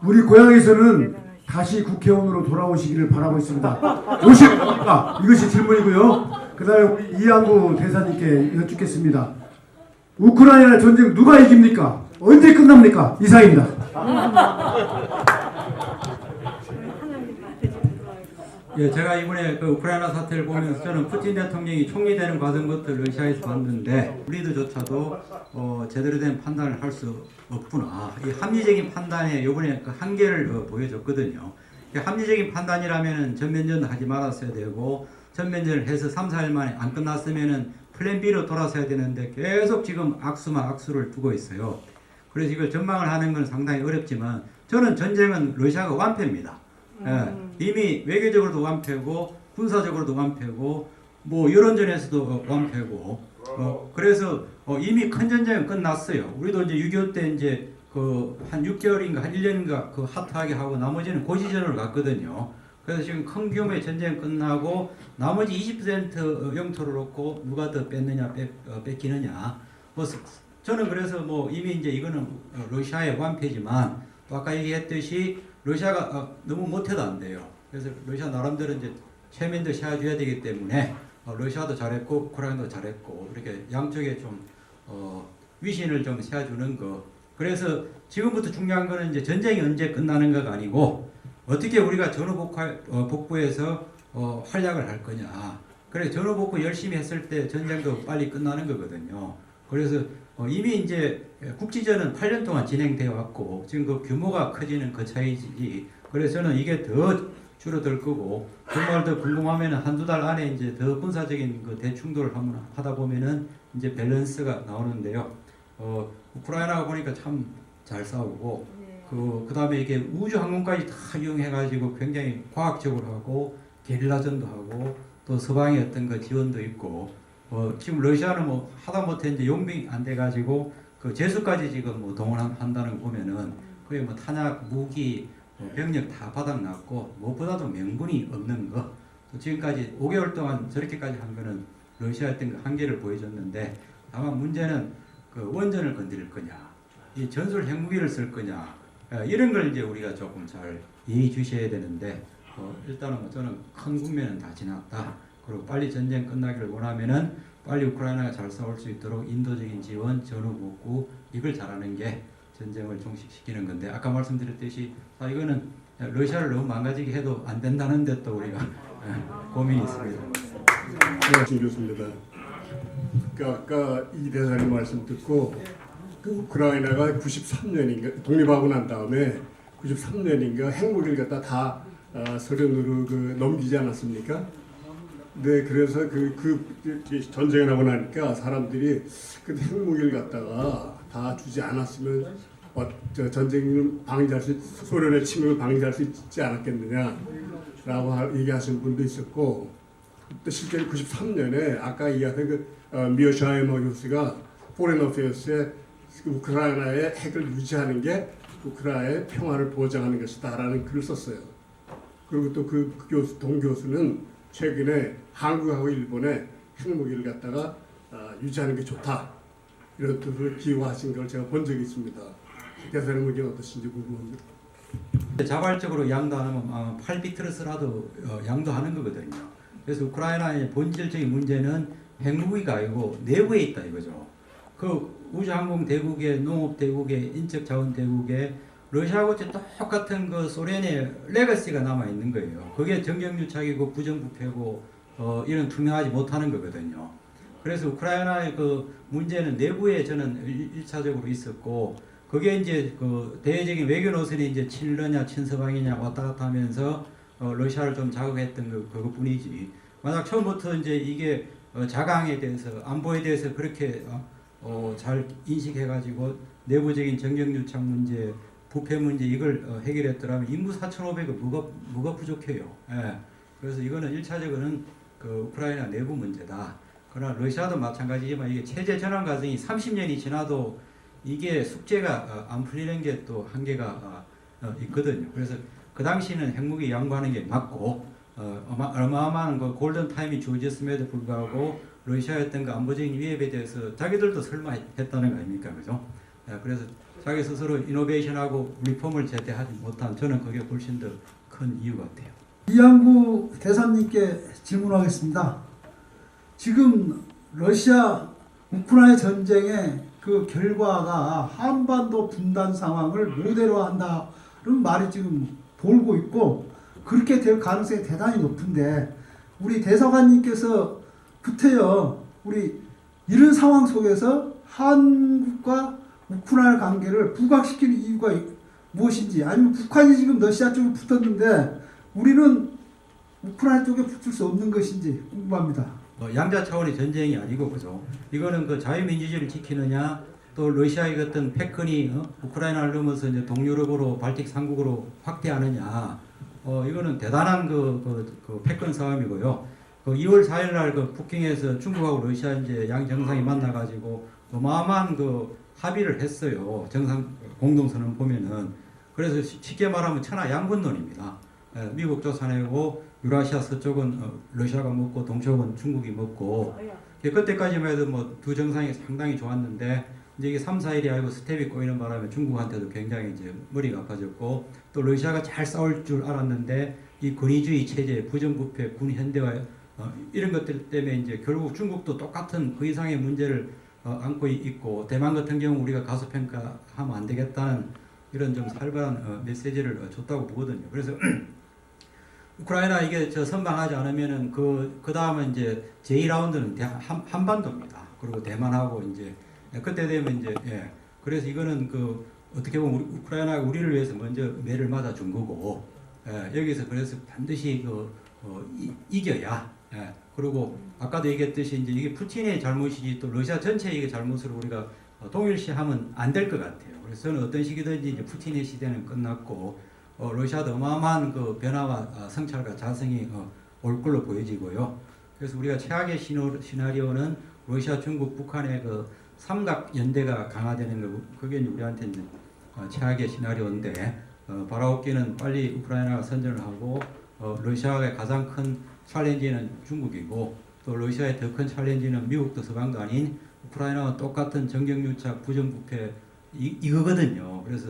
우리 고향에서는 다시 국회의원으로 돌아오시기를 바라고 있습니다. 오실 겁니까? 이것이 질문이고요. 그 다음에 우리 이한구 대사님께 여쭙겠습니다. 우크라이나 전쟁 누가 이깁니까? 언제 끝납니까? 이상입니다.
예, 제가 이번에 그 우크라이나 사태를 보면서 저는 푸틴 대통령이 총리되는 과정부터 러시아에서 봤는데 우리들조차도 제대로 된 판단을 할 수 없구나. 이 합리적인 판단에 이번에 그 한계를 보여줬거든요. 합리적인 판단이라면은 전면전도 하지 말았어야 되고, 전면전을 해서 3, 4일 만에 안 끝났으면은 플랜 B로 돌아서야 되는데 계속 지금 악수만 악수를 두고 있어요. 그래서 이걸 전망을 하는 건 상당히 어렵지만, 저는 전쟁은 러시아가 완패입니다. 예, 이미 외교적으로도 완패고 군사적으로도 완패고 뭐 여론전에서도 완패고, 그래서 이미 큰 전쟁은 끝났어요. 우리도 이제 6.25 때 이제 그 한 6개월인가 한 1년인가 그 핫하게 하고 나머지는 고시전으로 갔거든요. 그래서 지금 큰 규모의 전쟁 끝나고 나머지 20% 영토를 놓고 누가 더 뺐느냐 뺏기느냐. 뭐 저는 그래서 뭐 이미 이제 이거는 러시아의 완패지만, 또 아까 얘기했듯이 러시아가 너무 못해도 안 돼요. 그래서 러시아 나름대로 이제 체면도 세워줘야 되기 때문에 러시아도 잘했고 우크라이나도 잘했고, 이렇게 양쪽에 좀 위신을 좀 세워주는 거. 그래서 지금부터 중요한 거는 이제 전쟁이 언제 끝나는가가 아니고 어떻게 우리가 전후복구해서 활약을 할 거냐. 그래 전후복구 열심히 했을 때 전쟁도 빨리 끝나는 거거든요. 그래서 이미 이제 국지전은 8년 동안 진행되어 왔고 지금 그 규모가 커지는 그 차이지. 그래서 저는 이게 더 줄어들 거고, 정말 더 궁금하면 한두 달 안에 이제 더 군사적인 그 대충돌을 한번 하다 보면은 이제 밸런스가 나오는데요. 우크라이나가 보니까 참 잘 싸우고 그다음에 이게 우주 항공까지 다 이용해가지고 굉장히 과학적으로 하고 게릴라전도 하고 또 서방의 어떤 그 지원도 있고 지금 러시아는 뭐 하다못해 이제 용병이 안 돼가지고 그 제수까지 지금 뭐 동원한다는 거 보면은 거의 뭐 탄약 무기 병력 다 바닥났고 무엇보다도 명분이 없는 거. 또 지금까지 5개월 동안 저렇게까지 한 거는 러시아의 어떤 그 한계를 보여줬는데 다만 문제는 그 원전을 건드릴 거냐, 이 전술 핵무기를 쓸 거냐, 이런 걸 이제 우리가 조금 잘 이해해 주셔야 되는데 일단은 뭐 저는 큰 국면은 다 지났다. 그리고 빨리 전쟁 끝나기를 원하면은 빨리 우크라이나가 잘 싸울 수 있도록 인도적인 지원, 전후 복구 이걸 잘하는 게 전쟁을 종식시키는 건데 아까 말씀드렸듯이 이거는 러시아를 너무 망가지게 해도 안 된다는데 또 우리가 고민이 있습니다.
네, 교수입니다. 아까 이 대사님 말씀 듣고 그 우크라이나가 93년인가 독립하고 난 다음에 93년인가 핵무기를 갖다 다 소련으로 넘기지 않았습니까? 네, 그래서 그 전쟁을 하고 나니까 사람들이 그 핵무기를 갖다가 다 주지 않았으면 전쟁을 방지할 수, 소련의 침입을 방지할 수 있지 않았겠느냐라고 얘기하시는 분도 있었고, 또 실제로 93년에 아까 이야기한 미어샤이머 교수가 포레인 어페어스에 우크라이나의 핵을 유지하는 게 우크라이나의 평화를 보장하는 것이다라는 글을 썼어요. 그리고 또 그 동교수는 최근에 한국하고 일본의 핵무기를 갖다가 유지하는 게 좋다 이런 뜻을 기호하신 걸 제가 본 적이 있습니다. 대사님 의견 어떠신지 궁금합니다.
자발적으로 양도 안 하면 8비트를 쓰라도 양도하는 거거든요. 그래서 우크라이나의 본질적인 문제는 핵무기가 아니고 내부에 있다 이거죠. 그 우주항공 대국의 농업 대국의 인적 자원 대국의 러시아하고 똑같은 그 소련의 레거시가 남아 있는 거예요. 그게 정경유착이고 부정부패고 이런 투명하지 못하는 거거든요. 그래서 우크라이나의 그 문제는 내부에 저는 1차적으로 있었고 그게 이제 그 대외적인 외교 노선이 이제 친러냐 친서방이냐 왔다 갔다 하면서 러시아를 좀 자극했던 그것뿐이지. 만약 처음부터 이제 이게 자강에 대해서 안보에 대해서 그렇게 잘 인식해가지고 내부적인 정경유착 문제, 부패 문제 이걸 해결했더라면 인구 4,500은 뭐가 부족해요. 예. 그래서 이거는 1차적으로는 그 우크라이나 내부 문제다. 그러나 러시아도 마찬가지지만 이게 체제 전환 과정이 30년이 지나도 이게 숙제가 안 풀리는 게 또 한계가 있거든요. 그래서 그 당시는 핵무기 양보하는 게 맞고 어마어마한 그 골든 타임이 주어졌음에도 불구하고 러시아의 어떤 그 안보적인 위협에 대해서 자기들도 설마했다는 거 아닙니까, 그죠? 그래서 자기 스스로 이노베이션하고 리폼을 제때 하지 못한 저는 그게 훨씬 더 큰 이유 같아요.
이양구 대사님께 질문하겠습니다. 지금 러시아 우크라이나 전쟁의 그 결과가 한반도 분단 상황을 모델로 한다는 말이 지금 돌고 있고 그렇게 될 가능성이 대단히 높은데 우리 대사관님께서 부터요 우리 이런 상황 속에서 한국과 우크라이나 관계를 부각시키는 이유가 무엇인지 아니면 북한이 지금 러시아 쪽에 붙었는데 우리는 우크라이나 쪽에 붙을 수 없는 것인지 궁금합니다.
양자 차원의 전쟁이 아니고 그죠. 이거는 그 자유민주주의를 지키느냐 또 러시아의 어떤 패권이 우크라이나를 넘어서 이제 동유럽으로 발틱 3국으로 확대하느냐 이거는 대단한 그 패권 싸움이고요. 그 2월 4일 날 그 북경에서 중국하고 러시아 이제 양 정상이 만나가지고 어마어마한 그 합의를 했어요. 정상 공동선언 보면은 그래서 쉽게 말하면 천하양분론입니다. 미국 조선해고 유라시아 서쪽은 러시아가 먹고 동쪽은 중국이 먹고 그때까지만 해도 뭐 두 정상이 상당히 좋았는데 이제 이게 3, 4일이 아니고 스텝이 꼬이는 바람에 중국한테도 굉장히 이제 머리가 아파졌고 또 러시아가 잘 싸울 줄 알았는데 이 권위주의 체제, 부정부패, 군 현대화 이런 것들 때문에 이제 결국 중국도 똑같은 그 이상의 문제를 안고 있고 대만 같은 경우 우리가 가소평가하면 안 되겠다는 이런 좀 살벌한 메시지를 줬다고 보거든요. 그래서 우크라이나 이게 선방하지 않으면은 그 다음은 이제 제2라운드는 한반도입니다. 그리고 대만하고 이제 그때 되면 이제 그래서 이거는 그 어떻게 보면 우크라이나가 우리를 위해서 먼저 매를 맞아준 거고 여기서 그래서 반드시 이겨야 그리고 아까도 얘기했듯이 이제 이게 푸틴의 잘못이지 또 러시아 전체의 이게 잘못으로 우리가 동일시하면 안 될 것 같아요. 그래서 저는 어떤 시기든지 이제 푸틴의 시대는 끝났고 러시아도 어마어마한 그 변화와 성찰과 자성이 올 걸로 보여지고요. 그래서 우리가 최악의 시나리오는 러시아, 중국, 북한의 그 삼각 연대가 강화되는 거, 그게 우리한테 이제 최악의 시나리오인데 바라옵기는 빨리 우크라이나가 선전을 하고 러시아의 가장 큰 챌린지는 중국이고 또 러시아의 더 큰 챌린지는 미국도 서방도 아닌 우크라이나와 똑같은 정경유착 부정부패 이거거든요. 그래서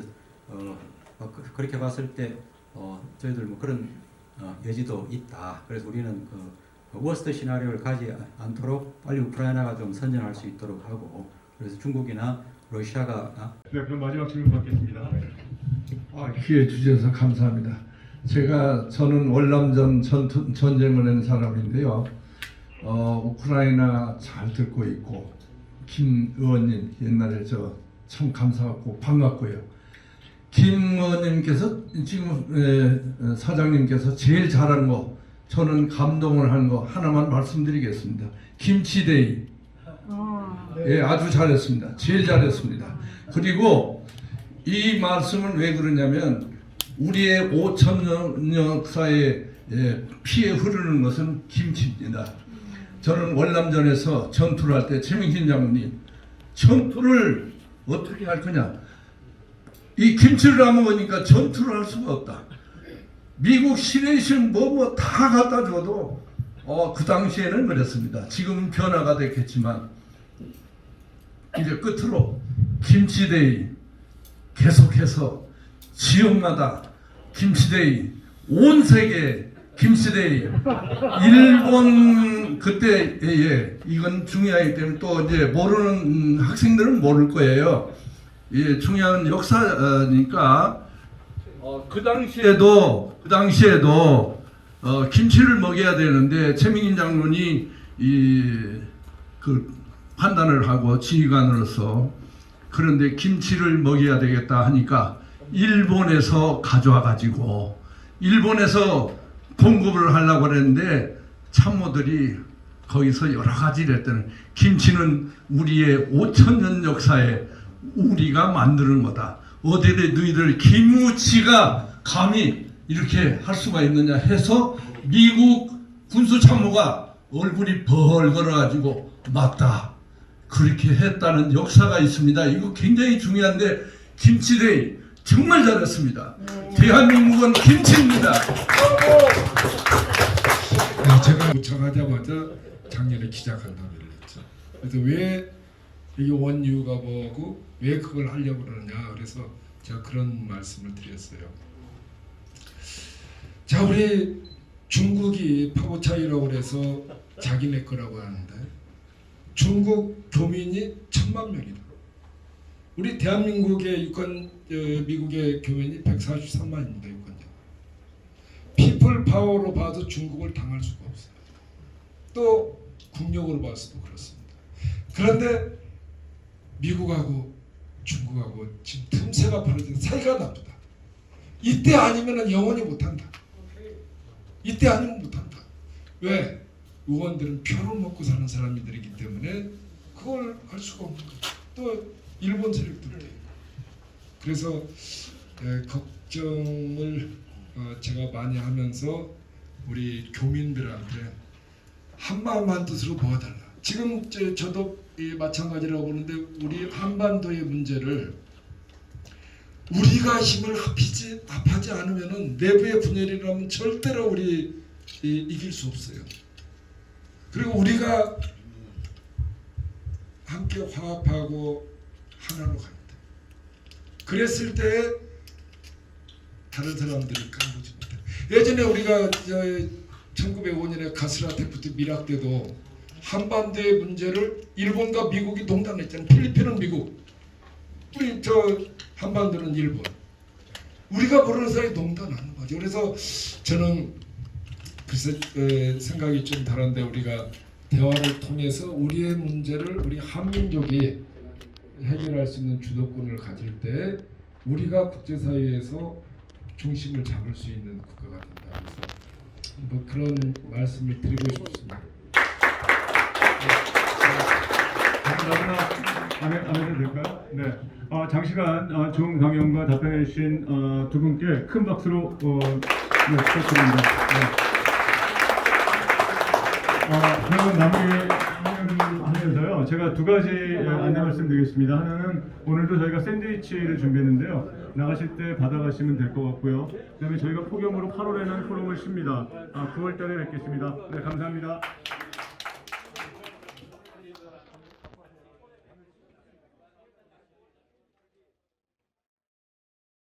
그렇게 봤을 때 저희들 뭐 그런 여지도 있다. 그래서 우리는 그 워스트 시나리오를 가지 않도록 빨리 우크라이나가 좀 선전할 수 있도록 하고 그래서 중국이나 러시아가
네, 그럼 마지막 질문 받겠습니다.
기회 주셔서 감사합니다. 저는 월남전 전쟁을 한 사람인데요. 우크라이나 잘 듣고 있고 김 의원님 옛날에 참 감사하고 반갑고요. 김 의원님께서 지금 사장님께서 제일 잘한 거 저는 감동을 한 거 하나만 말씀드리겠습니다. 김치데이. 예, 아주 잘했습니다. 제일 잘했습니다. 그리고 이 말씀은 왜 그러냐면 우리의 5,000년 역사에 피에 흐르는 것은 김치입니다. 저는 월남전에서 전투를 할 때 최민신 장군님 전투를 어떻게 할 거냐, 이 김치를 안 먹으니까 전투를 할 수가 없다. 미국 시레이션 뭐 다 갖다 줘도 그 당시에는 그랬습니다. 지금은 변화가 됐겠지만 이제 끝으로 김치데이 계속해서 지역마다 김치데이, 온 세계 김치데이, 일본 그때 이건 중요하기 때문에 또 이제 모르는 학생들은 모를 거예요. 예, 중요한 역사니까 그 당시에도 김치를 먹여야 되는데 최민희 장군이 그 판단을 하고 지휘관으로서 그런데 김치를 먹여야 되겠다 하니까 일본에서 가져와 가지고 일본에서 공급을 하려고 그랬는데 참모들이 거기서 여러 가지를 했더니 김치는 우리의 5,000년 역사에 우리가 만드는 거다. 어디에 너희들 김우치가 감히 이렇게 할 수가 있느냐 해서 미국 군수참모가 얼굴이 벌거려가지고 맞다 그렇게 했다는 역사가 있습니다. 이거 굉장히 중요한데 김치데이 정말 잘했습니다. 대한민국은 김치입니다. 제가 도착하자마자 작년에 기자간담회를 했죠. 그래서 왜 이게 원유가 뭐고 왜 그걸 하려고 그러느냐 그래서 제가 그런 말씀을 드렸어요. 자, 우리 중국이 파고차이라고 그래서 자기네 거라고 하는데 중국 교민이 1,000만 명이다. 우리 대한민국의 유권 미국의 교민이 143만입니다. 유권자. 피플 파워로 봐도 중국을 당할 수가 없어요. 또 국력으로 봐서도 그렇습니다. 그런데 미국하고 중국하고 지금 틈새가 벌어진 사이가 나쁘다. 이때 아니면 영원히 못한다. 이때 아니면 못한다. 왜? 의원들은 표를 먹고 사는 사람들이기 때문에 그걸 할 수가 없는 거죠. 또 일본 세력들도 있고. 그래서 걱정을 제가 많이 하면서 우리 교민들한테 한마음한 뜻으로 모아달라. 지금 저도 마찬가지라고 보는데 우리 한반도의 문제를 우리가 힘을 합하지 않으면은 내부의 분열이라면 절대로 우리 이길 수 없어요. 그리고 우리가 함께 화합하고 하나로 갑니다. 그랬을 때 다른 사람들이 까부지 못해. 예전에 우리가 1905년에 가스라 테프트 미락 때도 한반도의 문제를 일본과 미국이 동단했잖아요. 필리핀은 미국, 우리 한반도는 일본. 우리가 모르는 사이에 동단하는 거죠. 그래서 저는 글쎄 생각이 좀 다른데 우리가 대화를 통해서 우리의 문제를 우리 한민족이 해결할 수 있는 주도권을 가질 때 우리가 국제사회에서 중심을 잡을 수 있는 국가가 된다. 그래서 뭐 그런 말씀을 드리고 싶습니다.
마지막 안 해도 될까요? 네. 장시간 좋은 강연과 답변해 주신 두 분께 큰 박수로 네, 부탁드립니다. 네. 그러면 마무리하면서요. 제가 두 가지 안내 말씀드리겠습니다. 하나는 오늘도 저희가 샌드위치를 준비했는데요. 나가실 때 받아가시면 될 것 같고요. 그다음에 저희가 폭염으로 8월에는 포럼을 쉽니다. 9월 달에 뵙겠습니다. 네, 감사합니다.